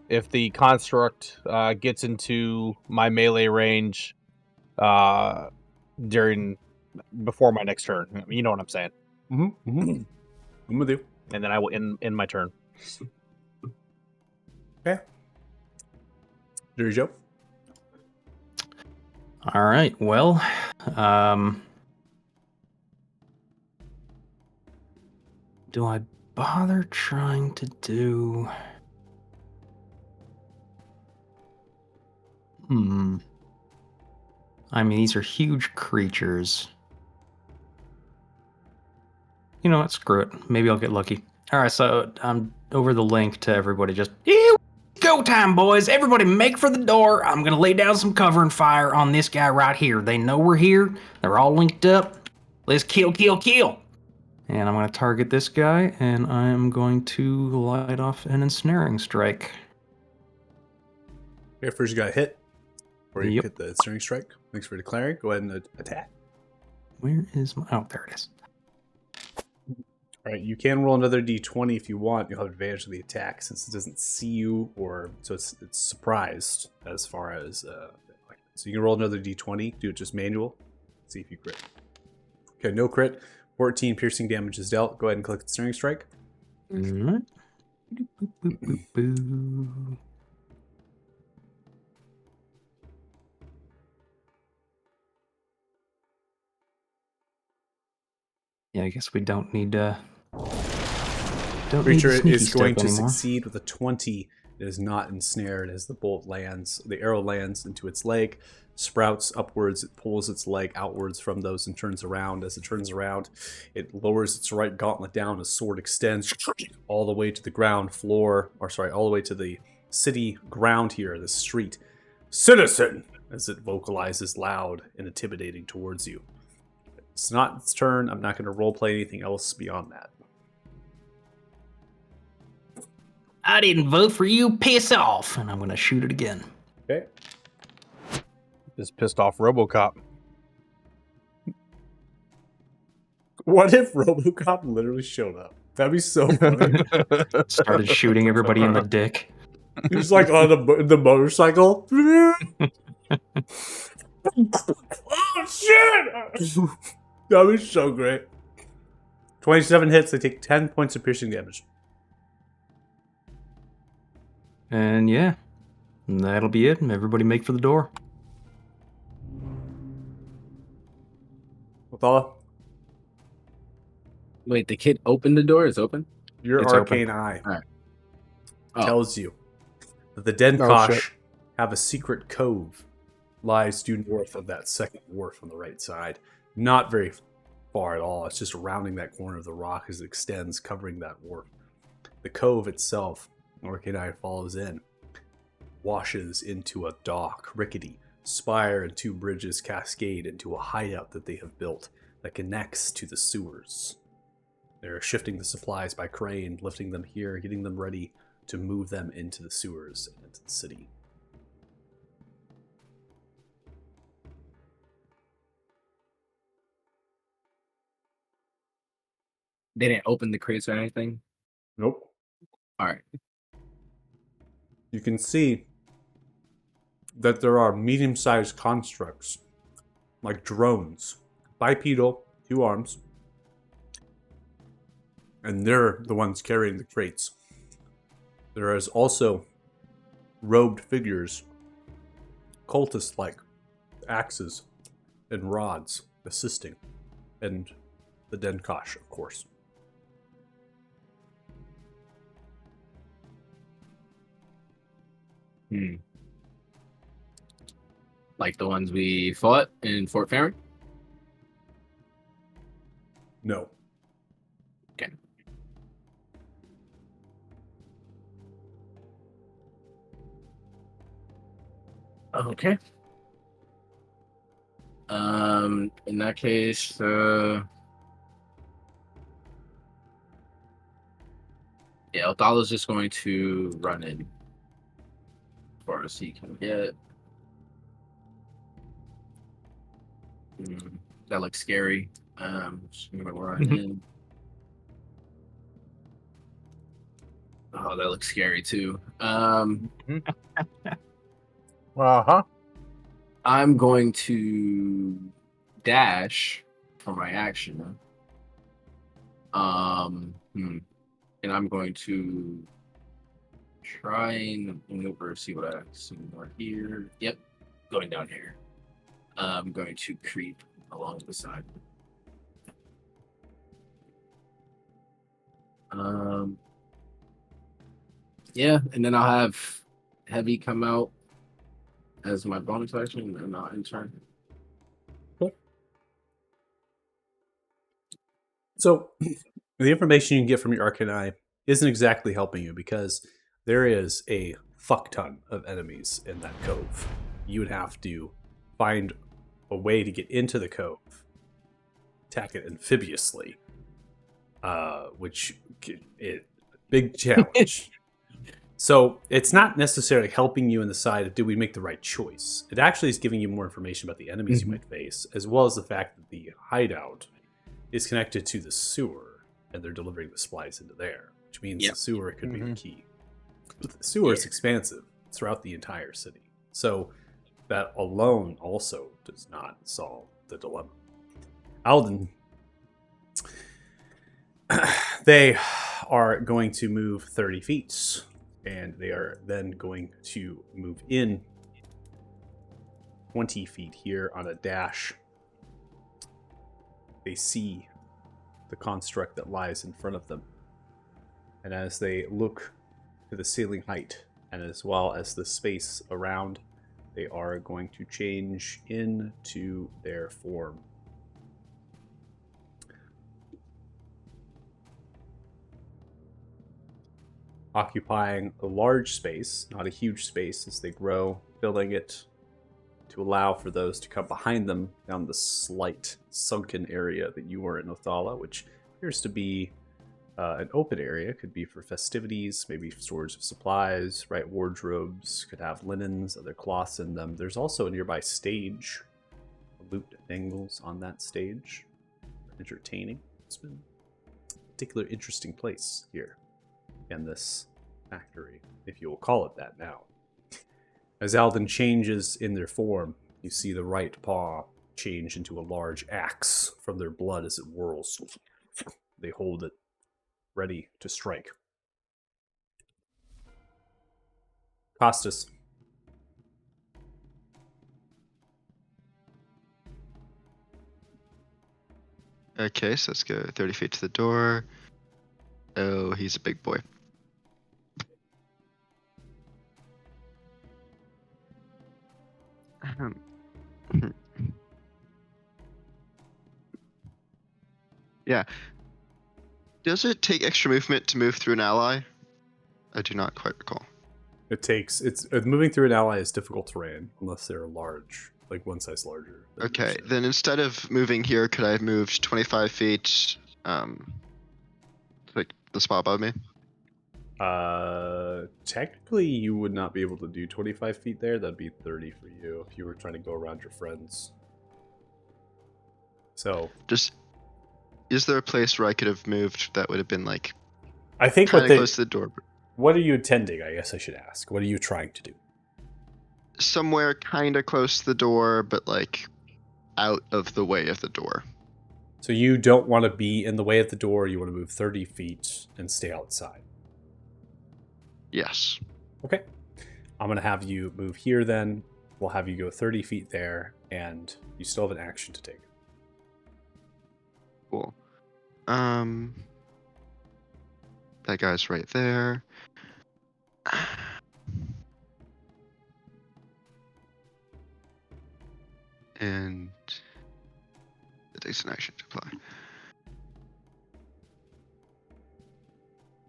if the construct gets into my melee range before my next turn. You know what I'm saying. I'm with you. And then I will end my turn. Okay. There's Joe. All right. Well, do I bother trying to do? I mean, these are huge creatures. You know what? Screw it. Maybe I'll get lucky. All right, so I'm over the link to everybody. Just go time, boys. Everybody make for the door. I'm going to lay down some cover and fire on this guy right here. They know we're here. They're all linked up. Let's kill, kill, kill. And I'm going to target this guy, and I am going to light off an ensnaring strike. Okay, first you got a hit. Or you Yep. hit the ensnaring strike. Thanks for declaring. Go ahead and attack. Where is my... Oh, there it is. All right, you can roll another d20 if you want. You'll have advantage of the attack since it doesn't see you, so it's surprised as far as so you can roll another d20. Do it just manual. See if you crit. Okay, no crit. 14 piercing damage is dealt. Go ahead and click the ensnaring strike. All right. Boop, boop, boop, boop. Yeah, I guess we don't need to. Creature sneaky is going step to anymore. succeed with a 20. It is not ensnared as the bolt lands. The arrow lands into its leg, sprouts upwards. It pulls its leg outwards from those and turns around. As it turns around, it lowers its right gauntlet down. A sword extends all the way to the ground floor, all the way to the city ground here, the street. Citizen, as it vocalizes loud and intimidating towards you. It's not its turn. I'm not going to roleplay anything else beyond that. I didn't vote for you. Piss off. And I'm going to shoot it again. Okay. This pissed off RoboCop. What if RoboCop literally showed up? That'd be so funny. Started shooting everybody in the dick. He was like on the motorcycle. Oh shit! That was so great. 27 hits. They take 10 points of piercing damage. And yeah, that'll be it. Everybody make for the door. Othala, Wait, the kid opened the door? It's open? your It's arcane eye Alright. Oh. tells you that the Den Oh, Kosh shit. have a secret cove lies due north of that second wharf on the right side. Not very far at all. It's just rounding that corner of the rock as it extends, covering that wharf. The cove itself, Arcane Eye follows in, washes into a dock, rickety. Spire and two bridges cascade into a hideout that they have built that connects to the sewers. They're shifting the supplies by crane, lifting them here, getting them ready to move them into the sewers and into the city. They didn't open the crates or anything? Nope. Alright. You can see that there are medium-sized constructs, like drones, bipedal, 2 arms, and they're the ones carrying the crates. There is also robed figures, cultist-like, axes and rods, assisting. And the Denkosh, of course. Like the ones we fought in Fort Farron? No. Okay. Okay. In that case, yeah, Othallo's just going to run in as far as he can get. That looks scary. Just gonna run in. Oh, that looks scary too. Uh-huh. I'm going to dash for my action. And I'm going to try and maneuver, see what I see more here. Yep, going down here. I'm going to creep along the side. Yeah, and then I'll have Heavy come out as my bonus action, and I'll enter. So, the information you can get from your Arcane Eye isn't exactly helping you because there is a fuck ton of enemies in that cove. You would have to find a way to get into the cove, attack it amphibiously, which is a big challenge. So it's not necessarily helping you in the side of do we make the right choice. It actually is giving you more information about the enemies you might face, as well as the fact that the hideout is connected to the sewer, and they're delivering the supplies into there, which means the sewer could be the key. But the sewer is expansive throughout the entire city, so that alone also does not solve the dilemma. Alden, they are going to move 30 feet, and they are then going to move in 20 feet here on a dash. They see the construct that lies in front of them. And as they look to the ceiling height, and as well as the space around, they are going to change into their form. Occupying a large space, not a huge space, as they grow, filling it to allow for those to come behind them down the slight sunken area that you are in Othala, which appears to be an open area. Could be for festivities, maybe storage of supplies, right? Wardrobes, could have linens, other cloths in them. There's also a nearby stage, looped angles on that stage. Entertaining. It's been a particular interesting place here in this factory, if you will call it that now. As Alden changes in their form, you see the right paw change into a large axe from their blood as it whirls. They hold it, ready to strike. Costas. Okay, so let's go 30 feet to the door. Oh, he's a big boy. Yeah. Does it take extra movement to move through an ally? I do not quite recall. It's moving through an ally is difficult terrain unless they're large, like one size larger. Okay, then instead of moving here, could I have moved 25 feet, like the spot above me? Technically, you would not be able to do 25 feet there. That'd be 30 for you if you were trying to go around your friends. So, is there a place where I could have moved that would have been like I think kind of close to the door? What are you intending? I guess I should ask. What are you trying to do? Somewhere kind of close to the door, but like out of the way of the door. So you don't want to be in the way of the door. You want to move 30 feet and stay outside. Yes. Okay. I'm going to have you move here then. We'll have you go 30 feet there, and you still have an action to take. Cool. That guy's right there. And it takes an action to apply.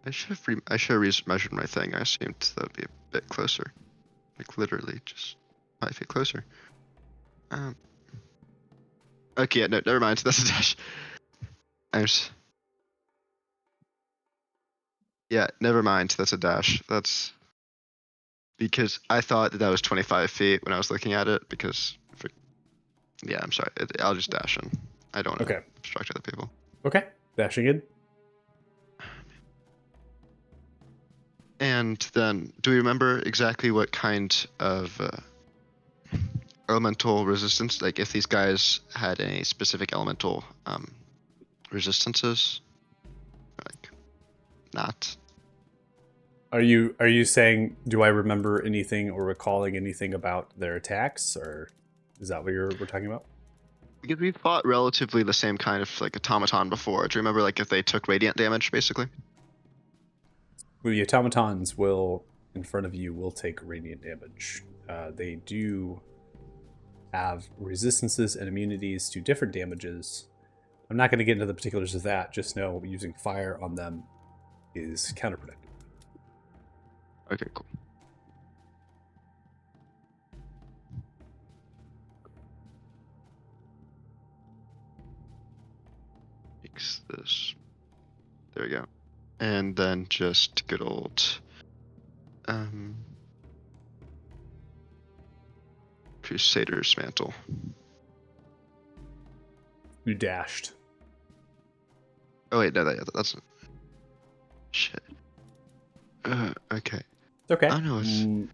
I should have measured my thing. I assumed that would be a bit closer. Like literally just 5 feet closer. Okay, yeah, no, never mind. That's a dash. Yeah, never mind. That's a dash. That's because I thought that was 25 feet when I was looking at it. Yeah, I'm sorry. I'll just dash in. I don't want to distract other people. Okay, dashing in. And then, do we remember exactly what kind of elemental resistance? Like, if these guys had any specific elemental resistances? Like, not. Are you saying, do I remember anything or recalling anything about their attacks, or is that what we're talking about? Because we fought relatively the same kind of like automaton before. Do you remember like if they took radiant damage, basically? Well, the automatons in front of you, will take radiant damage. They do have resistances and immunities to different damages. I'm not going to get into the particulars of that. Just know using fire on them is counterproductive. Okay, cool. Fix this. There we go. And then just good old Crusader's Mantle. You dashed. Oh wait, no, that's shit. Okay. Okay. I know.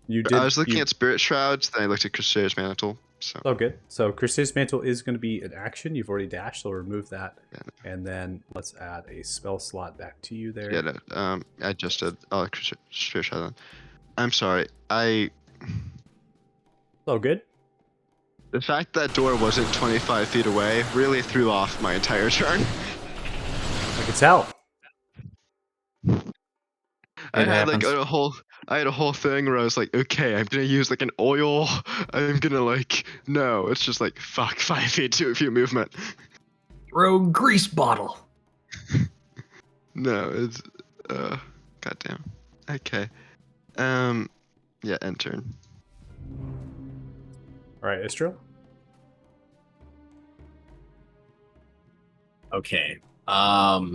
You did. I was looking at Spirit Shrouds, then I looked at Crusader's Mantle. So. Oh, good. So Crusader's Mantle is going to be an action. You've already dashed, so we'll remove that. Yeah, no. And then let's add a spell slot back to you there. Yeah, no. I just did. Oh, Spirit Shroud. Then. I'm sorry. Oh, good. The fact that door wasn't 25 feet away really threw off my entire turn. I can tell. I had happens. a whole thing where I was like, okay, I'm gonna use like an oil. I'm gonna like, no, it's just like, fuck, 5 feet, 2 feet movement. Throw grease bottle. No, it's, goddamn. Okay. Yeah, end turn. All right, Istral. Okay. All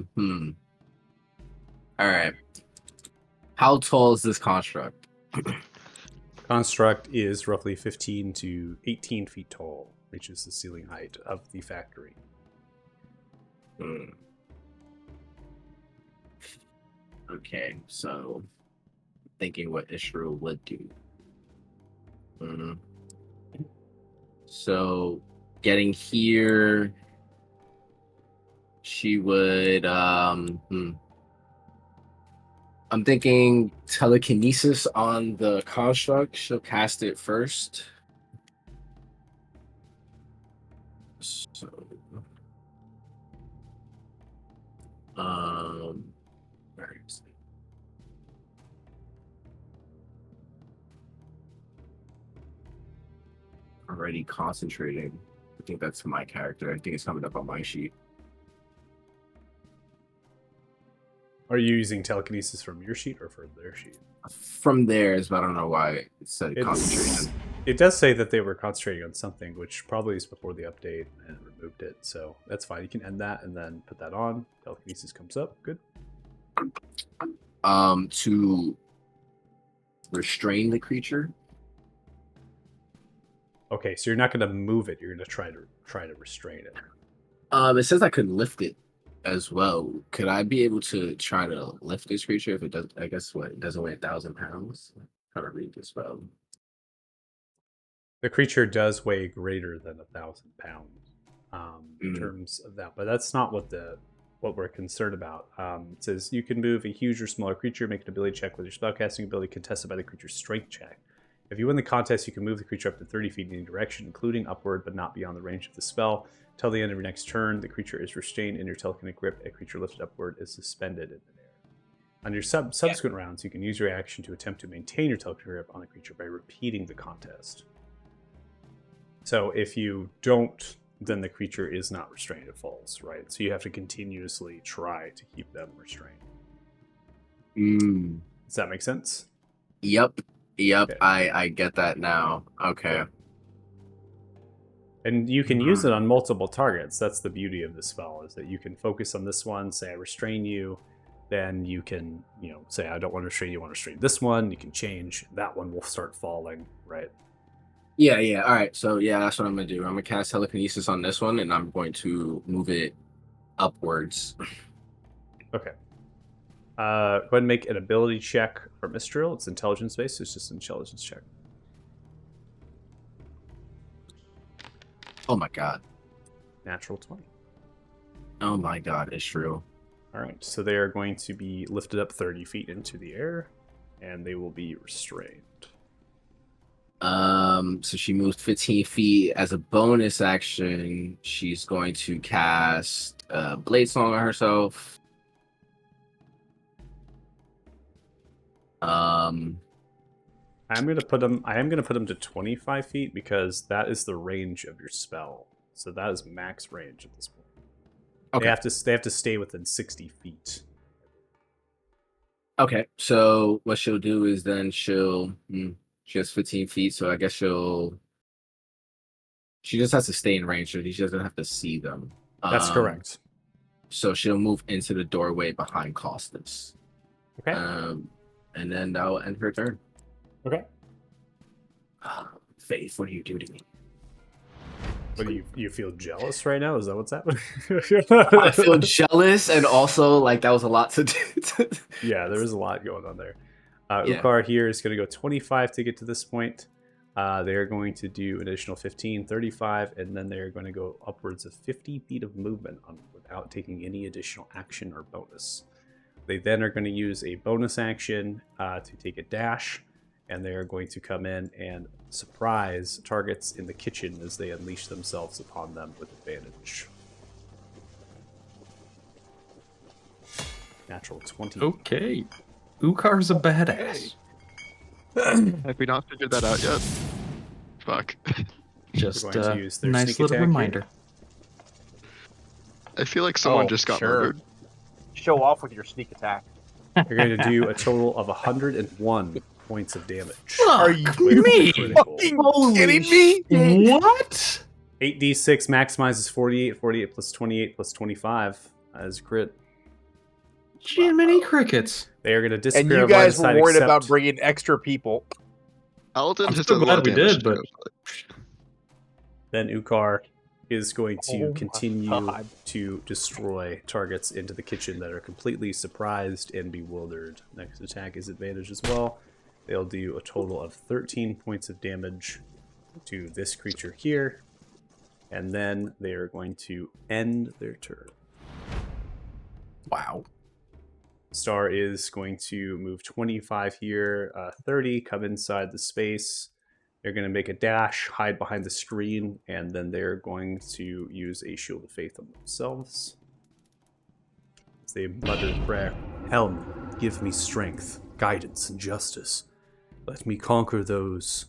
right. How tall is this construct? Construct is roughly 15 to 18 feet tall, reaches the ceiling height of the factory. Okay, so thinking what Ishru would do. So getting here, she would I'm thinking telekinesis on the construct. She'll cast it first. So where is it? Already concentrating. I think that's my character. I think it's coming up on my sheet. Are you using telekinesis from your sheet or from their sheet? From theirs, but I don't know why it said concentration. It does say that they were concentrating on something, which probably is before the update and removed it. So that's fine. You can end that and then put that on. Telekinesis comes up. Good. To restrain the creature. Okay, so you're not going to move it. You're going to try to restrain it. It says I could lift it as well. Could I be able to try to lift this creature if it does? I guess what it doesn't weigh 1,000 pounds. Try to read this spell. The creature does weigh greater than 1,000 pounds in terms of that, but that's not what we're concerned about. It says you can move a huge or smaller creature, make an ability check with your spellcasting ability contested by the creature's strength check. If you win the contest, you can move the creature up to 30 feet in any direction, including upward, but not beyond the range of the spell. Till the end of your next turn, the creature is restrained in your telekinetic grip. A creature lifted upward is suspended in the air. On your subsequent rounds, you can use your action to attempt to maintain your telekinetic grip on the creature by repeating the contest. So if you don't, then the creature is not restrained, it falls, right? So you have to continuously try to keep them restrained. Does that make sense? Yep. Okay. I get that now. Okay. And you can use it on multiple targets. That's the beauty of the spell, is that you can focus on this one, say I restrain you, then you can, say I don't want to restrain you, I want to restrain this one. You can change. That one will start falling, right? Yeah. All right. So yeah, that's what I'm gonna do. I'm gonna cast telekinesis on this one, and I'm going to move it upwards. Okay. Go ahead and make an ability check for Mistral. It's intelligence based. It's just an intelligence check. Oh my god. Natural 20. Oh my god, it's true. All right. So they are going to be lifted up 30 feet into the air, and they will be restrained. So she moved 15 feet. As a bonus action, she's going to cast Blade Song on herself. I am going to put them to 25 feet because that is the range of your spell. So that is max range at this point. Okay. They have to stay within 60 feet. Okay. So what she'll do is then she has 15 feet, so I guess she just has to stay in range, so she doesn't have to see them. That's correct. So she'll move into the doorway behind Costas. Okay. And then that will end her turn. Okay. Faith, what do you do to me? What do you feel jealous right now? Is that what's happening? I feel jealous, and also like that was a lot to do. Yeah, there was a lot going on there. Yeah. Ukar here is going to go 25 to get to this point. They're going to do an additional 15, 35, and then they're going to go upwards of 50 feet of movement without taking any additional action or bonus. They then are going to use a bonus action to take a dash, and they are going to come in and surprise targets in the kitchen as they unleash themselves upon them with advantage. Natural 20. Okay. Ukar's a badass. Have we not figured that out yet? Fuck. Just We're going to use their nice sneak little attack here. reminder. I feel like someone just got sure. murdered. Show off with your sneak attack. You're going to do a total of 101 points of damage. Are you me? Critical. kidding me? What? 8d6 maximizes 48. 48 plus 28 plus 25 as crit. Jiminy crickets. They are going to And disappear. you on line of guys were sight worried about except- bringing extra people. Alden I'm has so done a lot glad of we damage did, to but- go. Then Ukar is going to Oh my continue God. to destroy targets into the kitchen that are completely surprised and bewildered. Next attack is advantage as well. They'll do a total of 13 points of damage to this creature here. And then they are going to end their turn. Wow. Star is going to move 25 here, 30, come inside the space. They're going to make a dash, hide behind the screen, and then they're going to use a Shield of Faith on themselves. As they mutter a prayer, Helm, give me strength, guidance, and justice. Let me conquer those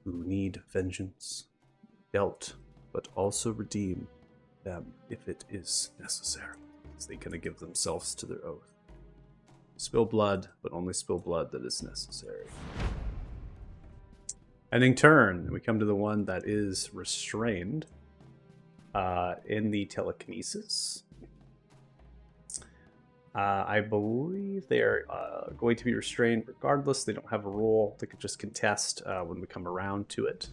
who need vengeance, dealt, but also redeem them if it is necessary. As they kind of give themselves to their oath. Spill blood, but only spill blood that is necessary. Ending turn, we come to the one that is restrained in the telekinesis. I believe they are going to be restrained regardless. They don't have a role. They could just contest when we come around to it.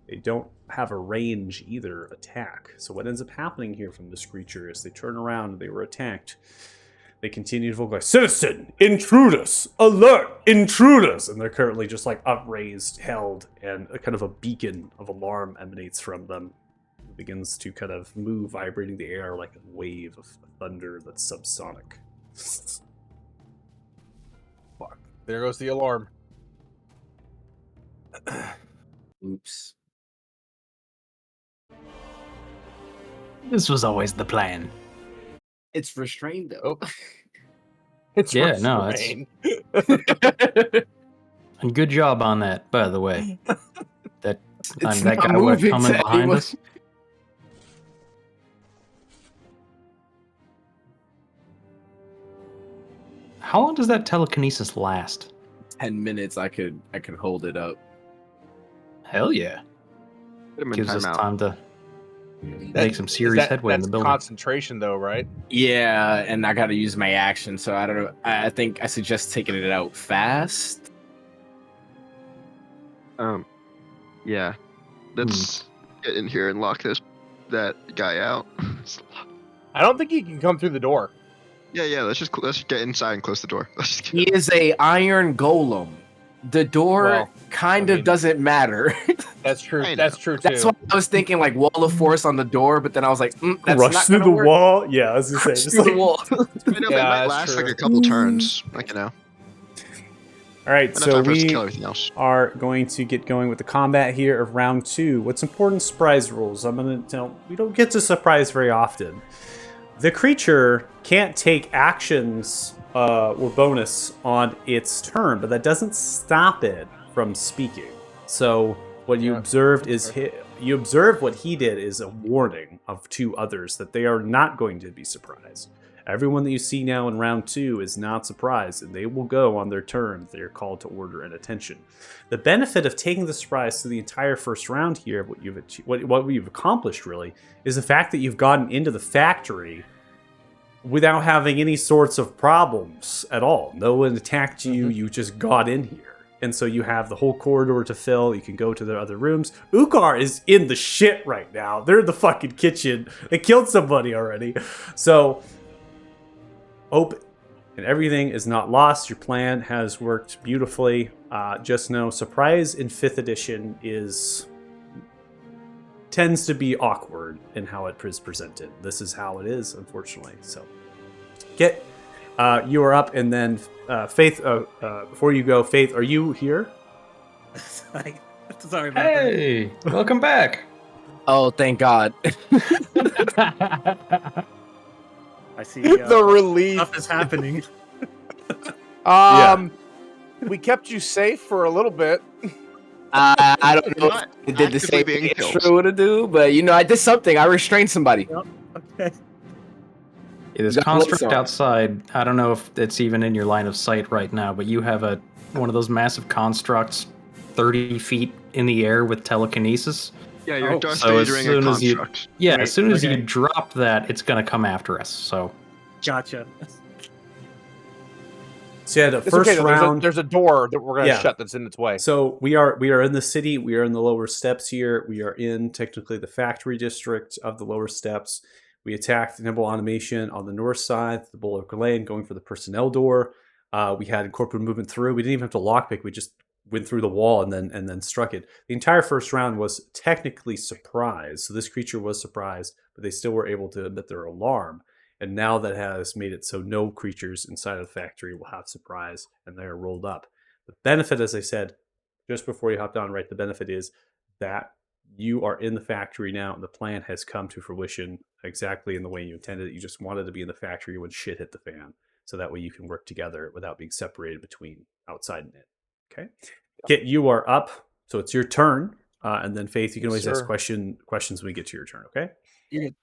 They don't have a range either attack. So what ends up happening here from this creature is they turn around and they were attacked. They continue to vocalize, Citizen, intruders, alert, intruders! And they're currently just like upraised, held, and a kind of a beacon of alarm emanates from them. It begins to kind of move, vibrating the air like a wave of thunder that's subsonic. Fuck. There goes the alarm. Oops. This was always the plan. It's restrained though. It's Yeah, no, it's- restrained. And good job on that, by the way. That It's that not guy would have moving come in to behind anyone. us. How long does that telekinesis last? 10 minutes. I could hold it up. Hell yeah. Put him in Gives us timeout. time to That- make some serious headway in the That's building. concentration, though, right? Yeah, and I got to use my action, so I don't know. I think I suggest taking it out fast. Yeah. Let's get in here and lock that guy out. I don't think he can come through the door. Yeah. Let's get inside and close the door. Let's just He is a iron golem. The door Well, kind I of mean- doesn't matter. That's true. I know. That's true too. That's why I was thinking like wall of force on the door, but then I was like, that's Rush not through gonna the work. wall. Yeah, I was gonna say, Crush just through the like, wall. I know, but it Yeah, might that's last like true. a couple turns. Like, all right. enough So time for us to we kill everything else. are going to get going with the combat here of round 2. What's important? Surprise rules. I'm gonna tell. We don't get to surprise very often. The creature can't take actions or bonus on its turn, but that doesn't stop it from speaking. So what you observed is you observed what he did is a warning of 2 others that they are not going to be surprised. Everyone that you see now in round 2 is not surprised, and they will go on their turn if they are called to order and attention. The benefit of taking the surprise to the entire first round here, what you've accomplished really, is the fact that you've gotten into the factory without having any sorts of problems at all. No one attacked you, you just got in here. And so you have the whole corridor to fill. You can go to the other rooms. Ukar is in the shit right now. They're in the fucking kitchen. They killed somebody already. So, hope and everything is not lost. Your plan has worked beautifully. Just know, surprise in 5th edition tends to be awkward in how it is presented. This is how it is, unfortunately. So, you are up, and then Faith. Before you go, Faith, are you here? Sorry about Hey, welcome back. Oh, thank God. that. I see the relief. stuff is happening. We kept you safe for a little bit. I don't You're know not if it did the actively same being thing killed. extra would do, but I did something. I restrained somebody. Okay. Yeah, this Got construct gloves on. outside, I don't know if it's even in your line of sight right now, but you have one of those massive constructs 30 feet in the air with telekinesis. Yeah, you're Oh, Darth so as Vadering a soon as you- construct. Yeah, Right, as soon as you okay. drop that, it's going to come after us. So Gotcha. So yeah, the It's first okay. Though. round. There's a door that we're gonna Yeah. shut that's in its way. So we are in the city. We are in the lower steps here. We are in technically the factory district of the lower steps. We attacked Nimble Automation on the north side, the Bulwark Lane, going for the personnel door. We had incorporated movement through. We didn't even have to lockpick. We just went through the wall and then struck it. The entire first round was technically surprise. So this creature was surprised, but they still were able to emit their alarm. And now that has made it so no creatures inside of the factory will have surprise, and they are rolled up. The benefit, as I said just before you hopped on, right, the benefit is that you are in the factory now, and the plan has come to fruition exactly in the way you intended it. You just wanted to be in the factory when shit hit the fan, so that way you can work together without being separated between outside and in. Okay? Kit, you are up, so it's your turn. And then Faith, you can always ask sir. questions when we get to your turn, okay? You're good.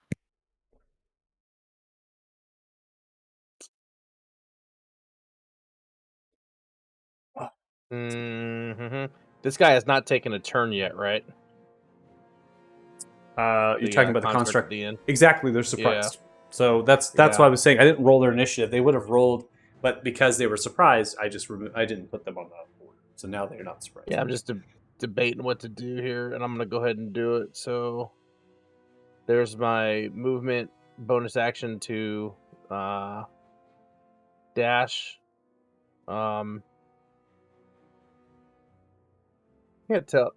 Mm-hmm. This guy has not taken a turn yet, right? You're talking about the construct. at the end. Exactly, they're surprised. So that's what I was saying. I didn't roll their initiative. They would have rolled, but because they were surprised, I didn't put them on the board. So now they're not surprised. Yeah, I'm just debating what to do here, and I'm gonna go ahead and do it. So there's my movement bonus action to dash. Can't tell.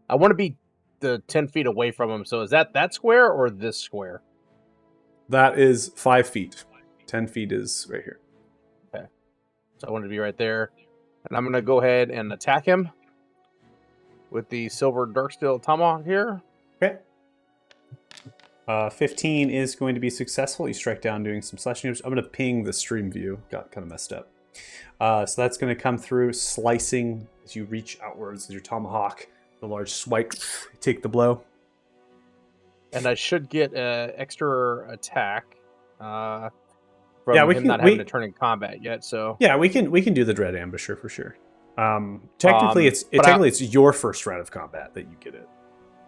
I want to be the 10 feet away from him. So is that square or this square? That is 5 feet. 10 feet is right here. So I want to be right there, and I'm gonna go ahead and attack him. with the silver darksteel tomahawk here. Okay. 15 is going to be successful. You strike down doing some slashing damage. I'm going to ping the stream view. Got kind of messed up. So that's going to come through, slicing as you reach outwards with your tomahawk. The large swipe, take the blow. And I should get an extra attack from Yeah, we him can- not having to turn in combat yet. So Yeah, we can do the Dread Ambusher for sure. Technically, it's your first round of combat that you get it.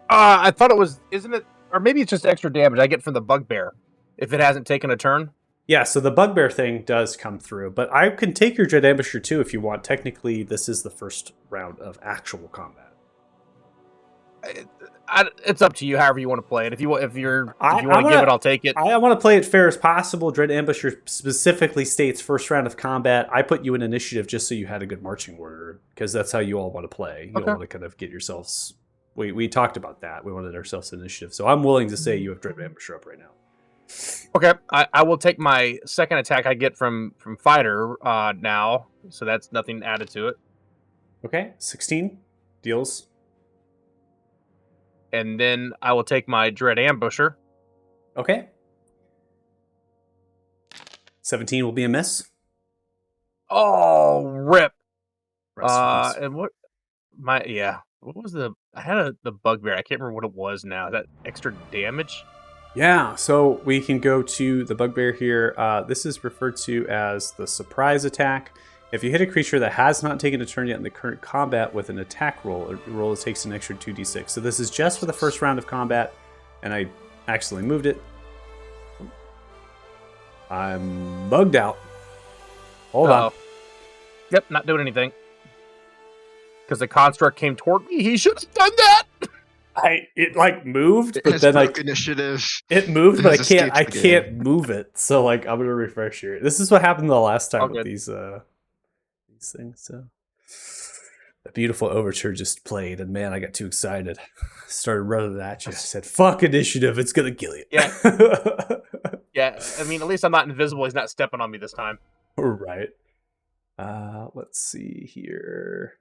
I thought it was, isn't it? Or maybe it's just extra damage I get from the bugbear if it hasn't taken a turn. Yeah, so the Bugbear thing does come through, but I can take your Dread Ambusher too if you want. Technically, this is the first round of actual combat. It's up to you, however you want to play it. If you want to give it, I'll take it. I want to play it fair as possible. Dread Ambusher specifically states first round of combat. I put you in initiative just so you had a good marching order, because that's how you all want to play. You all want to kind of get yourselves. We talked about that. We wanted ourselves initiative, so I'm willing to say you have Dread Ambusher up right now. Okay, I will take my second attack I get from fighter now, so that's nothing added to it. Okay, 16 deals. And then I will take my Dread Ambusher. Okay. 17 will be a miss. Oh, rip. Rest And what was I had the bugbear. I can't remember what it was now. Is that extra damage? Yeah, so we can go to the Bugbear here. This is referred to as the surprise attack. If you hit a creature that has not taken a turn yet in the current combat with an attack roll, it takes an extra 2d6. So this is just for the first round of combat, and I accidentally moved it. I'm bugged out. Hold on. Yep, not doing anything. Because the construct came toward me. He should have done that. It moved, It but has then broke initiative. it moved, but It has escaped I the game. can't move it. So I'm gonna refresh here. This is what happened the last time All with good. these things. So the beautiful overture just played, and man, I got too excited. Started running at you. I said, "Fuck initiative! It's gonna kill you." Yeah. Yeah, I mean, at least I'm not invisible. He's not stepping on me this time. Right. Let's see here.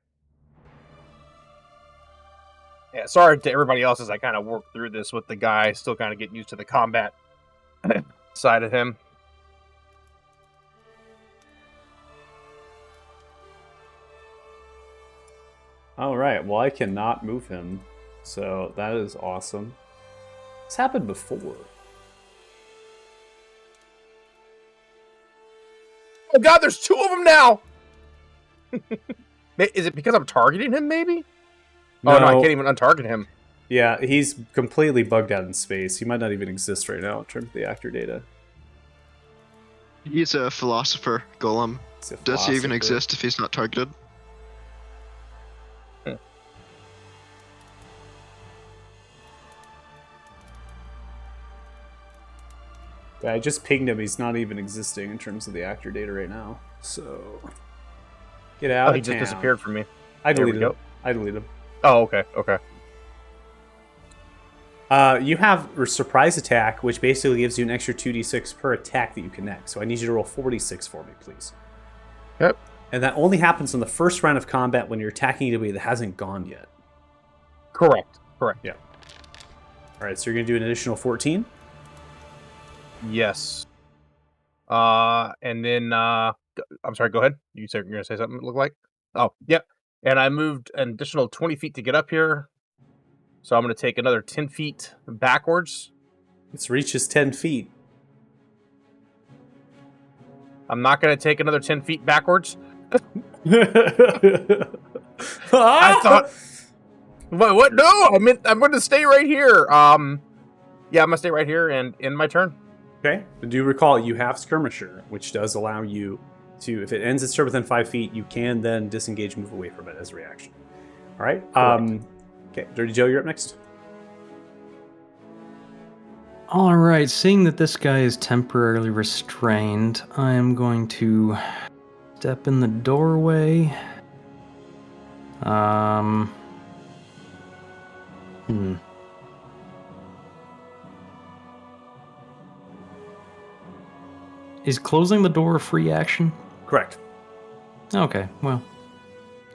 Yeah, sorry to everybody else as I kind of work through this with the guy, still kind of getting used to the combat side of him. All right. Well, I cannot move him, so that is awesome. It's happened before. Oh god, there's two of them now! Is it because I'm targeting him, maybe? Oh no, I can't even untarget him. Yeah, he's completely bugged out in space. He might not even exist right now in terms of the actor data. He's a philosopher, Golem. He's a Does he even philosopher. exist if he's not targeted? Yeah, I just pinged him. He's not even existing in terms of the actor data right now. So get out Oh, of he just town. disappeared from me. I There we deleted him. go. I deleted him. Oh, okay, okay. You have a surprise attack, which basically gives you an extra 2d6 per attack that you connect. So I need you to roll 46 for me, please. Yep. And that only happens on the first round of combat when you're attacking anybody that hasn't gone yet. Correct, correct. Yeah. All right, so you're going to do an additional 14. Yes. And then, I'm sorry, go ahead. You said you're going to say something, it looked like? Oh, yep. And I moved an additional 20 feet to get up here. So I'm going to take another 10 feet backwards. Its reach is 10 feet. I'm not going to take another 10 feet backwards. I I thought... What? No, I'm going to stay right here. Yeah, I'm going to stay right here and end my turn. Okay. But do recall you have Skirmisher, which does allow you to, if it ends its turn within 5 feet, you can then disengage, move away from it as a reaction. All right. Okay, Dirty Joe, you're up next. All right, seeing that this guy is temporarily restrained, I am going to step in the doorway. Is closing the door a free action? Correct. Okay, well,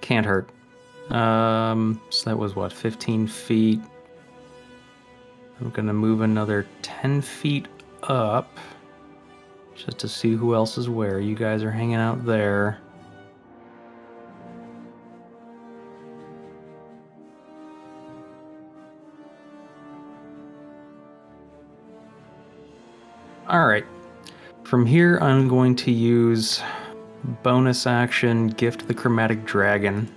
can't hurt. So that was what, 15 feet. I'm gonna move another 10 feet up just to see who else is where. You guys are hanging out there. Alright. From here, I'm going to use bonus action Gift the Chromatic Dragon.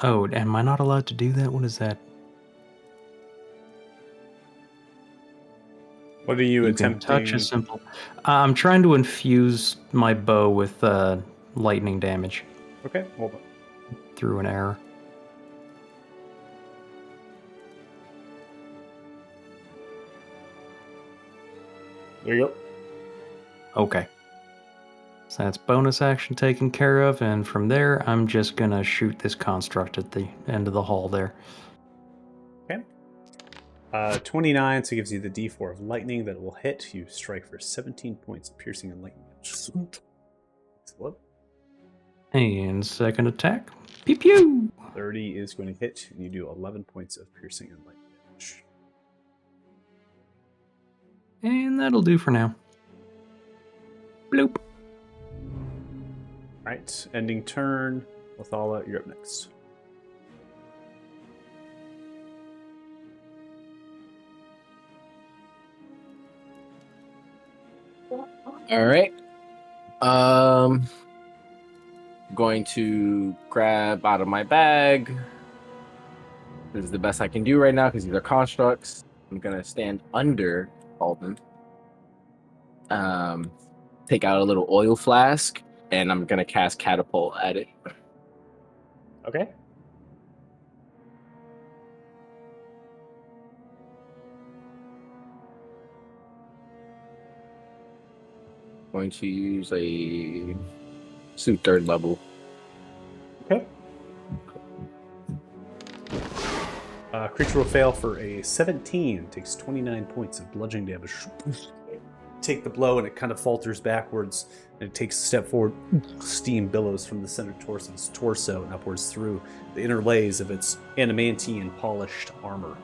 Oh, am I not allowed to do that? What is that? What are you You can attempting? touch a simple. I'm trying to infuse my bow with lightning damage Okay, hold on. through an arrow. There you go. Okay. So that's bonus action taken care of, and from there, I'm just gonna shoot this construct at the end of the hall there. Okay. 29, so it gives you the d4 of lightning that will hit. You strike for 17 points of piercing and lightning. Excellent. And second attack. Pew pew! 30 is going to hit, and you do 11 points of piercing and lightning damage. And that'll do for now. Bloop. Alright, ending turn. Lethala, you're up next. All right. Going to grab out of my bag. This is the best I can do right now because these are constructs. I'm gonna stand under Alden. Take out a little oil flask, and I'm gonna cast catapult at it. Okay. Going to use a suit 3rd level. Okay. Creature will fail for a 17. Takes 29 points of bludgeoning damage. Take the blow and it kind of falters backwards. And it takes a step forward. Steam billows from the center torso of its torso and upwards through the inner layers of its adamantine polished armor.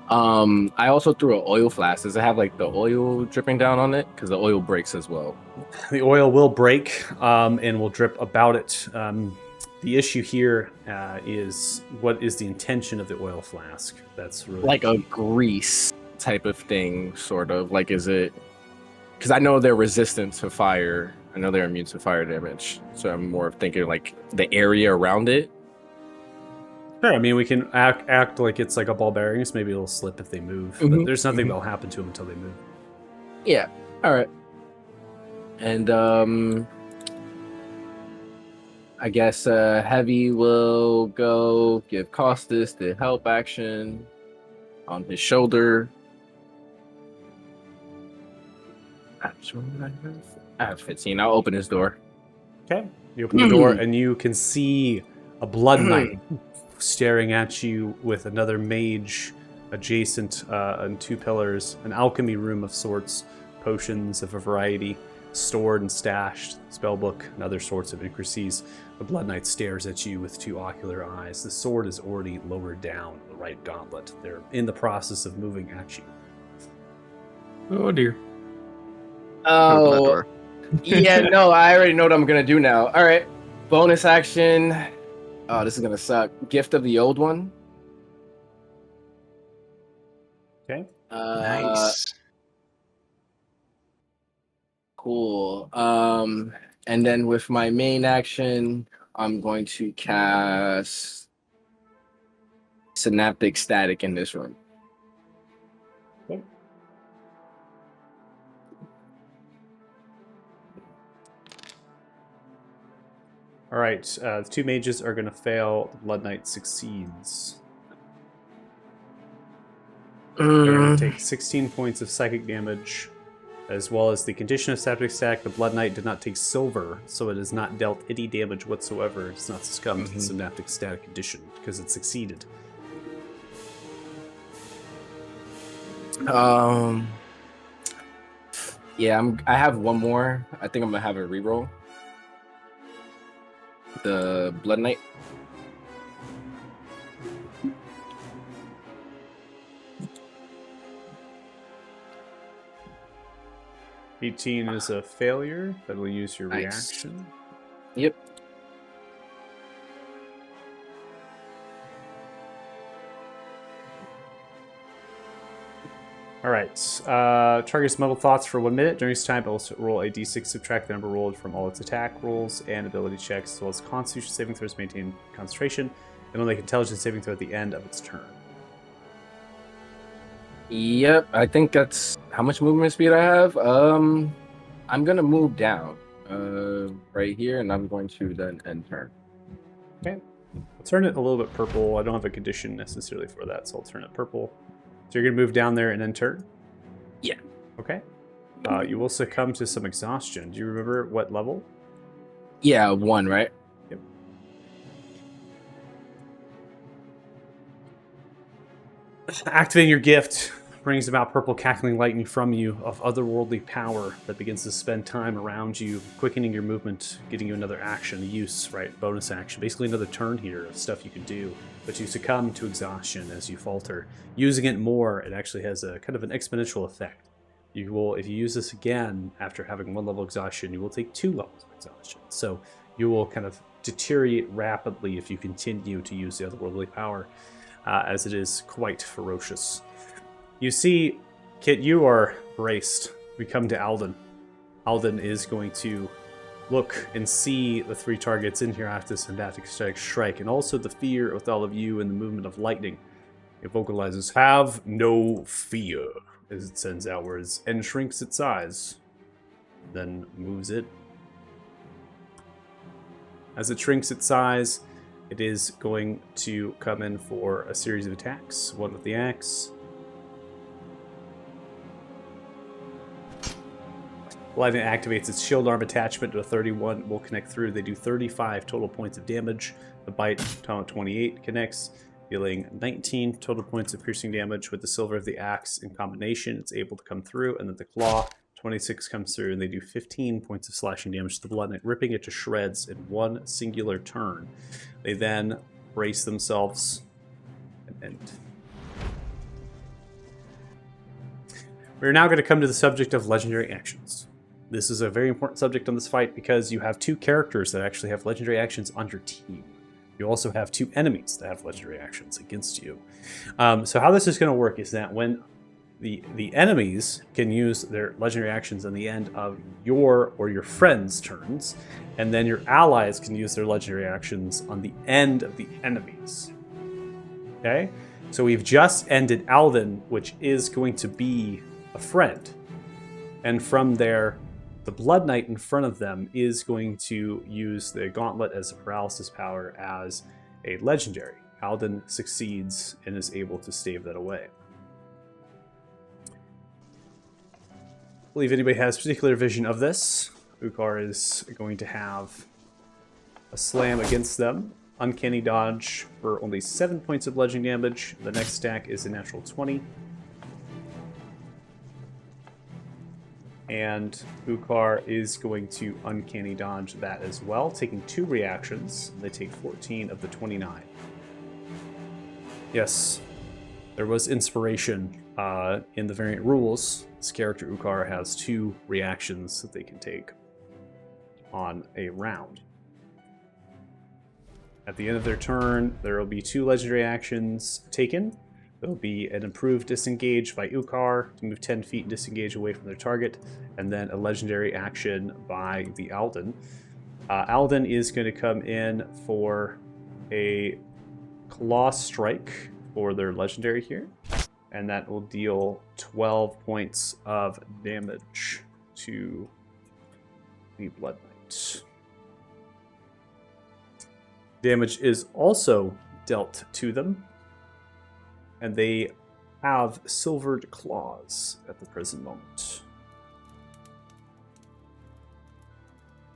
I also threw an oil flask. Does it have like the oil dripping down on it? Because the oil breaks as well. The oil will break and will drip about it. The issue here is what is the intention of the oil flask? That's really Like a grease type of thing, sort of. Like, is it? Because I know they're resistant to fire. I know they're immune to fire damage. So I'm more thinking like the area around it. Sure, I mean, we can act like it's like a ball bearings. Maybe it'll slip if they move. But Mhm, there's nothing mhm. that'll happen to them until they move. Yeah. All right. And I guess Heavy will go give Costas the help action on his shoulder. I have 15. I'll open his door. Okay. You open the door and you can see a blood knight staring at you with another mage adjacent on 2 pillars, an alchemy room of sorts, potions of a variety stored and stashed, spellbook, and other sorts of intricacies. The blood knight stares at you with 2 ocular eyes. The sword is already lowered down the right gauntlet. They're in the process of moving at you. Oh dear. Open that Oh, door. yeah, no, I already know what I'm going to do now. All right. Bonus action. Oh, this is going to suck. Gift of the old one. Okay. Nice. Cool. And then with my main action, I'm going to cast Synaptic Static in this room. Okay. All right. The 2 mages are going to fail. The blood knight succeeds. They're going to take 16 points of psychic damage, as well as the condition of Synaptic Static. The Blood Knight did not take silver, so it has not dealt any damage whatsoever. It's not succumbed to the Synaptic Static condition because it succeeded. Yeah, I have one more. I think I'm gonna have a reroll. the Blood Knight. $18 is a failure. That'll use your Nice. reaction. Yep. All right. Target's muddled thoughts for 1 minute. During this time, it will roll a d6, subtract the number rolled from all its attack rolls and ability checks, as well as Constitution saving throws, maintain concentration, and will make intelligence saving throw at the end of its turn. Yep, I think that's how much movement speed I have. I'm gonna move down, right here, and I'm going to then end turn. Okay. I'll turn it a little bit purple. I don't have a condition necessarily for that, so I'll turn it purple. So you're going to move down there and end turn? Yeah. Okay. You will succumb to some exhaustion. Do you remember what level? Yeah, 1, right? Yep. Activating your gift brings about purple cackling lightning from you of otherworldly power that begins to spend time around you, quickening your movement, getting you another action, a use, right? Bonus action. Basically another turn here of stuff you can do. But you succumb to exhaustion as you falter. Using it more, it actually has a kind of an exponential effect. You will, if you use this again after having 1 level exhaustion, you will take 2 levels of exhaustion. So you will kind of deteriorate rapidly if you continue to use the otherworldly power, as it is quite ferocious. You see, Kit, you are braced. We come to Alden. Alden is going to look and see the 3 targets in here after this sympathetic strike, and also the fear with all of you and the movement of lightning. It vocalizes, "Have no fear," as it sends outwards, and shrinks its size. Then moves it. As it shrinks its size, it is going to come in for a series of attacks. 1 with the axe. Lightning activates its shield arm attachment to a 31. Will connect through. They do 35 total points of damage. The bite, 28, connects, dealing 19 total points of piercing damage. With the silver of the axe in combination, it's able to come through. And then the claw, 26, comes through, and they do 15 points of slashing damage to the Blood Knight, ripping it to shreds in 1 singular turn. They then brace themselves and end. We're now going to come to the subject of legendary actions. This is a very important subject on this fight because you have 2 characters that actually have legendary actions on your team. You also have 2 enemies that have legendary actions against you. So how this is going to work is that when the enemies can use their legendary actions on the end of your or your friends' turns, and then your allies can use their legendary actions on the end of the enemies. Okay? So we've just ended Alden, which is going to be a friend. And from there, the Blood Knight in front of them is going to use the Gauntlet as a paralysis power as a legendary. Alden succeeds and is able to stave that away. I believe anybody has particular vision of this. Ukar is going to have a slam against them. Uncanny dodge for only 7 points of bludgeoning damage. The next stack is a natural 20. And Ukar is going to uncanny dodge that as well, taking 2 reactions. They take 14 of the 29. Yes, there was inspiration in the variant rules. This character Ukar has 2 reactions that they can take on a round. At the end of their turn, there will be 2 legendary actions taken. There will be an improved disengage by Ukar to move 10 feet and disengage away from their target, and then a legendary action by the Alden. Alden is going to come in for a claw strike for their legendary here, and that will deal 12 points of damage to the Blood Knight. Damage is also dealt to them, and they have silvered claws at the present moment.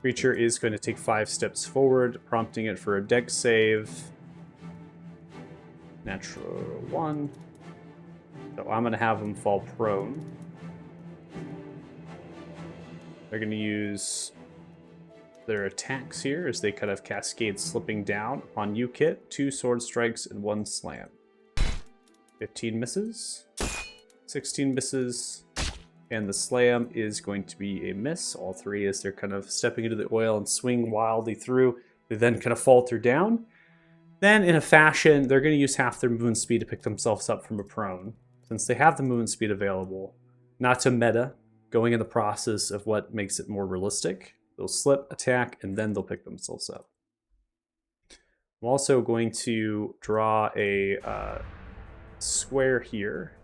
Creature is going to take 5 steps forward, prompting it for a dex save. Natural 1. So I'm going to have them fall prone. They're going to use their attacks here as they kind of cascade slipping down. On you, Kit, 2 sword strikes and 1 slam. 15 misses. 16 misses. And the slam is going to be a miss. All 3 as they're kind of stepping into the oil and swing wildly through. They then kind of falter down. Then, in a fashion, they're going to use half their movement speed to pick themselves up from a prone. Since they have the movement speed available, not to meta, going in the process of what makes it more realistic, they'll slip, attack, and then they'll pick themselves up. I'm also going to draw a square here.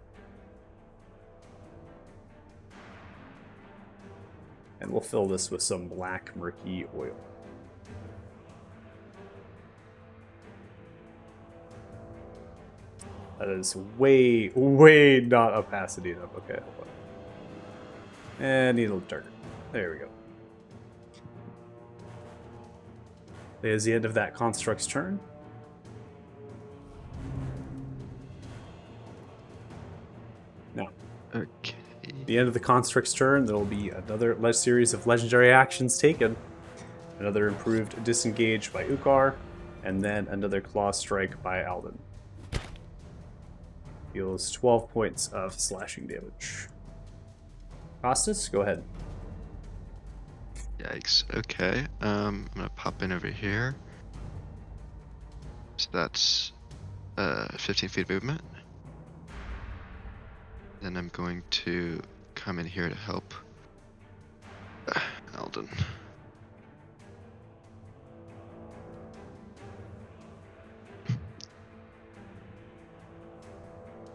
And we'll fill this with some black murky oil. That is way, way not opacity enough. Okay, hold on. And need a little darker. There we go. That is the end of that construct's turn. Now, Okay. the end of the construct's turn, there will be another series of legendary actions taken. Another improved disengage by Ukar, and then another claw strike by Alden. Deals 12 points of slashing damage. Costas, go ahead. Yikes. Okay. I'm gonna pop in over here. So that's 15 feet of movement. Then I'm going to come in here to help Alden.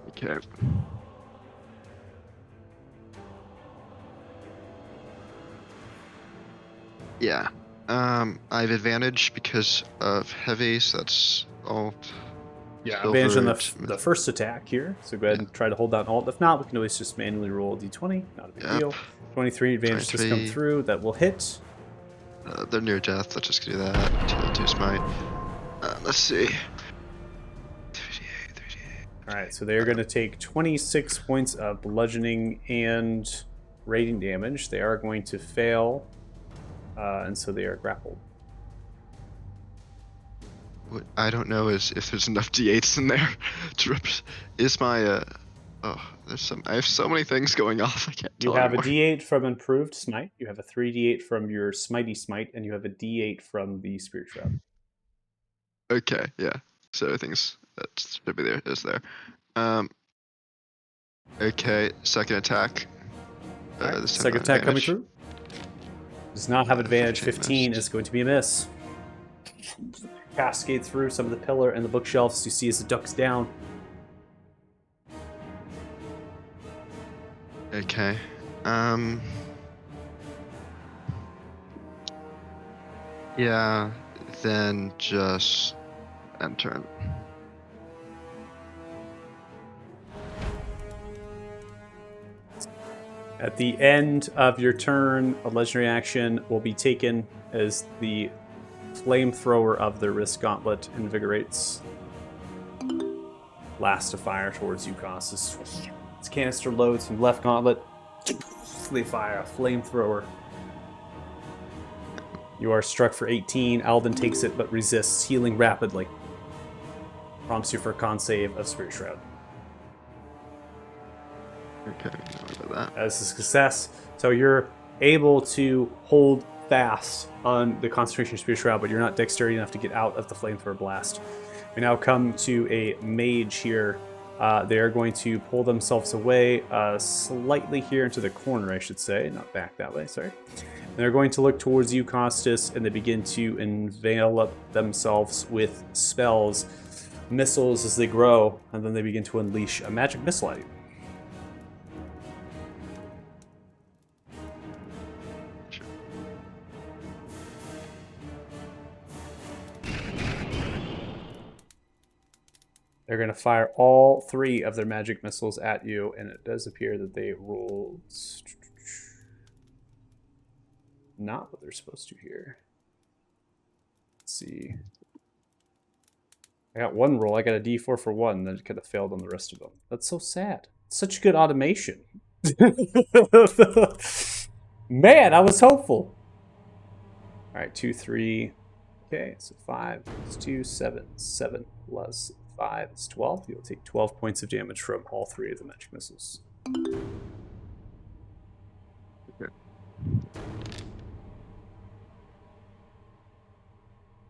Okay. Yeah. I have advantage because of heavy, so that's all. Yeah, advantage on silvered. the first attack here. So go ahead and try to hold down Alt. If not, we can always just manually roll a d20. Not a big Yep. deal. 23 advantage just come 23. through. That will hit. They're near death. Let's just do that. 2 smite. Let's see. 3d8, 3d8. Alright, so they're going to take 26 points of bludgeoning and radiant damage. They are going to fail, and so they are grappled. What I don't know is if there's enough d8s in there to is my there's some. I have so many things going off. I can't You tell have a anymore. d8 from improved smite, you have a 3d8 from your smitey smite, and you have a d8 from the spirit shroud. Okay, yeah. So everything's that should be there. Is there? Okay, second attack. Alright, This time second not attack coming advantage. through. Does not have advantage. 15 missed. is going to be a miss. Cascade through some of the pillar and the bookshelves. You see as it ducks down. Okay. Yeah. Then just end turn. At the end of your turn, a legendary action will be taken as the flamethrower of the wrist gauntlet invigorates. Blast of fire towards you, Costas. Its canister loads from left gauntlet. They fire a flamethrower. You are struck for 18. Alden takes it but resists, healing rapidly. Prompts you for a con save of Spirit Shroud. Okay, sorry about that. As a success. So you're able to hold fast on the concentration of Spirit Shroud, but you're not dexterity enough to get out of the flamethrower blast. We now come to a mage here. They are going to pull themselves away slightly here into the corner, I should say. Not back that way, sorry. And they're going to look towards you, Costas, and they begin to envelop themselves with spells, missiles as they grow, and then they begin to unleash a magic missile at you. They're going to fire all 3 of their magic missiles at you, and it does appear that they rolled not what they're supposed to here. Let's see. I got 1 roll. I got a d4 for 1, then it kind of failed on the rest of them. That's so sad. Such good automation. Man, I was hopeful. All right, 2, 3. Okay, so 5 plus 2, 7. 7 plus 5 is 12. You'll take 12 points of damage from all 3 of the magic missiles.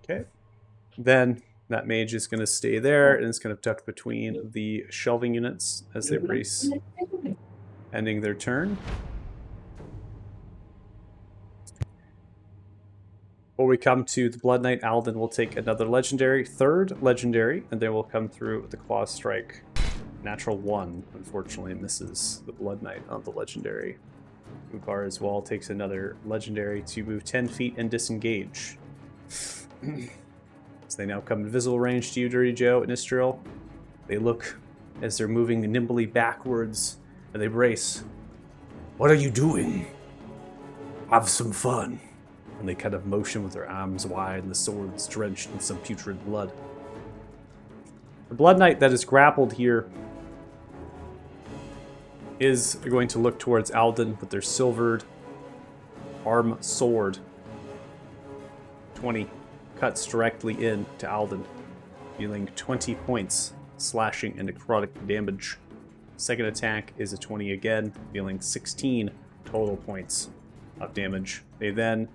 Okay. Then that mage is going to stay there and it's going to duck between the shelving units as they brace, ending their turn. Before we come to the Blood Knight, Alden will take another legendary, third legendary, and then we'll come through with the Claw Strike. Natural 1, unfortunately, misses the Blood Knight on the legendary. Ukar as well takes another legendary to move 10 feet and disengage. As they now come in visible range to you, Dirty Joe and Istriel. They look as they're moving nimbly backwards, and they brace. What are you doing? Have some fun. And they kind of motion with their arms wide and the swords drenched in some putrid blood. The Blood Knight that is grappled here is going to look towards Alden with their silvered arm sword. 20 cuts directly in to Alden, dealing 20 points, slashing and necrotic damage. Second attack is a 20 again, dealing 16 total points of damage. They then,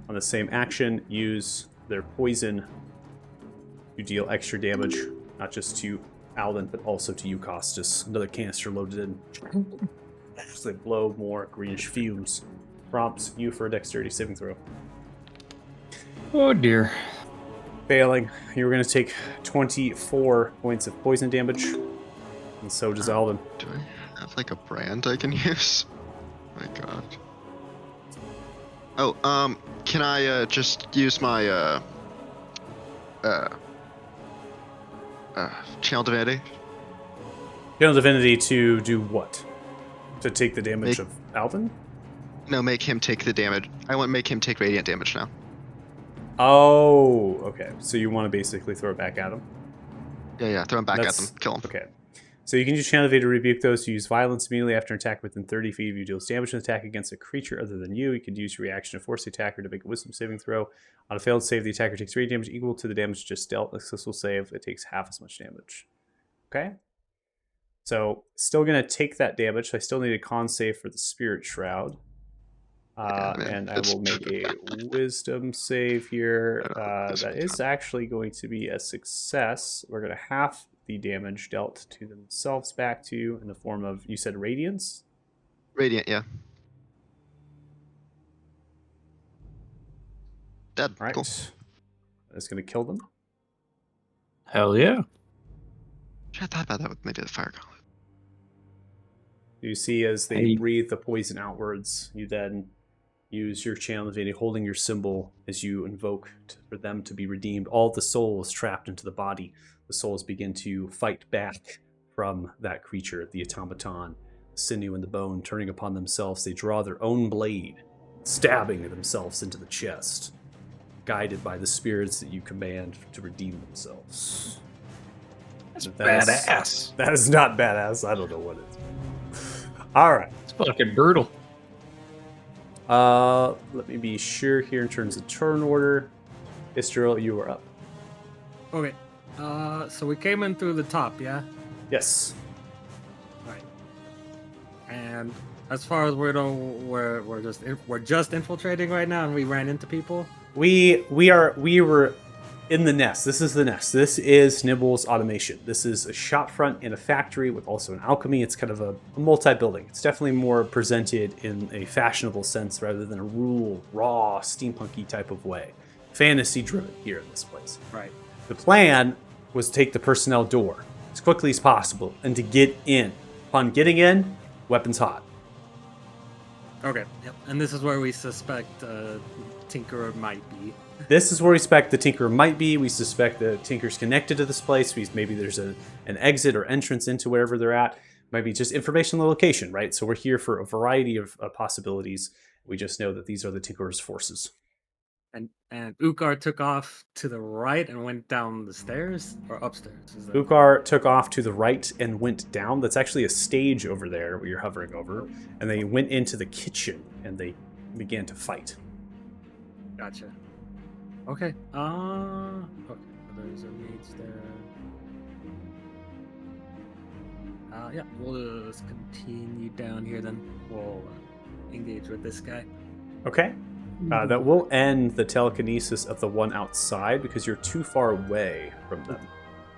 on the same action, use their poison to deal extra damage, not just to Alden, but also to you, Costas. Another canister loaded in. As they blow more greenish fumes. Prompts you for a dexterity saving throw. Oh dear. Failing, you're going to take 24 points of poison damage, and so does Alden. Do I have like a brand I can use? My God. Oh, can I just use my Channel Divinity? Channel Divinity to do what? To take the damage of Alden? No, make him take the damage. I want to make him take radiant damage now. Oh, okay. So you want to basically throw it back at him? Yeah, throw him back at them. Kill him. Okay. So you can use Channel Divinity to rebuke those who use violence immediately after an attack within 30 feet of you deals damage and attack against a creature other than you. You can use your reaction to force the attacker to make a wisdom saving throw. On a failed save, the attacker takes radiant damage equal to the damage just dealt. A successful save, it takes half as much damage. Okay? So, still going to take that damage. I still need a con save for the Spirit Shroud. And I will make a wisdom save here. That is actually going to be a success. We're going to half the damage dealt to themselves back to you in the form of, you said radiance? Radiant, yeah. Dead. All right. Cool. That's going to kill them. Hell yeah. I thought about that with maybe the fire gauntlet. You see as they Hey. breathe the poison outwards, you then use your Channel Divinity, holding your symbol as you invoke for them to be redeemed. All the souls trapped into the body. The souls begin to fight back from that creature, the automaton, the sinew and the bone, turning upon themselves. They draw their own blade, stabbing themselves into the chest, guided by the spirits that you command to redeem themselves. That's That is- badass. That is not badass. I don't know what it is. All right. It's fucking brutal. Let me be sure here in terms of turn order. Istriel, you are up. Okay. So we came in through the top, yeah? Yes. Right. And as far as we know, we're just infiltrating right now, and we ran into people. We were in the nest. This is the nest. This is Nibble's automation. This is a shop front in a factory with also an alchemy. It's kind of a multi-building. It's definitely more presented in a fashionable sense rather than a rural, raw, steampunky type of way. Fantasy driven here in this place. Right. The plan was to take the personnel door as quickly as possible and to get in. Upon getting in, weapons hot. Okay. Yep. And this is where we suspect Tinkerer might be. This is where we suspect the Tinkerer might be. We suspect the Tinker's connected to this place. Maybe there's an exit or entrance into wherever they're at. Might be just information on the location, right? So we're here for a variety of possibilities. We just know that these are the Tinkerer's forces. And Ukar took off to the right and went down the stairs or upstairs. Is that... Ukar took off to the right and went down. That's actually a stage over there where you're hovering over. And they went into the kitchen and they began to fight. Gotcha. Okay. Okay. So there's a mage there. Yeah. We'll just continue down here then. We'll engage with this guy. Okay. That will end the telekinesis of the one outside because you're too far away from them.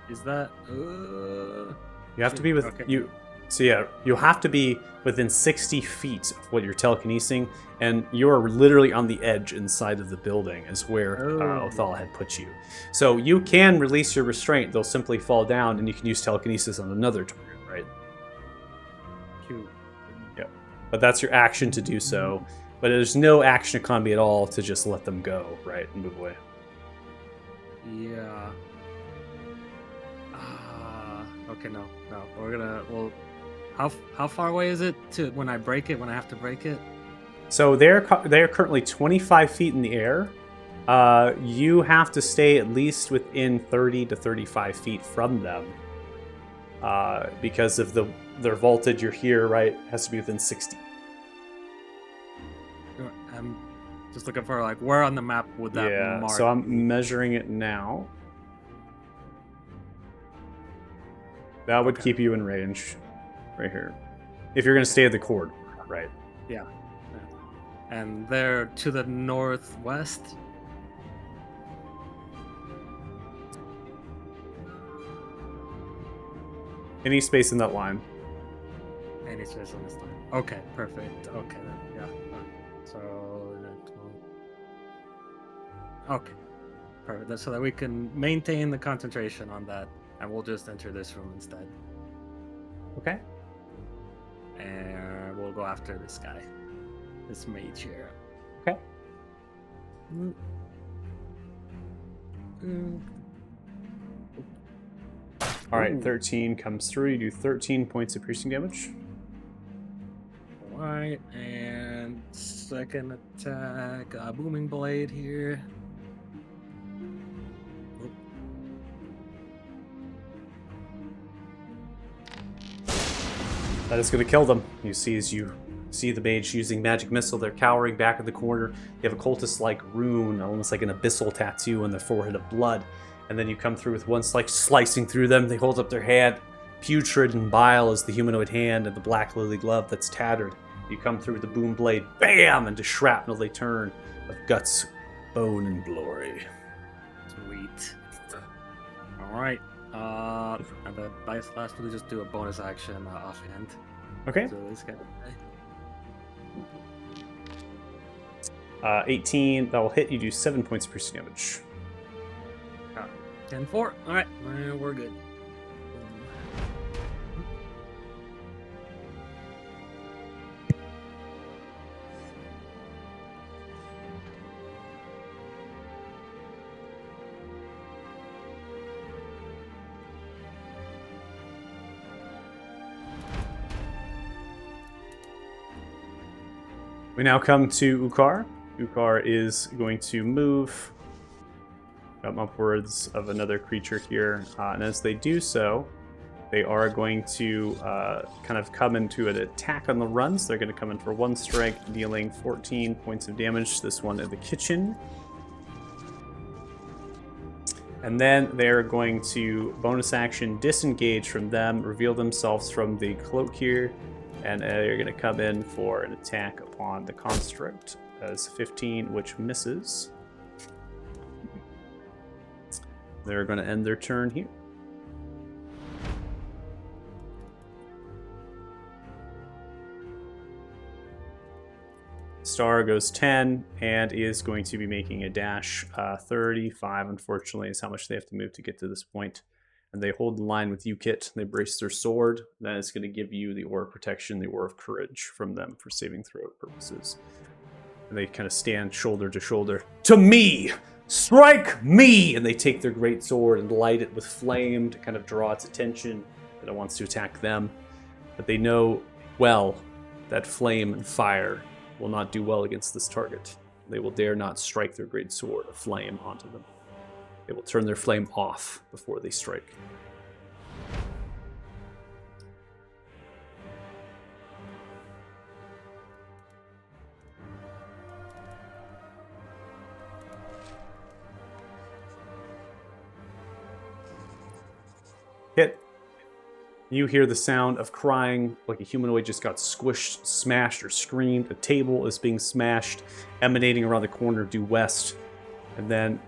Is that? You have to be with Okay. you. So yeah, you'll have to be within 60 feet of what you're telekinesing, and you're literally on the edge inside of the building is where Othal had put you. So you can release your restraint; they'll simply fall down, and you can use telekinesis on another target, right? Cute. Yeah, but that's your action to do so. But there's no action economy at all to just let them go, right, and move away. Yeah. Okay. No. We're gonna. Well, how far away is it to when I break it? When I have to break it? So they're currently 25 feet in the air. You have to stay at least within 30 to 35 feet from them. Because of their voltage, you're here, right? It has to be within 60. I'm just looking for like where on the map would that Yeah, mark? so I'm measuring it now. That would Okay. keep you in range, right here. If you're going to stay at the corridor, right? Yeah. And they're to the northwest. Any space in that line. Any space on this line. Okay, perfect. Okay, then, yeah. So that will... Okay, perfect. So that we can maintain the concentration on that, and we'll just enter this room instead, Okay. and we'll go after this guy, this mage here. Okay. All right, 13 comes through. You do 13 points of piercing damage. Alright, and second attack, booming blade here. That is going to kill them. You see as you see the mage using magic missile, they're cowering back in the corner. They have a cultist-like rune, almost like an abyssal tattoo on their forehead of blood. And then you come through with one slicing through them. They hold up their hand. Putrid and bile is the humanoid hand and the black lily glove that's tattered. You come through with the boom blade, bam, into shrapnel they turn of guts, bone, and glory. Sweet. Alright, and then lastly just do a bonus action offhand. Okay. So this guy. 18, that will hit. You do 7 points of piercing damage. 10-4. Alright, we're good. We now come to Ukar. Ukar is going to move upwards of another creature here. And as they do so, they are going to kind of come into an attack on the run. So they're going to come in for one strike, dealing 14 points of damage. This one in the kitchen. And then they're going to bonus action disengage from them, reveal themselves from the cloak here, and they're going to come in for an attack upon the construct. As 15, which misses. They're going to end their turn here. Star goes 10 and is going to be making a dash. 35, unfortunately, is how much they have to move to get to this point. And they hold the line with you, Kit. They brace their sword. That is going to give you the Aura of Protection, the Aura of Courage from them for saving throw purposes. And they kind of stand shoulder to shoulder. To me! Strike me! And they take their great sword and light it with flame to kind of draw its attention that it wants to attack them. But they know well that flame and fire will not do well against this target. They will dare not strike their great sword of flame onto them. They will turn their flame off before they strike. You hear the sound of crying, like a humanoid just got squished, smashed, or screamed. A table is being smashed, emanating around the corner due west. And then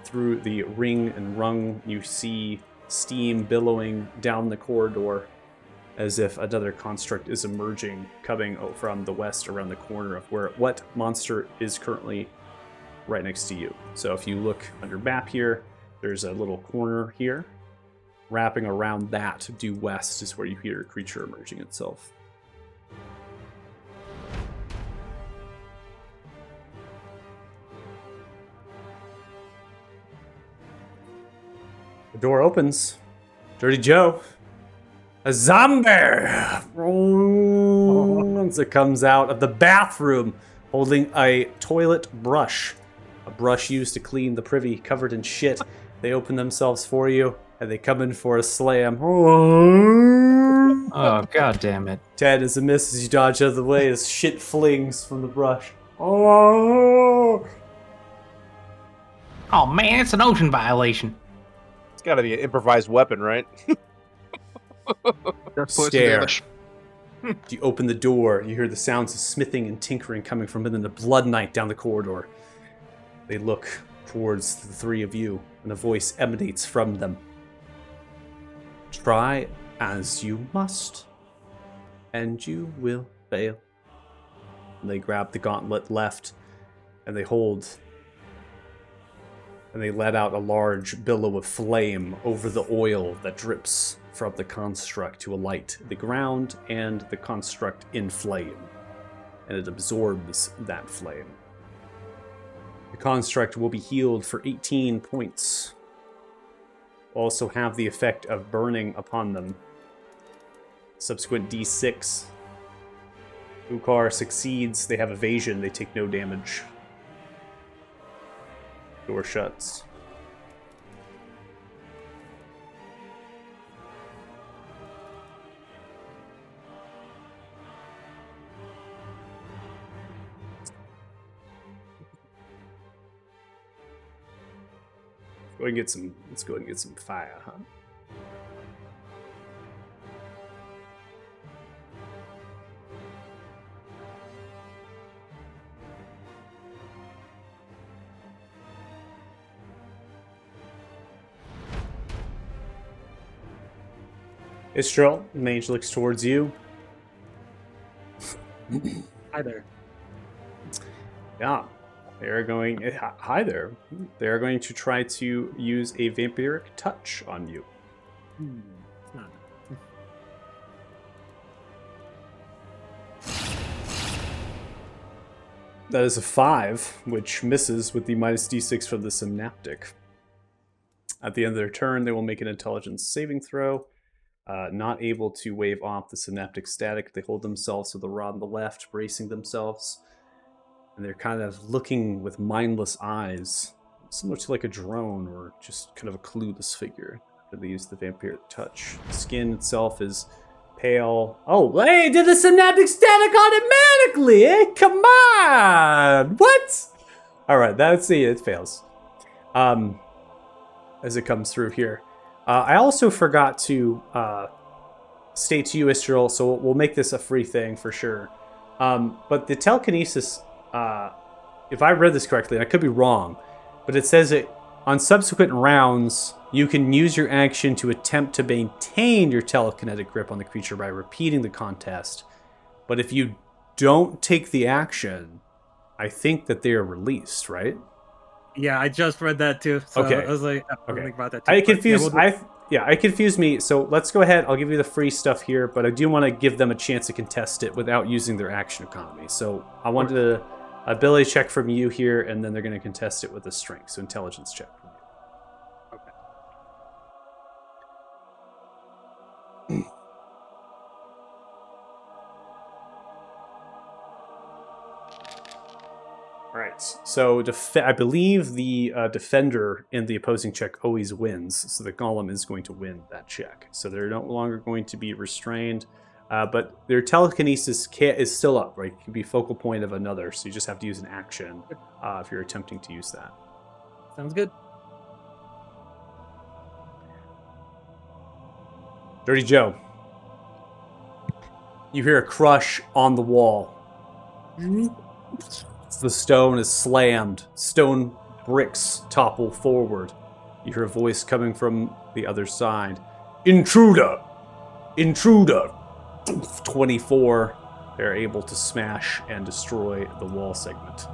through the ring and rung, you see steam billowing down the corridor as if another construct is emerging, coming from the west around the corner of what monster is currently right next to you. So if you look on your map here, there's a little corner here. Wrapping around that due west is where you hear a creature emerging itself. The door opens. Dirty Joe. A zombie! As it comes out of the bathroom holding a toilet brush. A brush used to clean the privy covered in shit. They open themselves for you, and they come in for a slam. Oh, god damn it. Ted is a miss as you dodge out of the way as shit flings from the brush. Oh, Oh man, it's an ocean violation. It's got to be an improvised weapon, right? That's poison Stare. damage. You open the door. You hear the sounds of smithing and tinkering coming from within the blood knight down the corridor. They look towards the three of you, and a voice emanates from them. Try as you must, and you will fail. And they grab the gauntlet left, and they hold, and they let out a large billow of flame over the oil that drips from the construct to alight the ground and the construct in flame, and it absorbs that flame. The construct will be healed for 18 points. Also have the effect of burning upon them. Subsequent D6. Ukar succeeds, they have evasion, they take no damage. Door shuts. Let's go ahead and get some fire, huh? Istrel, mage looks towards you. Hi there. Yeah. They're going. Hi there. They're going to try to use a vampiric touch on you. It's not. That is a 5, which misses with the minus d6 from the synaptic. At the end of their turn, they will make an intelligence saving throw. Not able to wave off the synaptic static. They hold themselves to the rod on the left, bracing themselves. And they're kind of looking with mindless eyes, similar to like a drone or just kind of a clueless figure. They use the vampiric touch. The skin itself is pale. Oh, hey, did the synaptic static automatically, eh? Come on! What? Alright, that's it fails. As it comes through here. I also forgot to state to you, Istrel, so we'll make this a free thing for sure. But the telekinesis, if I read this correctly, and I could be wrong, but it says that on subsequent rounds, you can use your action to attempt to maintain your telekinetic grip on the creature by repeating the contest. But if you don't take the action, I think that they are released, right? Yeah, I just read that too. So Okay. I was like, I'm Okay. thinking about that too. I but yeah, confused. we'll do- I confused me. So let's go ahead. I'll give you the free stuff here, but I do want to give them a chance to contest it without using their action economy. So I wanted a ability check from you here, and then they're going to contest it with a strength. So intelligence check from you. Okay. All right. So I believe the defender in the opposing check always wins. So the golem is going to win that check. So they're no longer going to be restrained. But their telekinesis is still up, right? It can be focal point of another. So you just have to use an action if you're attempting to use that. Sounds good. Dirty Joe, You hear a crush on the wall. The stone is slammed. Stone bricks topple forward. You hear a voice coming from the other side. Intruder! Intruder! 24. They're able to smash and destroy the wall segment.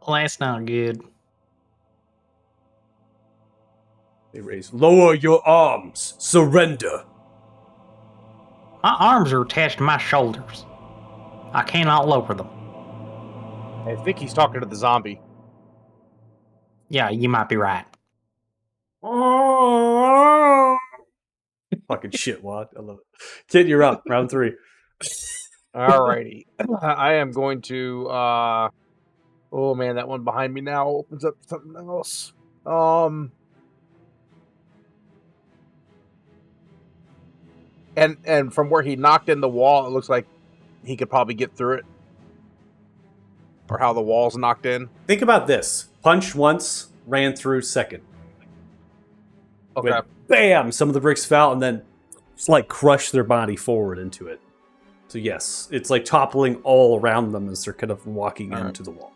Well, that's not good. They raise. Lower your arms. Surrender. My arms are attached to my shoulders. I cannot lower them. I think he's talking to the zombie. Yeah, you might be right. Fucking shit, Wad. I love it. Kid, you're up. Round 3. Alrighty. I am going to oh man, that one behind me now opens up something else. And from where he knocked in the wall, it looks like he could probably get through it. Or how the wall's knocked in. Think about this. Punched once, ran through second. Okay. Went bam! Some of the bricks fell and then just like crushed their body forward into it. So yes, it's like toppling all around them as they're kind of walking into the wall.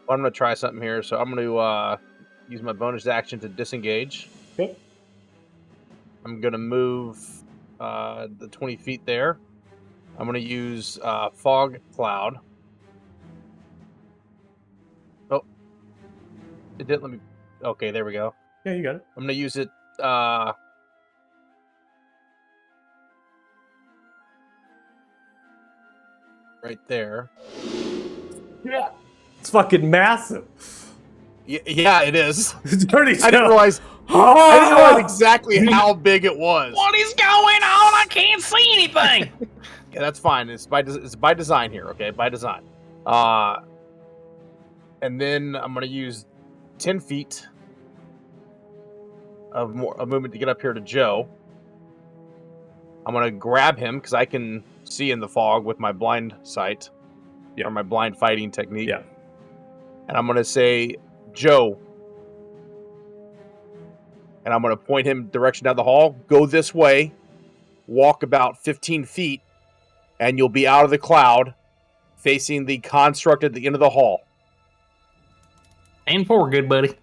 Well, I'm going to try something here. So I'm going to use my bonus action to disengage. Okay. I'm going to move the 20 feet there. I'm going to use Fog Cloud. Oh. It didn't let me... Okay, there we go. Yeah, you got it. I'm going to use it... right there. Yeah. It's fucking massive. Yeah, it is. Dirty I didn't realize... I didn't realize exactly how big it was. What is going on? I can't see anything. Yeah, that's fine. It's by design here, okay? By design. And then I'm gonna use 10 feet of movement to get up here to Joe. I'm gonna grab him because I can see in the fog with my blind sight, or my blind fighting technique. Yeah. And I'm gonna say, Joe. And I'm going to point him direction down the hall. Go this way. Walk about 15 feet. And you'll be out of the cloud. Facing the construct at the end of the hall. Aim forward, good buddy.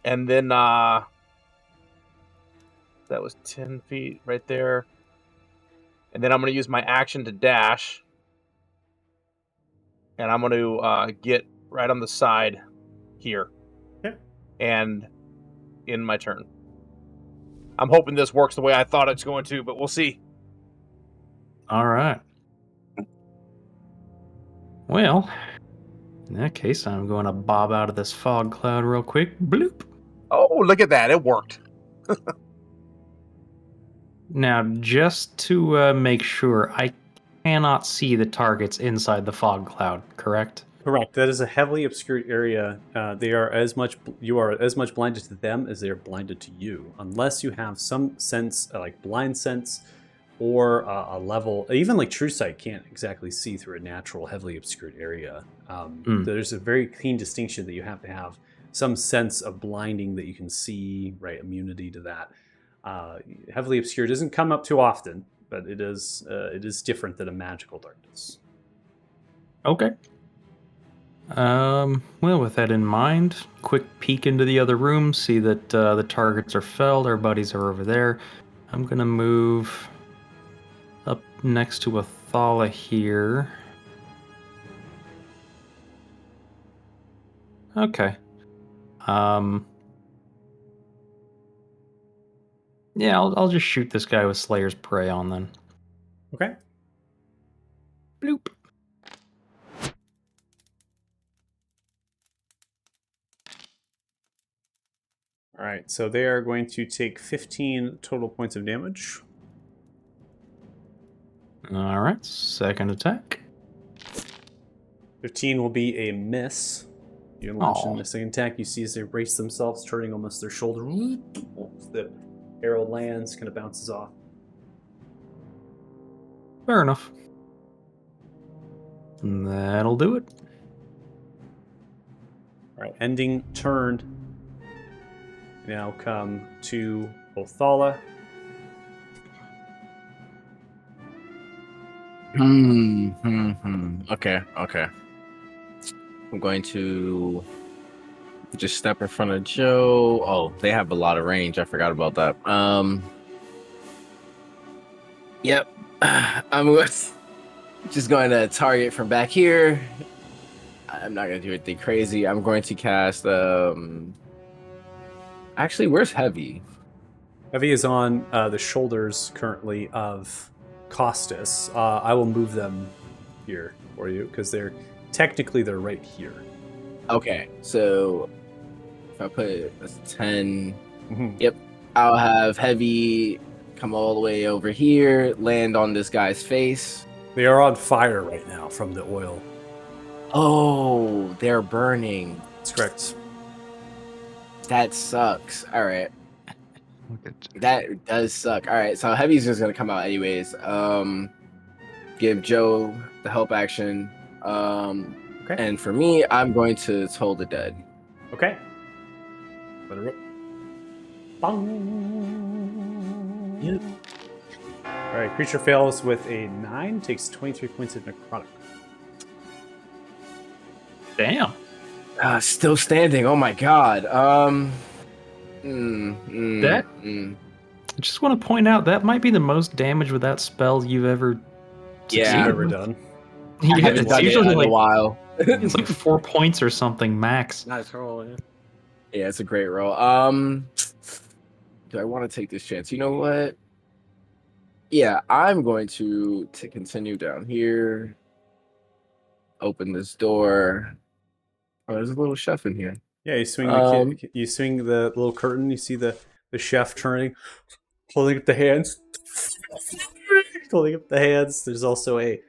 And then, that was 10 feet right there. And then I'm going to use my action to dash. And I'm going to get right on the side here. Okay. And... in my turn. I'm hoping this works the way I thought it's going to, but we'll see. All right. Well, in that case, I'm going to bob out of this fog cloud real quick. Bloop. Oh, look at that. It worked. Now, just to make sure, I cannot see the targets inside the fog cloud, correct? Correct. That is a heavily obscured area. You are as much blinded to them as they are blinded to you, unless you have some sense, like blind sense, or a level. Even like True Sight can't exactly see through a natural, heavily obscured area. There's a very clean distinction that you have to have some sense of blinding that you can see, right? Immunity to that. Heavily obscured doesn't come up too often, but it is different than a magical darkness. Okay. Well, with that in mind, quick peek into the other room, see that the targets are felled, our buddies are over there. I'm gonna move up next to Athala here. Okay. Yeah, I'll just shoot this guy with Slayer's Prey on then. Okay. Bloop. All right, so they are going to take 15 total points of damage. All right, second attack. 15 will be a miss. You launch Aw. in the second attack. You see as they brace themselves, turning almost their shoulder. The arrow lands, kind of bounces off. Fair enough. And that'll do it. All right, ending turn. Now come to Othala. Okay. I'm going to just step in front of Joe. Oh, they have a lot of range. I forgot about that. Yep. Just going to target from back here. I'm not gonna do anything crazy. I'm going to cast. Actually, where's Heavy? Heavy is on the shoulders currently of Costas. I will move them here for you because they're right here. Okay, so if I put it as 10, Mhm. yep, I'll have Heavy come all the way over here, land on this guy's face. They are on fire right now from the oil. Oh, they're burning. That's correct. That sucks. All right. Look at That does suck. All right, so Heavy's just gonna come out anyways. Give Joe the help action. Okay. And for me, I'm going to Toll the Dead. Okay. Let it rip. Bong. Yep. All right. Creature fails with a 9, takes 23 points of necrotic. Damn. Still standing. Oh my god. That- I just want to point out that might be the most damage with that spell you've ever Yeah. Ever done. I Yeah, haven't it's done it usually in a like while. it's like 4 points or something max. Nice roll. Yeah. Yeah, it's a great roll. Do I want to take this chance? You know what? Yeah, I'm going to continue down here. Open this door. Oh, there's a little chef in here. Yeah, you swing you swing the little curtain. You see the chef turning, holding up the hands, holding up the hands. There's also a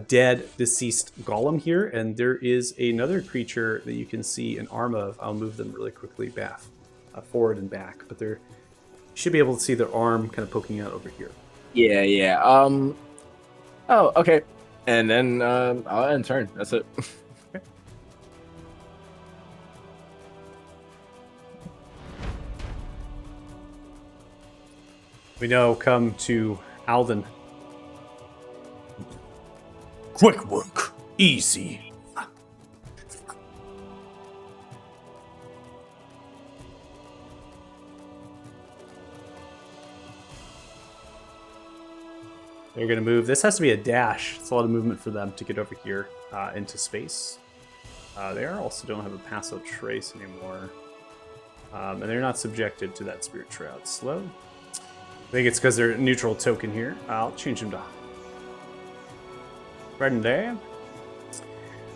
dead, deceased golem here, and there is another creature that you can see an arm of. I'll move them really quickly back, forward and back, but you should be able to see their arm kind of poking out over here. Yeah. Oh, okay. And then I'll end turn. That's it. We now come to Alden. Quick work, easy. They're going to move. This has to be a dash. It's a lot of movement for them to get over here into space. They also don't have a passive trace anymore. And they're not subjected to that Spirit Shroud. Slow. I think it's because they're a neutral token here. I'll change them to right in there.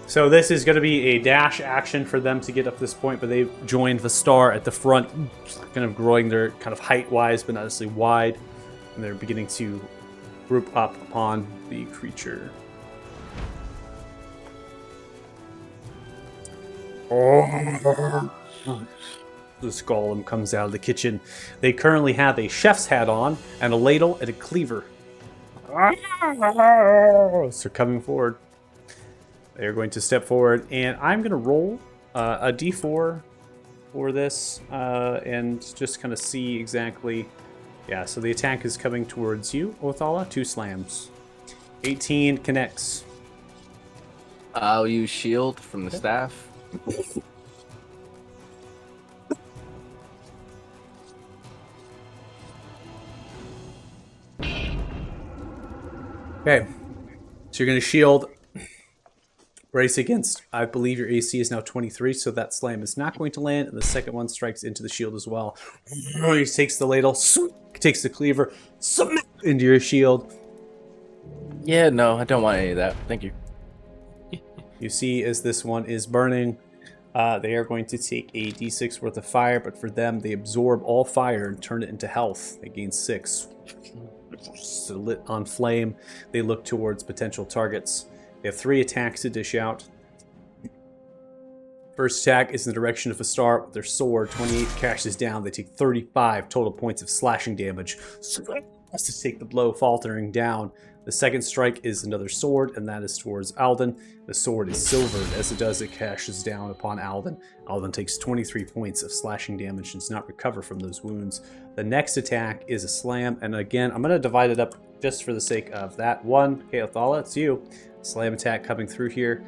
So this is going to be a dash action for them to get up this point, but they've joined the star at the front, kind of growing their kind of height-wise, but not necessarily wide. And they're beginning to group up upon the creature. This golem comes out of the kitchen. They currently have a chef's hat on and a ladle and a cleaver. So coming forward. They're going to step forward, and I'm going to roll a d4 for this and just kind of see exactly. Yeah, so the attack is coming towards you, Othala. 2 slams. 18 connects. I'll use shield from the staff. Okay, so you're going to shield. Brace against, I believe your AC is now 23, so that slam is not going to land, and the second one strikes into the shield as well. He takes the ladle, takes the cleaver, into your shield. Yeah, no, I don't want any of that. Thank you. You see as this one is burning, they are going to take a d6 worth of fire, but for them, they absorb all fire and turn it into health. They gain 6. So lit on flame, they look towards potential targets. They have 3 attacks to dish out. First attack is in the direction of a star with their sword. 28 cashes down. They take 35 total points of slashing damage. Has to take the blow, faltering down. The second strike is another sword, and that is towards Alden. The sword is silvered. As it does, it cashes down upon Alden. Alden takes 23 points of slashing damage and does not recover from those wounds. The next attack is a slam, and again, I'm going to divide it up just for the sake of that one. Okay, Othala, it's you. Slam attack coming through here.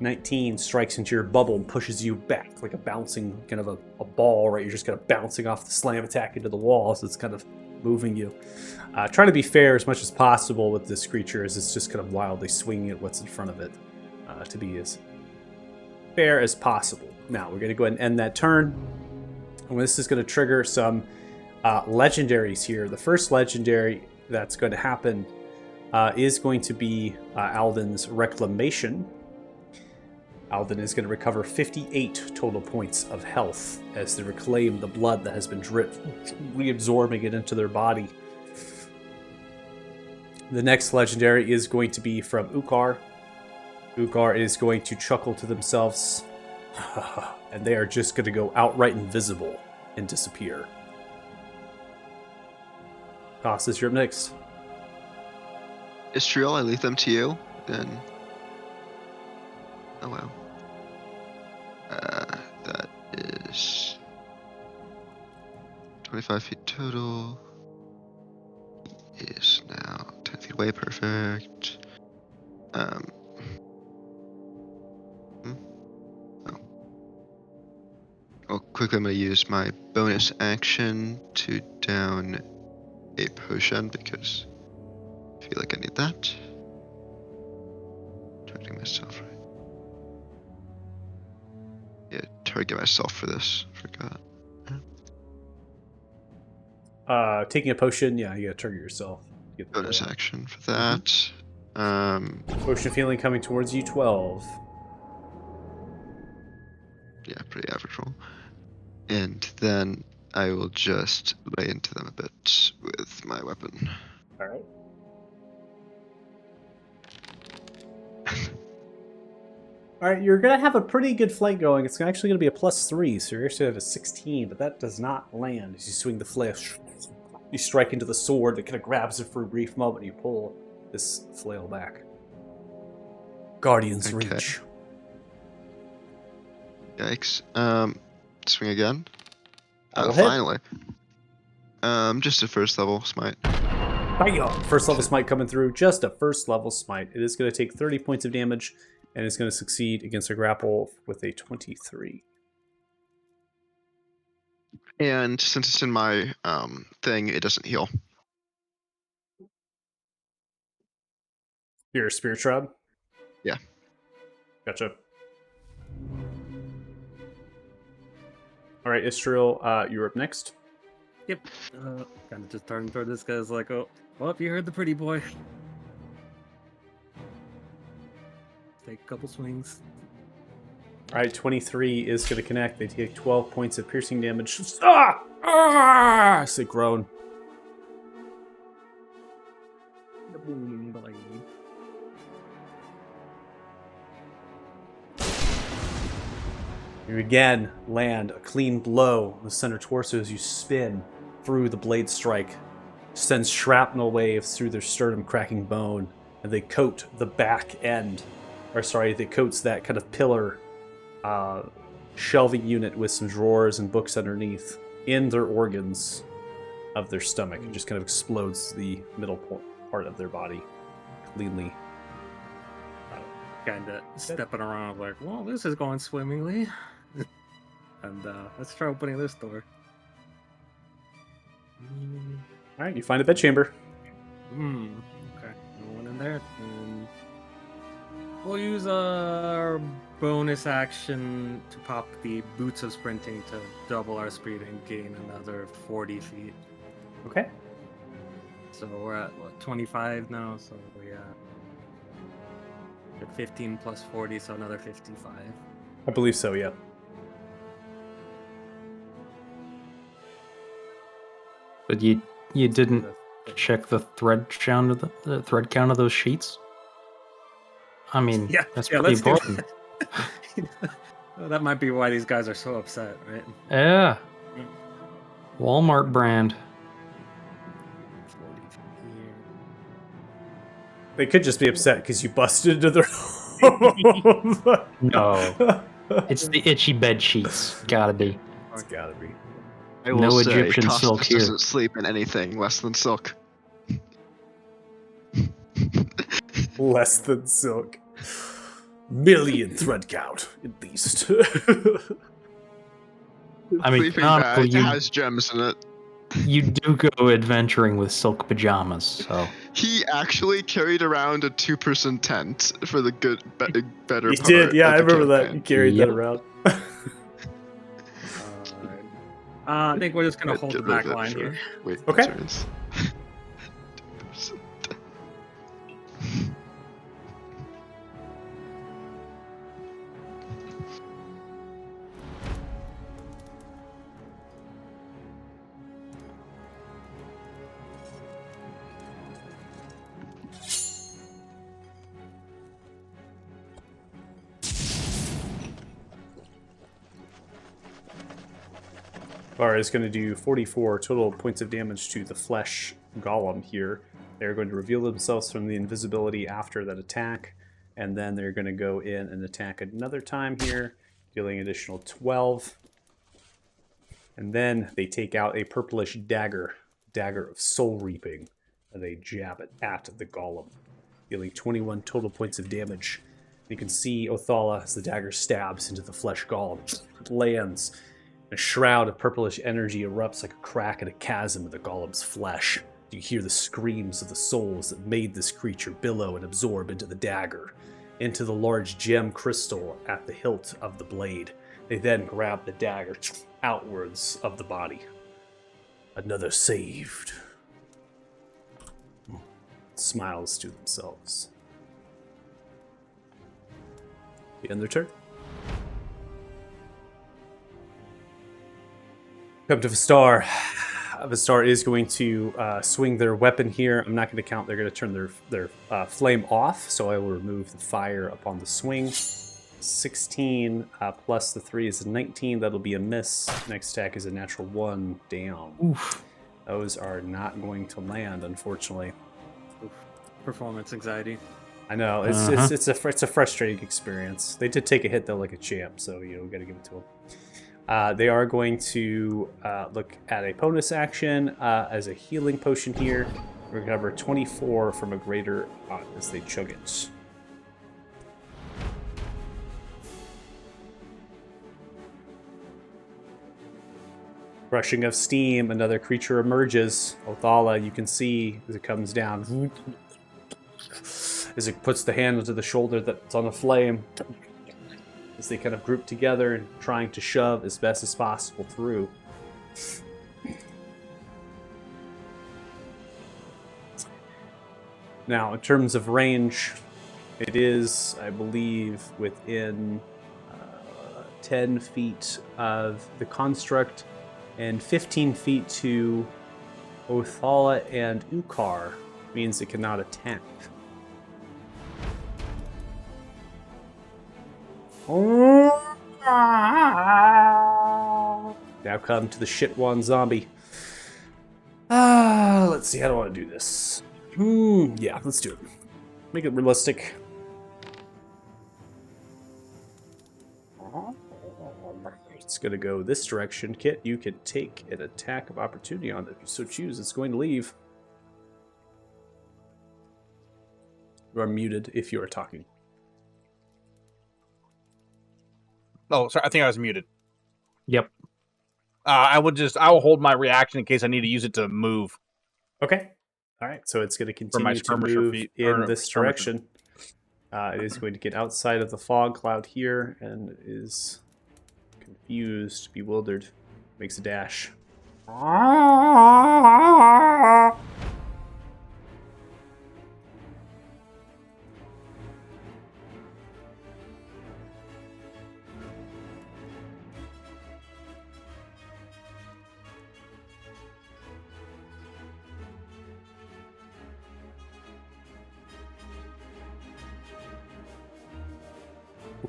19 strikes into your bubble and pushes you back like a bouncing kind of a ball, right? You're just kind of bouncing off the slam attack into the wall, so it's kind of moving you. Trying to be fair as much as possible with this creature as it's just kind of wildly swinging at what's in front of it to be as fair as possible. Now, we're going to go ahead and end that turn. And this is going to trigger some legendaries here. The first legendary that's going to happen is going to be Alden's Reclamation. Alden is going to recover 58 total points of health as they reclaim the blood that has been reabsorbing it into their body. The next legendary is going to be from Ukar. Ukar is going to chuckle to themselves, and they are just going to go outright invisible and disappear. Costas, you're up next. Istriel, I leave them to you. Then. Oh wow. That is 25 feet total. He is now 10 feet away. Perfect. Oh. Oh, quickly I'm gonna use my bonus action to down a potion because I feel like I need that. Targeting myself, right? Yeah, target myself for this. Forgot. Taking a potion, yeah, you gotta target yourself. Get the Bonus action for that. potion of healing coming towards you, 12. Yeah, pretty average roll. And then I will just lay into them a bit with my weapon. All right. All right, you're gonna have a pretty good flank going. It's actually gonna be a +3, so you're actually have a 16, but that does not land as you swing the flail. You strike into the sword that kind of grabs it for a brief moment. You pull this flail back. Guardian's Okay. Reach. Yikes. Swing again. That'll hit. Finally. Just a first level smite. Bam! First level smite coming through. Just a first level smite. It is going to take 30 points of damage, and it's going to succeed against a grapple with a 23. And since it's in my thing, it doesn't heal. You're a Spirit Shroud? Yeah. Gotcha. All right, Istriel, you're up next. Yep. Kind of just turning toward this guy's like, oh, well, you heard the pretty boy. Take a couple swings. All right, 23 is going to connect. They take 12 points of piercing damage. Ah! Ah! As they groan. The booming blade. You again land a clean blow in the center torso as you spin through the blade strike. Sends shrapnel waves through their sternum, cracking bone, and they coat the back end. Or sorry, they coats that kind of pillar shelving unit with some drawers and books underneath in their organs of their stomach. It just kind of explodes the middle part of their body cleanly. Kind of stepping around like, well, this is going swimmingly. And let's try opening this door. All right, you find a bedchamber. Okay. No one in there. And we'll use our bonus action to pop the Boots of Sprinting to double our speed and gain another 40 feet. Okay. So we're at, what, 25 now? So we at 15 plus 40, so another 55. I believe so, yeah. But you didn't check the thread count of the thread count of those sheets? I mean, that's pretty let's do important. that. Well, that might be why these guys are so upset, right? Yeah. Walmart brand. 40 here. They could just be upset because you busted into their home. No. It's the itchy bed sheets. Gotta be. It's gotta be. I will No say, Egyptian Costas silk here. doesn't sleep in anything less than silk. Less than silk. Million thread count, at least. I mean, Sleeping canonically, bag has gems in it. you do go adventuring with silk pajamas, so He actually carried around a 2-person tent for the better He part. did, yeah, of I the remember that. campaign. You carried Yep. that around. I think we're just gonna I'd hold the get back rid of it line for here. Wait, Okay. turns. Bar is going to do 44 total points of damage to the flesh golem here. They're going to reveal themselves from the invisibility after that attack, and then they're going to go in and attack another time here, dealing additional 12. And then they take out a purplish dagger of soul reaping, and they jab it at the golem, dealing 21 total points of damage. You can see Othala as the dagger stabs into the flesh golem. It lands. A shroud of purplish energy erupts like a crack in a chasm in the golem's flesh. You hear the screams of the souls that made this creature billow and absorb into the dagger, into the large gem crystal at the hilt of the blade. They then grab the dagger outwards of the body. Another saved. Smiles to themselves. The end of their turn. Come to Vistar. Vistar is going to swing their weapon here. I'm not going to count. They're going to turn their flame off, so I will remove the fire upon the swing. 16 plus the 3 is a 19. That'll be a miss. Next attack is a natural 1 down. oof. Those are not going to land, unfortunately. Performance anxiety. I know it's a frustrating experience. They did take a hit though, like a champ, so we got to give it to them. They are going to look at a bonus action as a healing potion here. Recover 24 from a greater as they chug it. Rushing of steam, another creature emerges. Othala, you can see as it comes down. As it puts the hand onto the shoulder that's on a flame. As they kind of group together and trying to shove as best as possible through. Now, in terms of range, it is, I believe, within 10 feet of the construct and 15 feet to Othala and Ukar. Means it cannot attack. Now come to the shit one zombie. Let's see, how do I want to do this? Yeah, let's do it. Make it realistic. It's gonna go this direction. Kit, you can take an attack of opportunity on it if you so choose. It's going to leave. You are muted if you are talking. Oh, sorry. I think I was muted. Yep. I will hold my reaction in case I need to use it to move. Okay. All right. So it's going to continue to skirmisher move feet- in or this skirmisher. direction. It is going to get outside of the fog cloud here and is confused, bewildered. Makes a dash.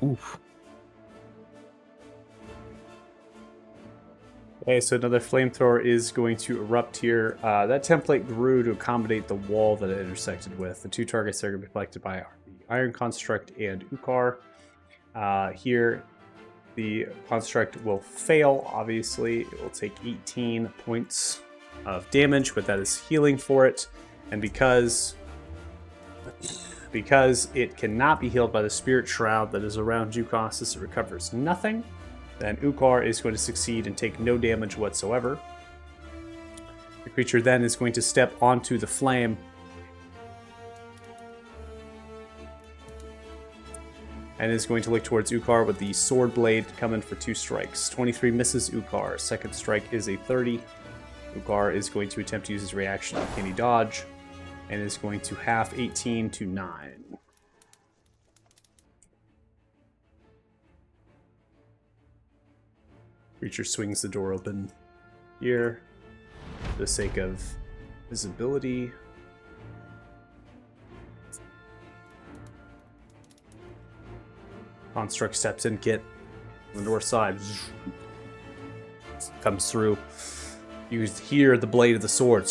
Oof. Okay, so another flamethrower is going to erupt here. That template grew to accommodate the wall that it intersected with. The two targets that are going to be collected by are the Iron Construct and Ukar. Here, the Construct will fail, obviously. It will take 18 points of damage, but that is healing for it. And because because it cannot be healed by the Spirit Shroud that is around Jukos, it recovers nothing. Then Ukar is going to succeed and take no damage whatsoever. The creature then is going to step onto the flame and is going to look towards Ukar with the sword blade coming for 2 strikes. 23 misses Ukar. Second strike is a 30. Ukar is going to attempt to use his reaction on Candy Dodge and is going to half 18 to 9. Creature swings the door open here for the sake of visibility. Construct steps in, Kit. On the north side. Comes through. You hear the blade of the sword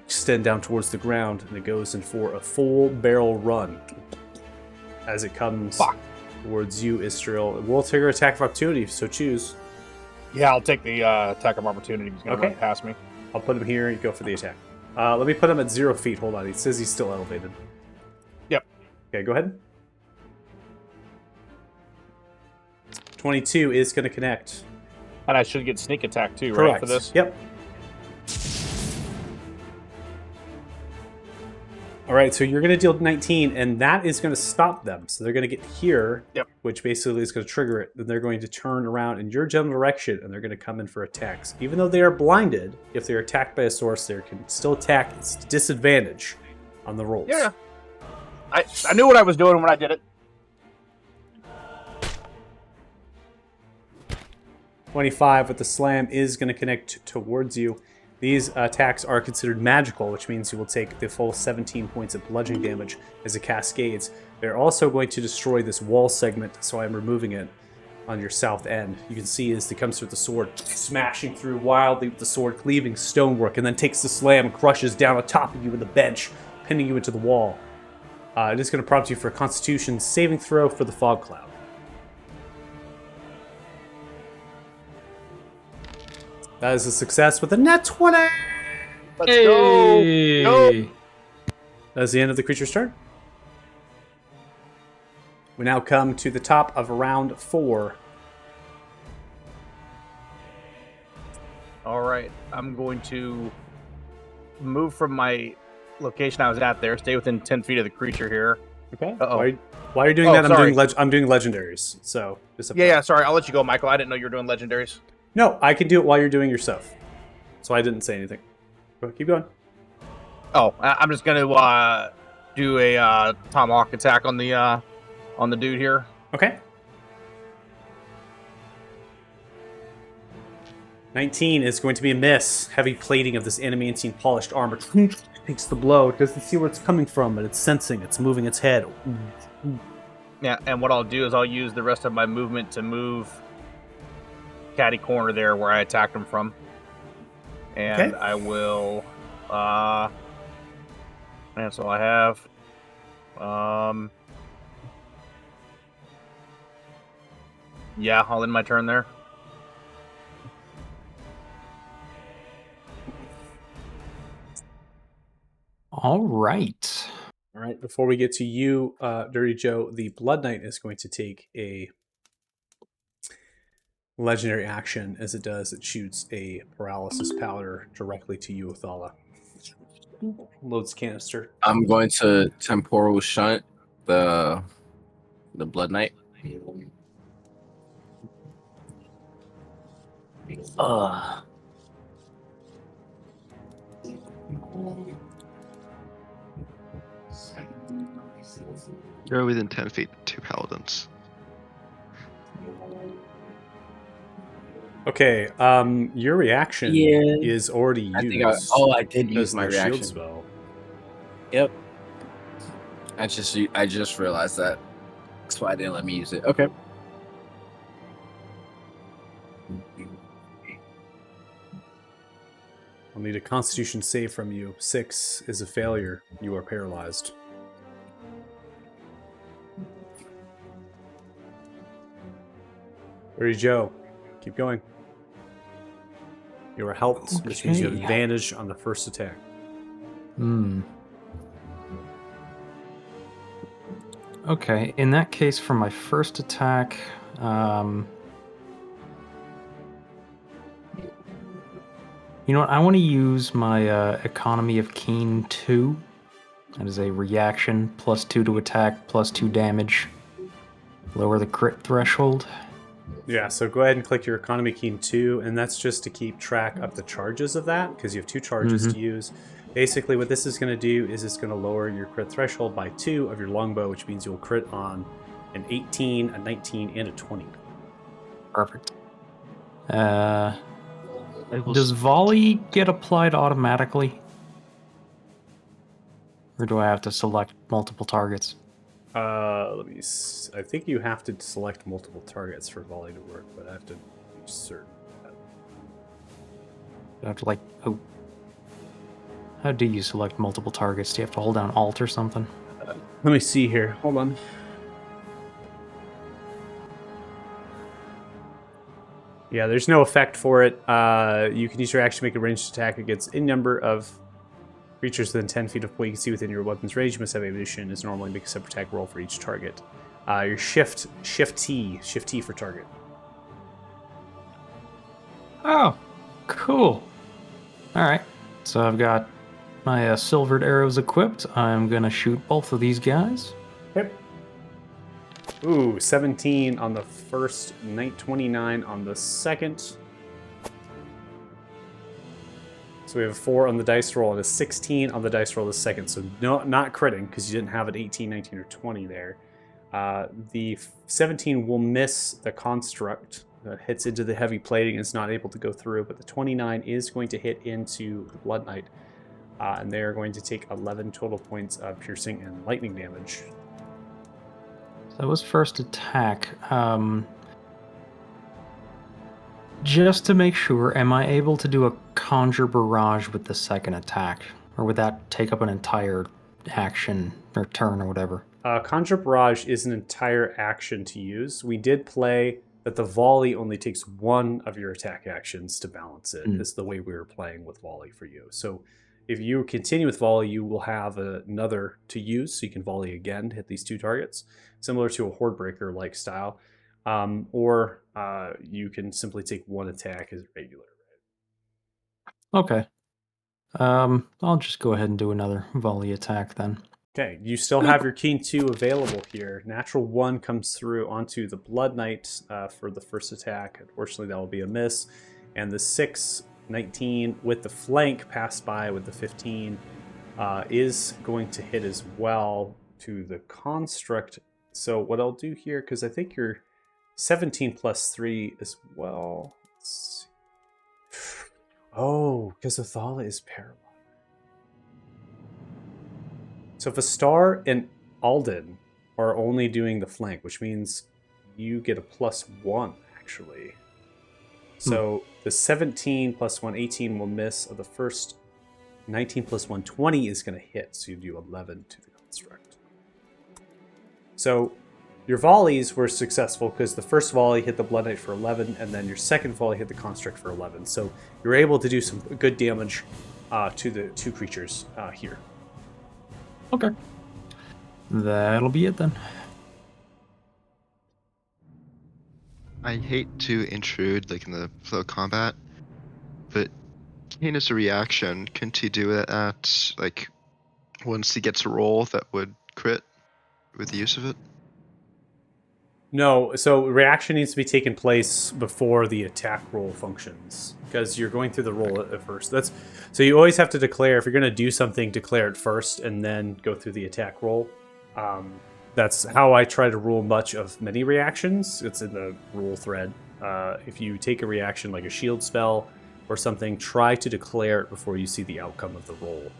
extend down towards the ground, and it goes in for a full barrel run. As it comes towards you, Istriel. It will trigger attack of opportunity, so choose. Yeah, I'll take the attack of opportunity. He's going to run past me. I'll put him here. You go for the attack. Let me put him at 0 feet. Hold on. He says he's still elevated. Yep. Okay, go ahead. 22 is going to connect. And I should get sneak attack too, Correct. right, for this? Yep. All right, so you're going to deal 19, and that is going to stop them. So they're going to get here, which basically is going to trigger it. Then they're going to turn around in your general direction, and they're going to come in for attacks. Even though they are blinded, if they're attacked by a source, they can still attack. It's disadvantage on the rolls. Yeah. I knew what I was doing when I did it. 25 with the slam is going to connect towards you. These attacks are considered magical, which means you will take the full 17 points of bludgeoning damage as it cascades. They're also going to destroy this wall segment, so I'm removing it on your south end. You can see as it comes through the sword, smashing through wildly with the sword, cleaving stonework, and then takes the slam and crushes down on top of you with the bench, pinning you into the wall. It is going to prompt you for a Constitution saving throw for the fog cloud. That is a success with a net 20! Let's go! Go! That is the end of the creature's turn. We now come to the top of round 4. All right, I'm going to move from my location I was at there, stay within 10 feet of the creature here. Okay. Uh-oh. While you're doing that, sorry. I'm doing legendaries. So just Yeah, sorry. I'll let you go, Michael. I didn't know you were doing legendaries. No, I can do it while you're doing your stuff. So I didn't say anything. But keep going. Oh, I'm just going to do a tomahawk attack on the dude here. Okay. 19 is going to be a miss. Heavy plating of this adamantine polished armor takes the blow. It doesn't see where it's coming from, but it's sensing. It's moving its head. Yeah, and what I'll do is I'll use the rest of my movement to move catty corner there where I attacked him from. And I will that's all I have. Yeah, I'll end my turn there. All right. All right, before we get to you, Dirty Joe, the Blood Knight is going to take a legendary action. As it does, it shoots a paralysis powder directly to you, Othala. Loads canister. I'm going to temporal shunt the Blood Knight. You're within 10 feet, 2 paladins. Okay, your reaction is already used. I did use my reaction. Shield spell. Yep. I just realized that. That's why I didn't let me use it. Okay. I'll need a Constitution save from you. 6 is a failure. You are paralyzed. Dirty Joe, keep going. You are helped, which means you have advantage on the first attack. Okay, in that case, for my first attack, you know what? I want to use my Economy of Keen 2. That is a reaction, +2 to attack, +2 damage. Lower the crit threshold. Yeah, so go ahead and click your Economy Keen 2, and that's just to keep track of the charges of that, because you have 2 charges to use. Basically, what this is going to do is it's going to lower your crit threshold by 2 of your longbow, which means you'll crit on an 18, a 19, and a 20. Perfect. Does volley get applied automatically? Or do I have to select multiple targets? Let me I think you have to select multiple targets for volley to work, but I have to be certain of that. Do I have to, like, oh. How do you select multiple targets? Do you have to hold down Alt or something? Let me see here. Hold on. Yeah, there's no effect for it. You can use your action to make a ranged attack against any number of creatures within 10 feet of what you can see within your weapon's range. You must have ammunition as normally make a separate attack roll for each target. Your shift T for target. Oh, cool. All right, so I've got my silvered arrows equipped. I'm gonna shoot both of these guys. Yep. Ooh, 17 on the first, 29 on the second. So we have a 4 on the dice roll and a 16 on the dice roll the second. So not critting because you didn't have an 18, 19, or 20 there. The 17 will miss the construct. Hits into the heavy plating and is not able to go through. But the 29 is going to hit into the Blood Knight. And they are going to take 11 total points of piercing and lightning damage. So that was first attack. Just to make sure, am I able to do a Conjure Barrage with the second attack? Or would that take up an entire action or turn or whatever? Conjure Barrage is an entire action to use. We did play that the volley only takes one of your attack actions to balance it. Is the way we were playing with volley for you. So if you continue with volley, you will have another to use, so you can volley again to hit these 2 targets, similar to a Hordebreaker like style. Or you can simply take one attack as regular. Okay. I'll just go ahead and do another volley attack then. Okay, you still have your Keen 2 available here. Natural 1 comes through onto the Blood Knight for the first attack. Unfortunately, that will be a miss. And the 6, 19 with the flank passed by with the 15 is going to hit as well to the construct. So what I'll do here, because I think you're 17 plus 3 as well. Let's see. Oh, because Athala is paralyzed. So if a Star and Alden are only doing the flank, which means you get a +1, actually. So the 17 plus 1, 18 will miss. Of the first 19 plus 1, 20 is going to hit. So you do 11 to the construct. So your volleys were successful because the first volley hit the Blood Knight for 11, and then your second volley hit the construct for 11. So you're able to do some good damage to the 2 creatures here. Okay. That'll be it then. I hate to intrude like in the flow of combat, but Kane is a reaction. Couldn't he do it at like once he gets a roll that would crit with the use of it? No, so reaction needs to be taken place before the attack roll functions because you're going through the roll at first. So you always have to declare, if you're going to do something, declare it first and then go through the attack roll. That's how I try to rule much of many reactions. It's in the rule thread. If you take a reaction like a shield spell or something, try to declare it before you see the outcome of the roll.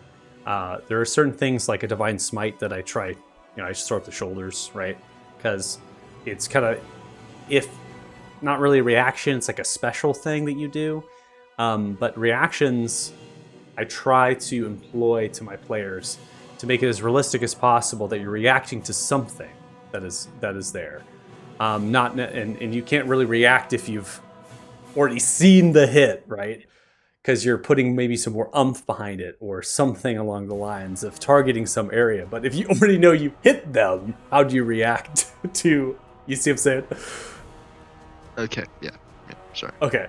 There are certain things like a Divine Smite that I try, I just throw up the shoulders, right? Because it's kind of, if not really a reaction, it's like a special thing that you do. But reactions, I try to employ to my players to make it as realistic as possible that you're reacting to something that is there. And you can't really react if you've already seen the hit, right? because you're putting maybe some more umph behind it or something along the lines of targeting some area. But if you already know you hit them, how do you react to? You see what I'm saying? Okay, yeah, sorry. Okay.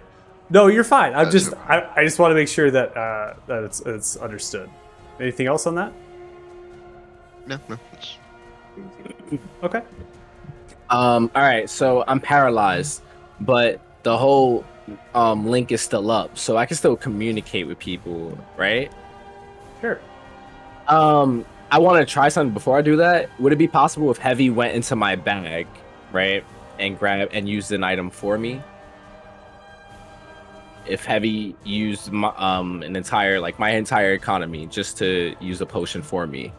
No, you're fine. I'm just Sure. I just want to make sure that that it's understood. Anything else on that? No, it's... Okay. All right, so I'm paralyzed, but the whole link is still up, so I can still communicate with people, right? Sure. I want to try something before I do that. Would it be possible if Heavy went into my bag, right, and used an item for me? If Heavy used my, my entire economy just to use a potion for me.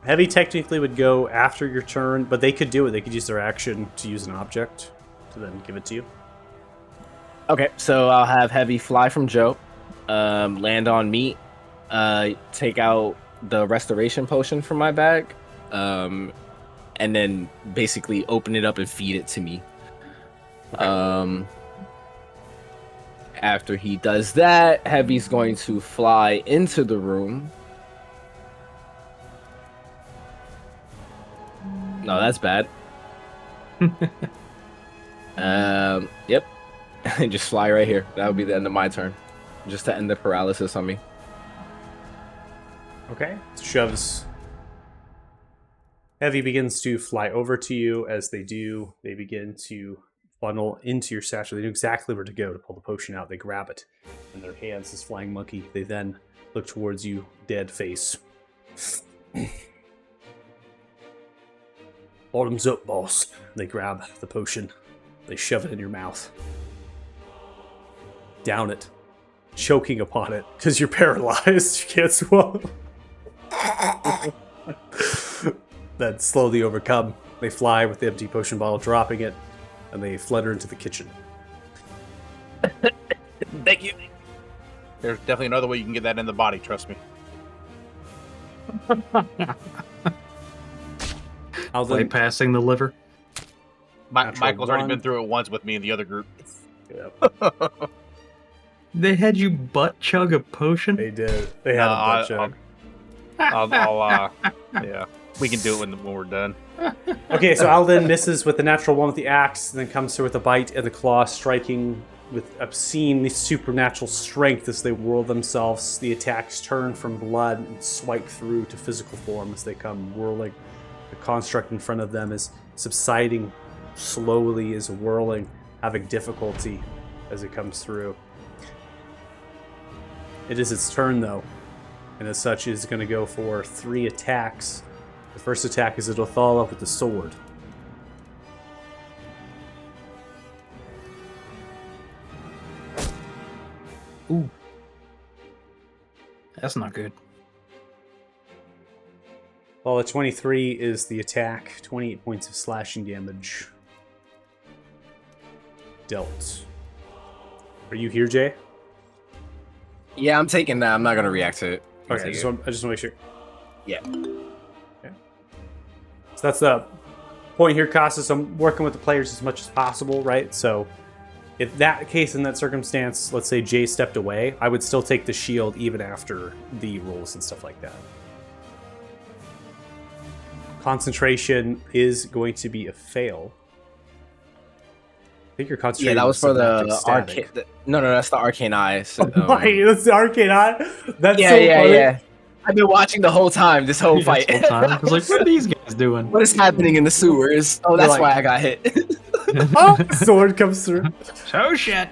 Heavy technically would go after your turn, but they could do it. They could use their action to use an object to then give it to you. Okay, so I'll have Heavy fly from Joe, land on me, take out the restoration potion from my bag, and then basically open it up and feed it to me. Okay. After he does that, Heavy's going to fly into the room. No, that's bad. Yep. And just fly right here. That would be the end of my turn. Just to end the paralysis on me. Okay. Shoves. Heavy begins to fly over to you. As they do, they begin to funnel into your satchel. They know exactly where to go to pull the potion out. They grab it in their hands, this flying monkey. They then look towards you, dead face. Bottoms up, boss. They grab the potion. They shove it in your mouth. Down it. Choking upon it because you're paralyzed. You can't swallow. Then slowly overcome. They fly with the empty potion bottle, dropping it, and they flutter into the kitchen. Thank you. There's definitely another way you can get that in the body, trust me. Bypassing the liver. Natural Michael's already one. been through it once with me and the other group. Yep. They had you butt chug a potion? They did. They had a butt chug. Yeah, we can do it when we're done. Okay, so Alden misses with the natural one with the axe, and then comes through with a bite and the claw, striking with obscene supernatural strength as they whirl themselves. The attacks turn from blood and swipe through to physical form as they come whirling. The construct in front of them is subsiding slowly, is whirling, having difficulty as it comes through. It is its turn, though, and as such is going to go for 3 attacks. The first attack is at Othala with the sword. Ooh. That's not good. Well, a 23 is the attack. 28 points of slashing damage. Dealt. Are you here, Jay? Yeah, I'm taking that. I'm not gonna react to it. Okay, I just want to make sure. Yeah. Okay. So that's the point here, Costas. I'm working with the players as much as possible, right? So if that case, in that circumstance, let's say Jay stepped away, I would still take the shield even after the rolls and stuff like that. Concentration is going to be a fail. I think you're concentrating. Yeah, that was for the static. arcane. No, that's the arcane eye. So, Wait, that's the arcane eye? That's yeah, so yeah, funny. yeah. I've been watching the whole time. This whole fight. This whole time. I was like, what are these guys doing? What is happening in the sewers? Oh, that's Like- why I got hit. Oh, sword comes through. Oh shit!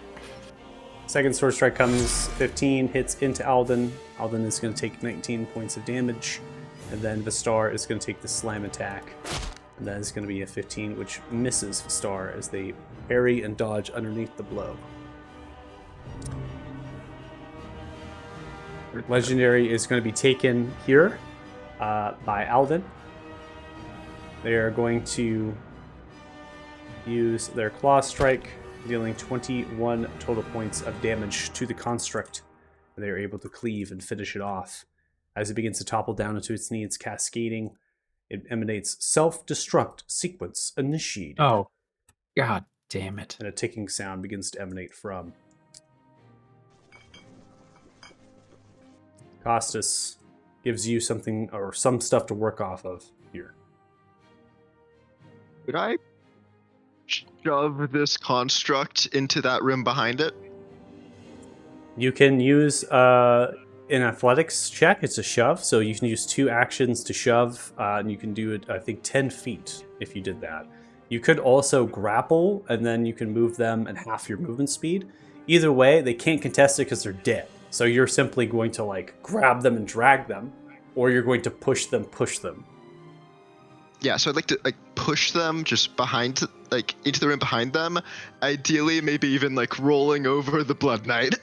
Second sword strike comes, 15 hits into Alden. Alden is going to take 19 points of damage. And then Vistar is going to take the slam attack. And that is going to be a 15, which misses Vistar as they parry and dodge underneath the blow. Legendary is going to be taken here by Alden. They are going to use their claw strike, dealing 21 total points of damage to the construct. They are able to cleave and finish it off. As it begins to topple down into its knees, cascading, it emanates self-destruct sequence initiated. Oh, god Damn it. and a ticking sound begins to emanate from. Costas gives you something or some stuff to work off of here. Could I shove this construct into that room behind it? You can use an athletics check. It's a shove, so you can use 2 actions to shove, and you can do it, I think, 10 feet if you did that. You could also grapple, and then you can move them at half your movement speed. Either way, they can't contest it because they're dead. So you're simply going to like grab them and drag them, or you're going to push them. Yeah, so I'd like to like push them just behind, like into the room behind them. Ideally, maybe even like rolling over the Blood Knight.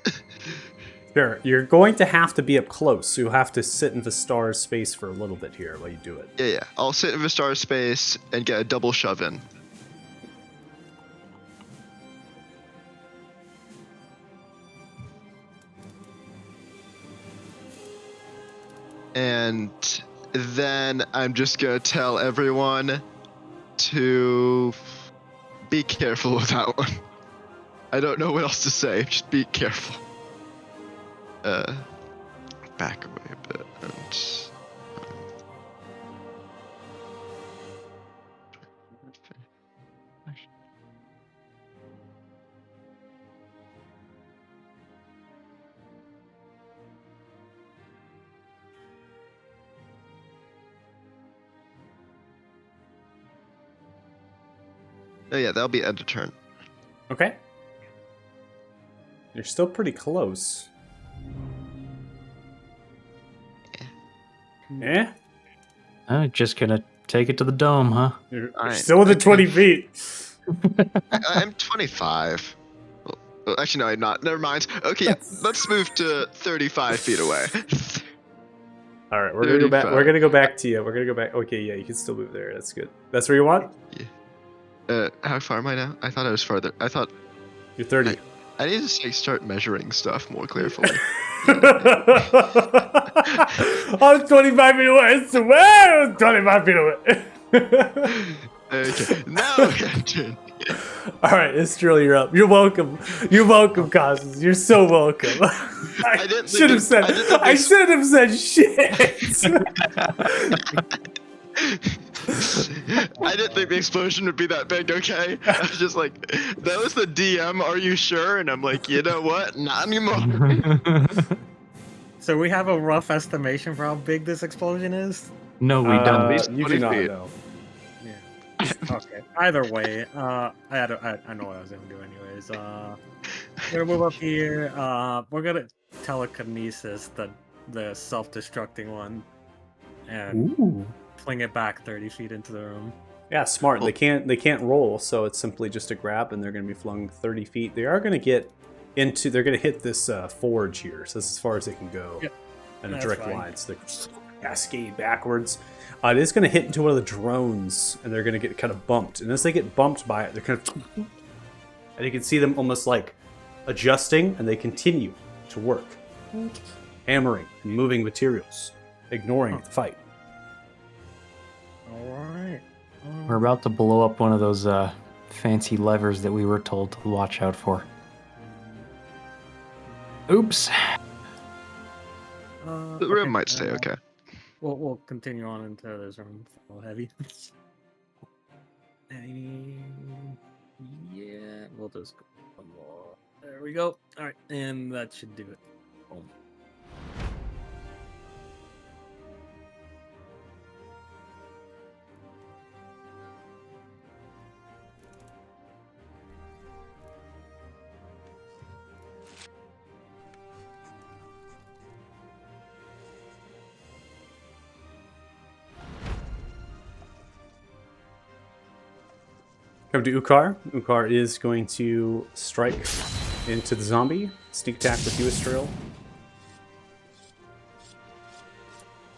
Sure, you're going to have to be up close, so you'll have to sit in Vistar's space for a little bit here while you do it. Yeah. I'll sit in Vistar's space and get a double shove in. And then I'm just gonna tell everyone to be careful with that one. I don't know what else to say. Just be careful. Back away a bit and. Oh yeah, that'll be end of turn. Okay. You're still pretty close. Yeah? Just gonna take it to the dome, huh? You're Alright. still within 20 feet. I'm 25. Well, actually, no, I'm not. Never mind. Okay, yeah, let's move to 35 feet away. All right, we're gonna go back. 35. We're gonna go back to you. We're gonna go back. Okay, yeah, you can still move there. That's good. That's where you want. How far am I now? I thought I was farther. I thought You're 30. I need to like, start measuring stuff more carefully. I was 25 feet away. I swear I was 25 feet away. Okay, now turn. All right, Estrel, you're up. You're welcome. You're welcome, Costas. You're so welcome. I didn't should have think said. I didn't think I this- should have said shit. I didn't think the explosion would be that big, okay? I was just like, that was the DM, are you sure? And I'm like, you know what? Not anymore. So we have a rough estimation for how big this explosion is? No, we don't. least You do 20 not feet. know. Okay. Either way, I know what I was gonna do anyways. We're gonna move up here. We're gonna telekinesis the self-destructing one, and Ooh. fling it back 30 feet into the room. Yeah, smart. Cool. They can't roll, so it's simply just a grab, and they're going to be flung 30 feet. They are going to get into. They're going to hit this forge here, so that's as far as they can go. Yep. In a That's direct fine. line, so they cascade backwards. It is going to hit into one of the drones, and they're going to get kind of bumped. And as they get bumped by it, they're kind of, and you can see them almost like adjusting, and they continue to work, hammering and moving materials, ignoring the fight. Alright. We're about to blow up one of those fancy levers that we were told to watch out for. Oops. The room might stay okay. We'll continue on into this room. A little heavy. Yeah, we'll just go one more. There we go. All right, and that should do it. Boom. Come to Ukar. Ukar is going to strike into the zombie. Sneak attack with you, Estrel.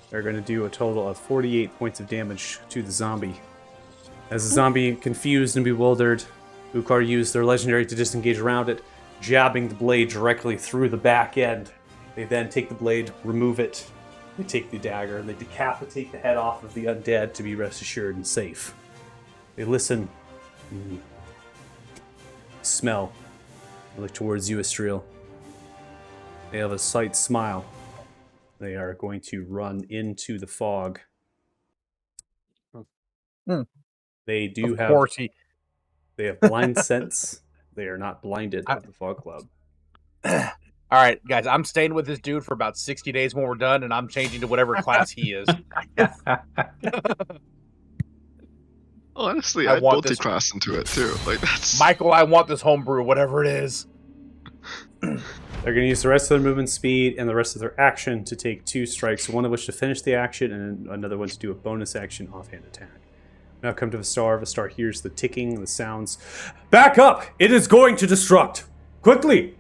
They're going to do a total of 48 points of damage to the zombie. As the zombie, confused and bewildered, Ukar used their legendary to disengage around it, jabbing the blade directly through the back end. They then take the blade, remove it. They take the dagger, and they decapitate the head off of the undead to be rest assured and safe. They listen. smell. They look towards you, Estriel. They have a slight smile. They are going to run into the fog. They do Of have. course They have blind sense. They are not blinded of the fog cloud. All right, guys, I'm staying with this dude for about 60 days when we're done, and I'm changing to whatever class he is. Honestly, I I'd want this- multi-class into it too. Like that's Michael, I want this homebrew, whatever it is. They're going to use the rest of their movement speed and the rest of their action to take 2 strikes, one of which to finish the action and another one to do a bonus action offhand attack. Now come to Vistar. Vistar hears the ticking, the sounds. Back up! It is going to destruct! Quickly!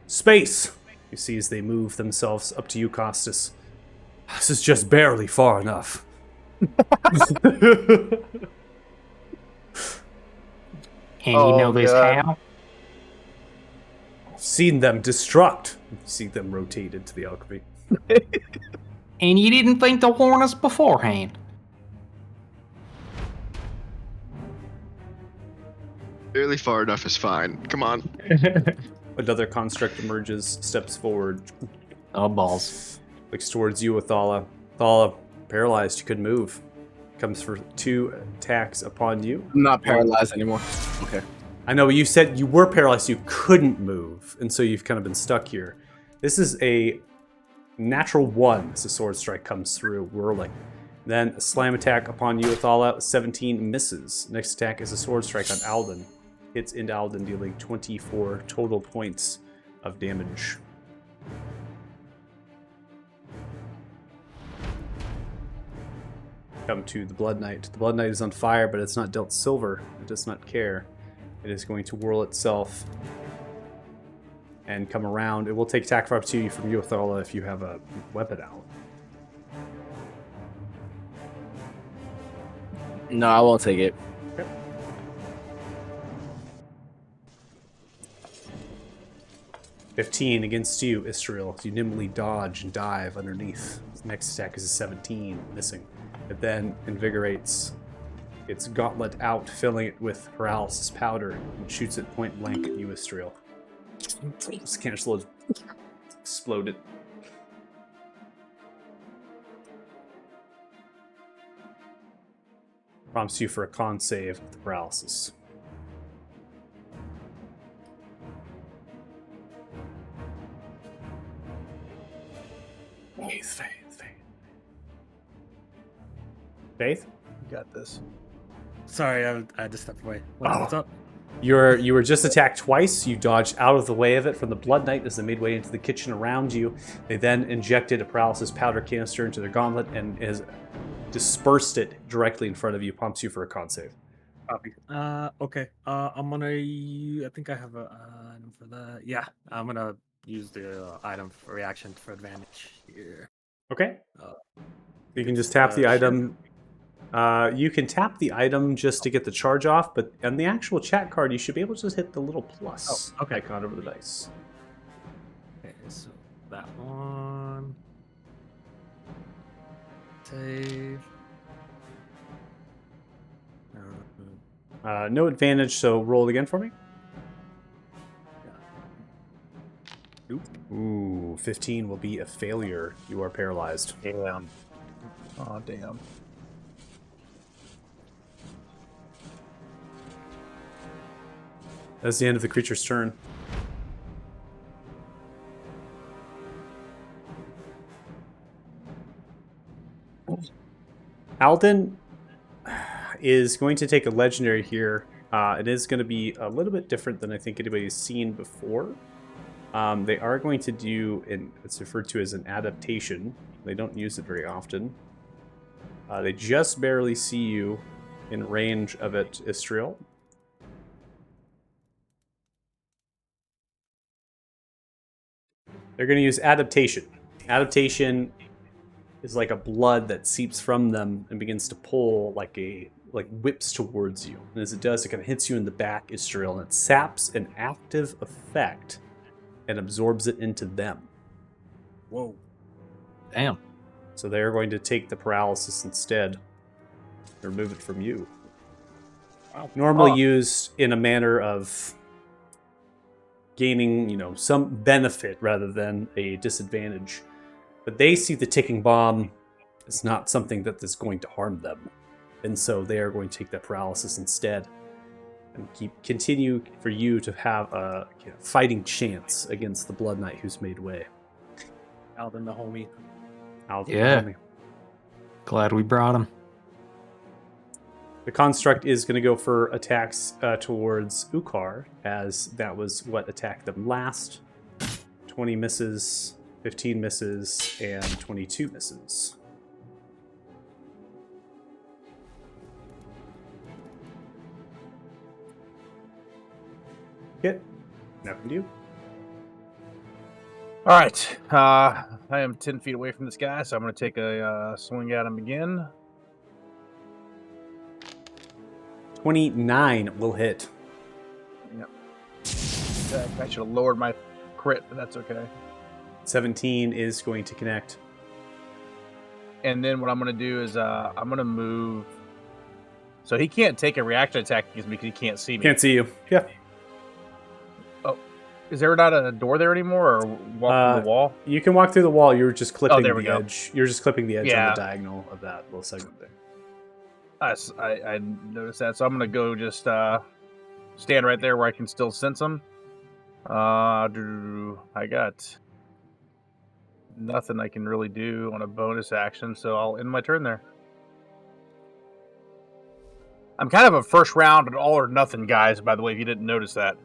Space! You see as they move themselves up to you, Costas. This is just barely far enough. And you know this God. how? I've seen them destruct. You see them rotate into the alchemy. And you didn't think to warn us beforehand. barely far enough is fine. Come on. Another construct emerges, steps forward, Oh, balls. looks towards you, Athala. Athala, paralyzed, you couldn't move. Comes for 2 attacks upon you. I'm not paralyzed anymore. Okay. I know, but you said you were paralyzed, you couldn't move, and so you've kind of been stuck here. This is a natural 1 as the sword strike comes through, whirling. Then a slam attack upon you, Athala. 17 misses. Next attack is a sword strike on Alden. Hits into Alden, dealing 24 total points of damage. Come to the Blood Knight. The Blood Knight is on fire, but it's not dealt silver. It does not care. It is going to whirl itself and come around. It will take attack of opportunity from you, Athala, if you have a weapon out. No, I won't take it. 15 against you, Israel. You nimbly dodge and dive underneath. Next attack is a 17, missing. It then invigorates its gauntlet out, filling it with paralysis powder, and shoots it point blank at you, Israel. This cancer exploded. Prompts you for a con save with the paralysis. Faith. Faith? You got this. Sorry, I had to step away. What's up? You were just attacked twice. You dodged out of the way of it from the Blood Knight as they made way into the kitchen around you. They then injected a paralysis powder canister into their gauntlet and has dispersed it directly in front of you. Prompts you for a con save. Copy. Okay. I'm gonna. I think I have a item for that. Yeah, I'm gonna use the item for reaction for advantage here. Okay. Uh, You can just tap the sure. item. You can tap the item just to get the charge off, but on the actual chat card, you should be able to just hit the little plus icon over the dice. Okay, so that one. Save. No advantage, so roll it again for me. Nope. Ooh, 15 will be a failure. You are paralyzed. Damn. Oh, damn. That's the end of the creature's turn. Alden is going to take a legendary here. It is going to be a little bit different than I think anybody's seen before. They are going to do, it's referred to as an adaptation. They don't use it very often. They just barely see you in range of it, Istriel. They're going to use adaptation. Adaptation is like a blood that seeps from them and begins to pull like whips towards you. And as it does, it kind of hits you in the back, Istriel, and it saps an active effect and absorbs it into them. Whoa. Damn. So they're going to take the paralysis instead. Remove it from you. Wow. Normally used in a manner of gaining, some benefit rather than a disadvantage. But they see the ticking bomb as not something that is going to harm them. And so they are going to take that paralysis instead. And continue for you to have a fighting chance against the Blood Knight who's made way. Alden the homie. Alden, Yeah. tell me. Glad we brought him. The construct is going to go for attacks towards Ukar, as that was what attacked them last. 20 misses, 15 misses, and 22 misses. Hit. Now can you. All right. I am 10 feet away from this guy, so I'm going to take a swing at him again. 29 will hit. Yep. I should have lowered my crit, but that's okay. 17 is going to connect. And then what I'm going to do is I'm going to move. So he can't take a reaction attack against me because he can't see me. Can't see you. Yeah. Is there not a door there anymore, or walk through the wall? You can walk through the wall. You're just clipping there we the go. edge. You're just clipping the edge on Yeah. the diagonal of that little segment there. I noticed that, so I'm going to go just stand right there where I can still sense him. I got nothing I can really do on a bonus action, so I'll end my turn there. I'm kind of a first round all or nothing, guys, by the way, if you didn't notice that.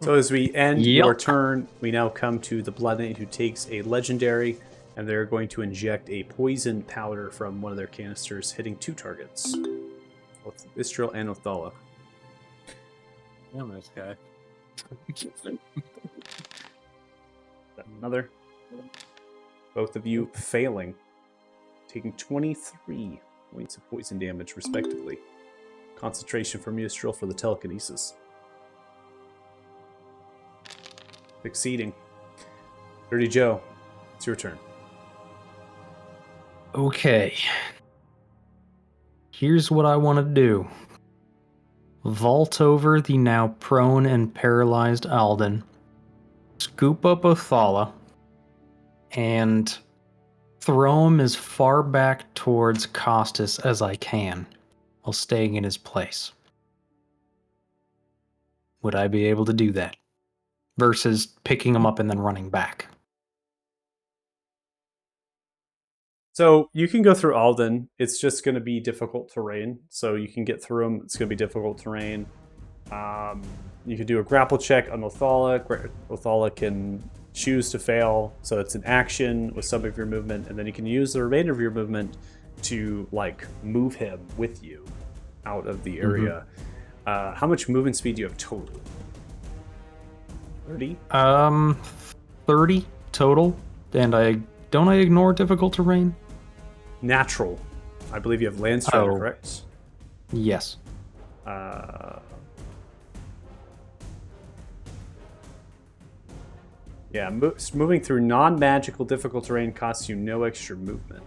So as we end Yep. your turn, we now come to the Blood Knight who takes a legendary, and they're going to inject a poison powder from one of their canisters, hitting 2 targets. Both Istril and Othala. Damn this guy. Another. Both of you failing, taking 23 points of poison damage, respectively. Concentration from Istril for the telekinesis. Succeeding. Dirty Joe, it's your turn. Okay. Here's what I want to do. Vault over the now prone and paralyzed Alden. Scoop up Othala. And throw him as far back towards Costas as I can, while staying in his place. Would I be able to do that? Versus picking him up and then running back. So you can go through Alden. It's just going to be difficult terrain. So you can get through him. It's going to be difficult terrain. You could do a grapple check on Othala. Othala can choose to fail. So it's an action with some of your movement. And then you can use the remainder of your movement to move him with you out of the area. How much movement speed do you have total? 30? 30 total. And I ignore difficult terrain? Natural. I believe you have Landstrider, Oh. correct? Yes. Yeah, moving through non-magical difficult terrain costs you no extra movement.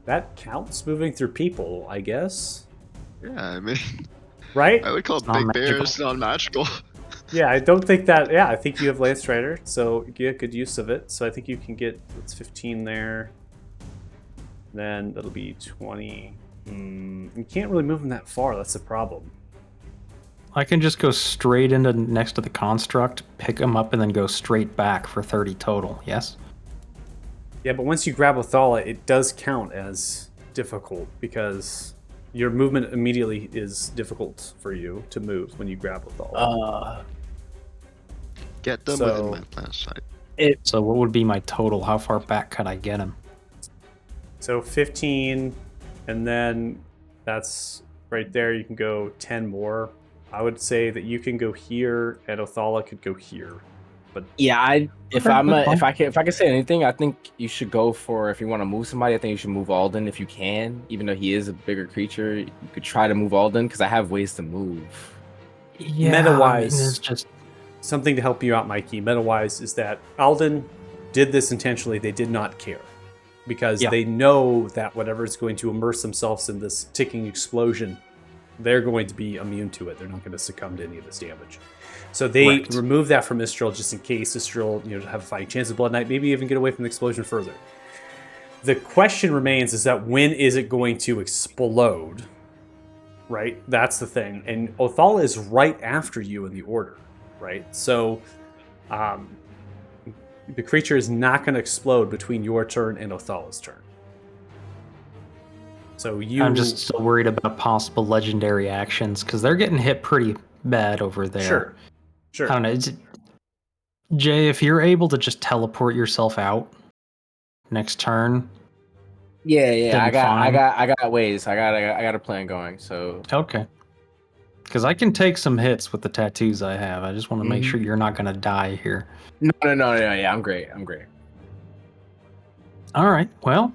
That counts, moving through people, I guess. Yeah, I mean, Right? I would call not Big magical. Bears non-magical. Yeah, I don't think that... Yeah, I think you have Landstrider, so you get good use of it. So I think you can get... It's 15 there. Then that'll be 20. You can't really move them that far. That's the problem. I can just go straight into next to the construct, pick him up, and then go straight back for 30 total, yes? Yeah, but once you grab Othala, it does count as difficult because your movement immediately is difficult for you to move when you grab Othala. Get them So- within my plan sight. So what would be my total? How far back could I get him? So 15, and then that's right there. You can go 10 more. I would say that you can go here, and Othala could go here. But Yeah, if Okay, that's I can say anything, I think you should go for, if you want to move somebody, I think you should move Alden if you can. Even though he is a bigger creature, you could try to move Alden because I have ways to move. Yeah, Meta-wise. it's just something to help you out, Mikey, meta-wise, is that Alden did this intentionally. They did not care. Because Yeah. they know that whatever is going to immerse themselves in this ticking explosion they're going to be immune to it. They're not going to succumb to any of this damage. So they Correct. remove that from Mistral just in case Mistral, have a fighting chance of Blood Knight, maybe even get away from the explosion further. The question remains is that when is it going to explode? Right? That's the thing. And Othala is right after you in the order, right? So the creature is not going to explode between your turn and Othala's turn. So I'm just still worried about possible legendary actions because they're getting hit pretty bad over there. Sure. I don't know. Jay, if you're able to just teleport yourself out next turn. Yeah, Then I fine. got ways. I got a plan going. So Okay. Because I can take some hits with the tattoos I have. I just want to make sure you're not going to die here. no. Yeah, I'm great. All right. Well,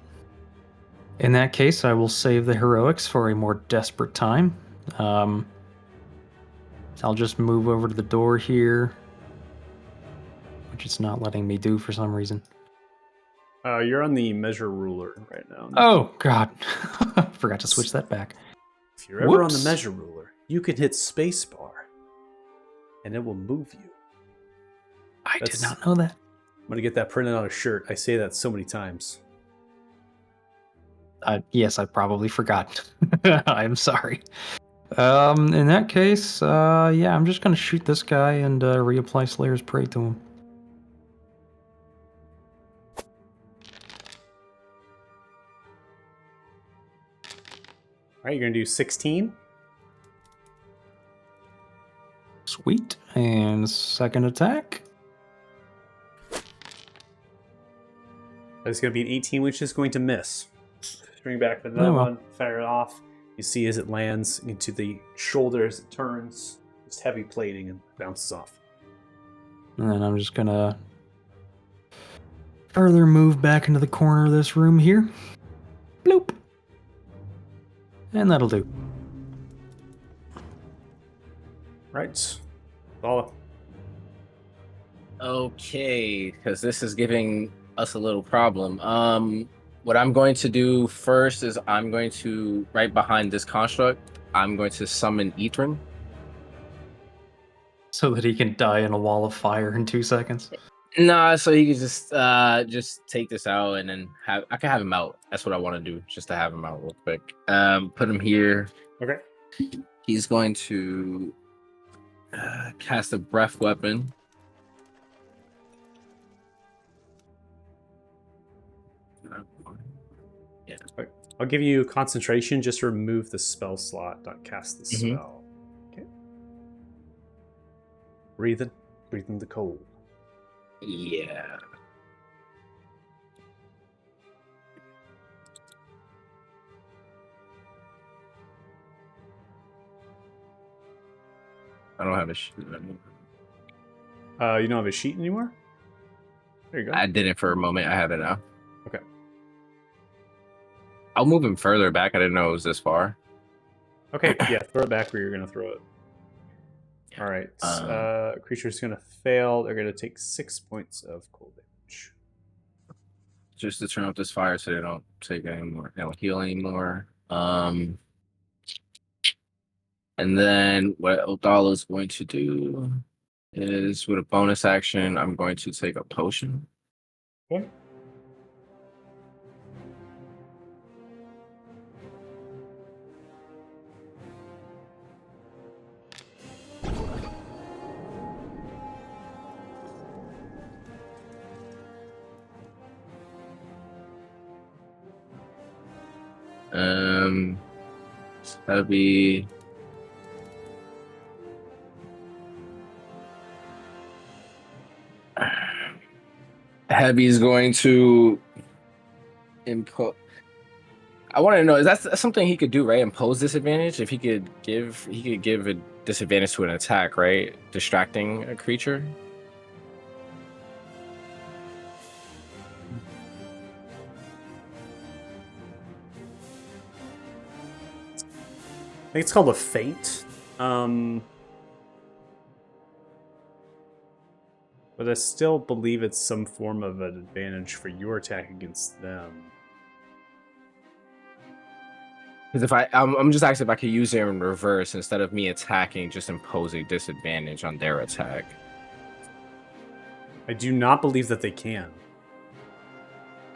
in that case, I will save the heroics for a more desperate time. I'll just move over to the door here, which it's not letting me do for some reason. You're on the measure ruler right now. Oh, God. Forgot to switch that back. If you're ever on the Whoops. measure ruler, you can hit spacebar, and it will move you. I did not know that. I'm going to get that printed on a shirt. I say that so many times. Yes, I probably forgot. I'm sorry. In that case, yeah, I'm just going to shoot this guy and reapply Slayer's Prey to him. All right, you're going to do 16. Sweet. And second attack. That's going to be an 18, which is going to miss. Bring back another one, fire it off. You see as it lands into the shoulder as it turns, just heavy plating and bounces off. And then I'm just going to further move back into the corner of this room here. Bloop. And that'll do. Right. Follow. Okay, because this is giving us a little problem. What I'm going to do first is I'm going to, right behind this construct, I'm going to summon Ethren. So that he can die in a wall of fire in 2 seconds. Nah, so he can just take this out and then I can have him out. That's what I want to do, just to have him out real quick. Put him here. Okay. He's going to cast a breath weapon. Yeah. I'll give you concentration. Just remove the spell slot, not cast the spell. Okay. Breathe in the cold. Yeah. I don't have a sheet anymore. You don't have a sheet anymore? There you go. I did it for a moment. I have it now. Okay. I'll move him further back. I didn't know it was this far. Okay, yeah, throw it back where you're going to throw it. All right. Creature's going to fail. They're going to take 6 points of cold damage. Just to turn off this fire so they don't take any more. They don't heal anymore. And then what Odala is going to do is with a bonus action, I'm going to take a potion. Okay. So that'll be Heavy's going to impose. I want to know, is that something he could do, right? Impose disadvantage? If he could give a disadvantage to an attack, right? Distracting a creature. I think it's called a feint. But I still believe it's some form of an advantage for your attack against them. Because I'm just asking if I could use it in reverse instead of me attacking, just impose a disadvantage on their attack. I do not believe that they can.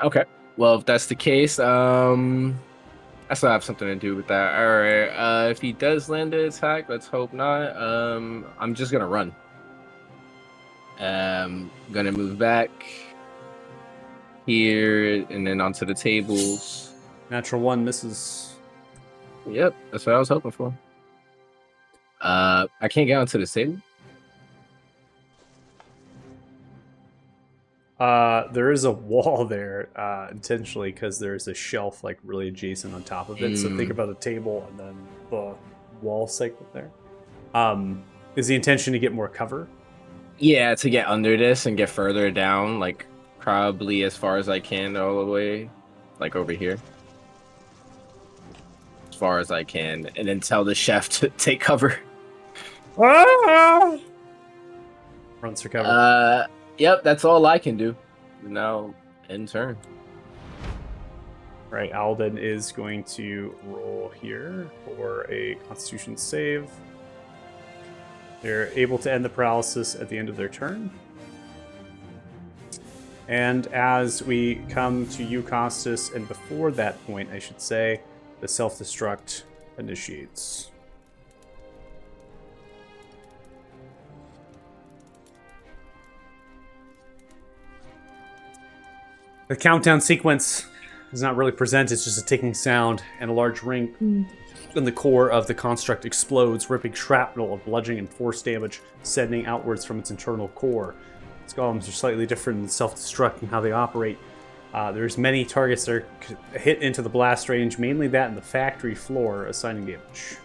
Okay. Well, if that's the case, I still have something to do with that. All right. If he does land the attack, let's hope not. I'm just gonna run. Gonna move back here and then onto the tables. Natural 1 misses. Yep, that's what I was hoping for. I can't get onto the table. There is a wall there intentionally because there's a shelf like really adjacent on top of it. So think about a table and then the wall segment there. Is the intention to get more cover? Yeah, to get under this and get further down, like probably as far as I can, all the way, like over here. As far as I can, and then tell the chef to take cover. Runs for cover. Yep, that's all I can do. Now, end turn. Right, Alden is going to roll here for a Constitution save. They're able to end the paralysis at the end of their turn. And as we come to you, Costas, and before that point, I should say, the self-destruct initiates. The countdown sequence is not really presented, it's just a ticking sound, and a large ring in the core of the construct explodes, ripping shrapnel of bludgeoning and force damage, sending outwards from its internal core. Its golems are slightly different in self-destruct and how they operate. There's many targets that are hit into the blast range, mainly that in the factory floor, assigning damage.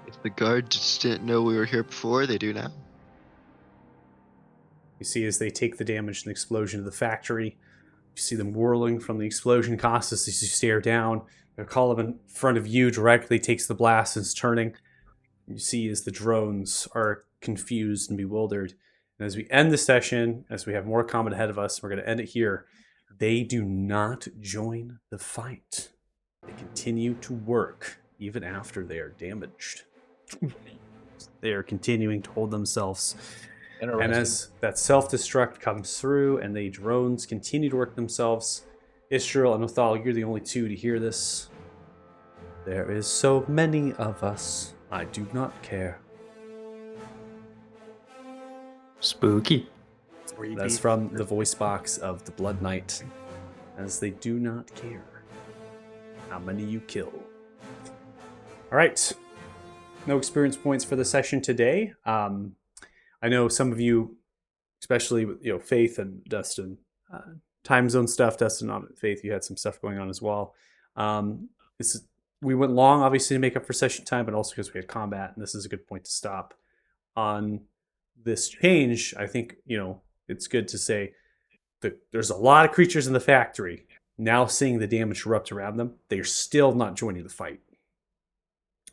If the guard just didn't know we were here before, they do now. You see as they take the damage in the explosion of the factory. You see them whirling from the explosion, Costas, as you stare down. Their column in front of you directly takes the blast and is turning. You see as the drones are confused and bewildered. And as we end the session, as we have more combat ahead of us, we're going to end it here. They do not join the fight. They continue to work even after they are damaged. They are continuing to hold themselves. And as that self-destruct comes through and the drones continue to work themselves, Israel and Othal, you're the only two to hear this. There is so many of us. I do not care. Spooky. That's from the voice box of the Blood Knight. As they do not care how many you kill. All right. No experience points for the session today. I know some of you, especially with Faith and Dustin, time zone stuff. Dustin, on Faith, you had some stuff going on as well. We went long, obviously, to make up for session time, but also because we had combat, and this is a good point to stop on this change. I think it's good to say that there's a lot of creatures in the factory. Now seeing the damage erupt around them, they are still not joining the fight.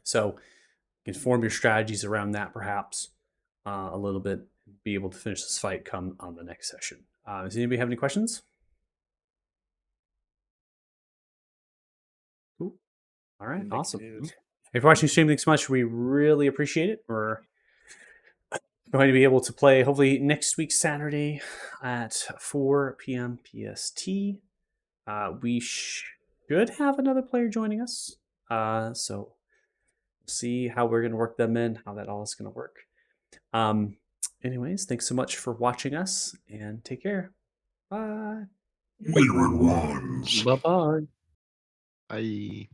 So you can form your strategies around that, perhaps. A little bit, be able to finish this fight come on the next session. Does anybody have any questions? Cool. All right, awesome. If you're watching the stream, thanks so much. We really appreciate it. We're going to be able to play hopefully next week, Saturday at 4 p.m. PST. We should have another player joining us. So we'll see how we're going to work them in, how that all is going to work. Anyways, thanks so much for watching us, and take care. Bye. Wayward Ones. Bye-bye. Bye.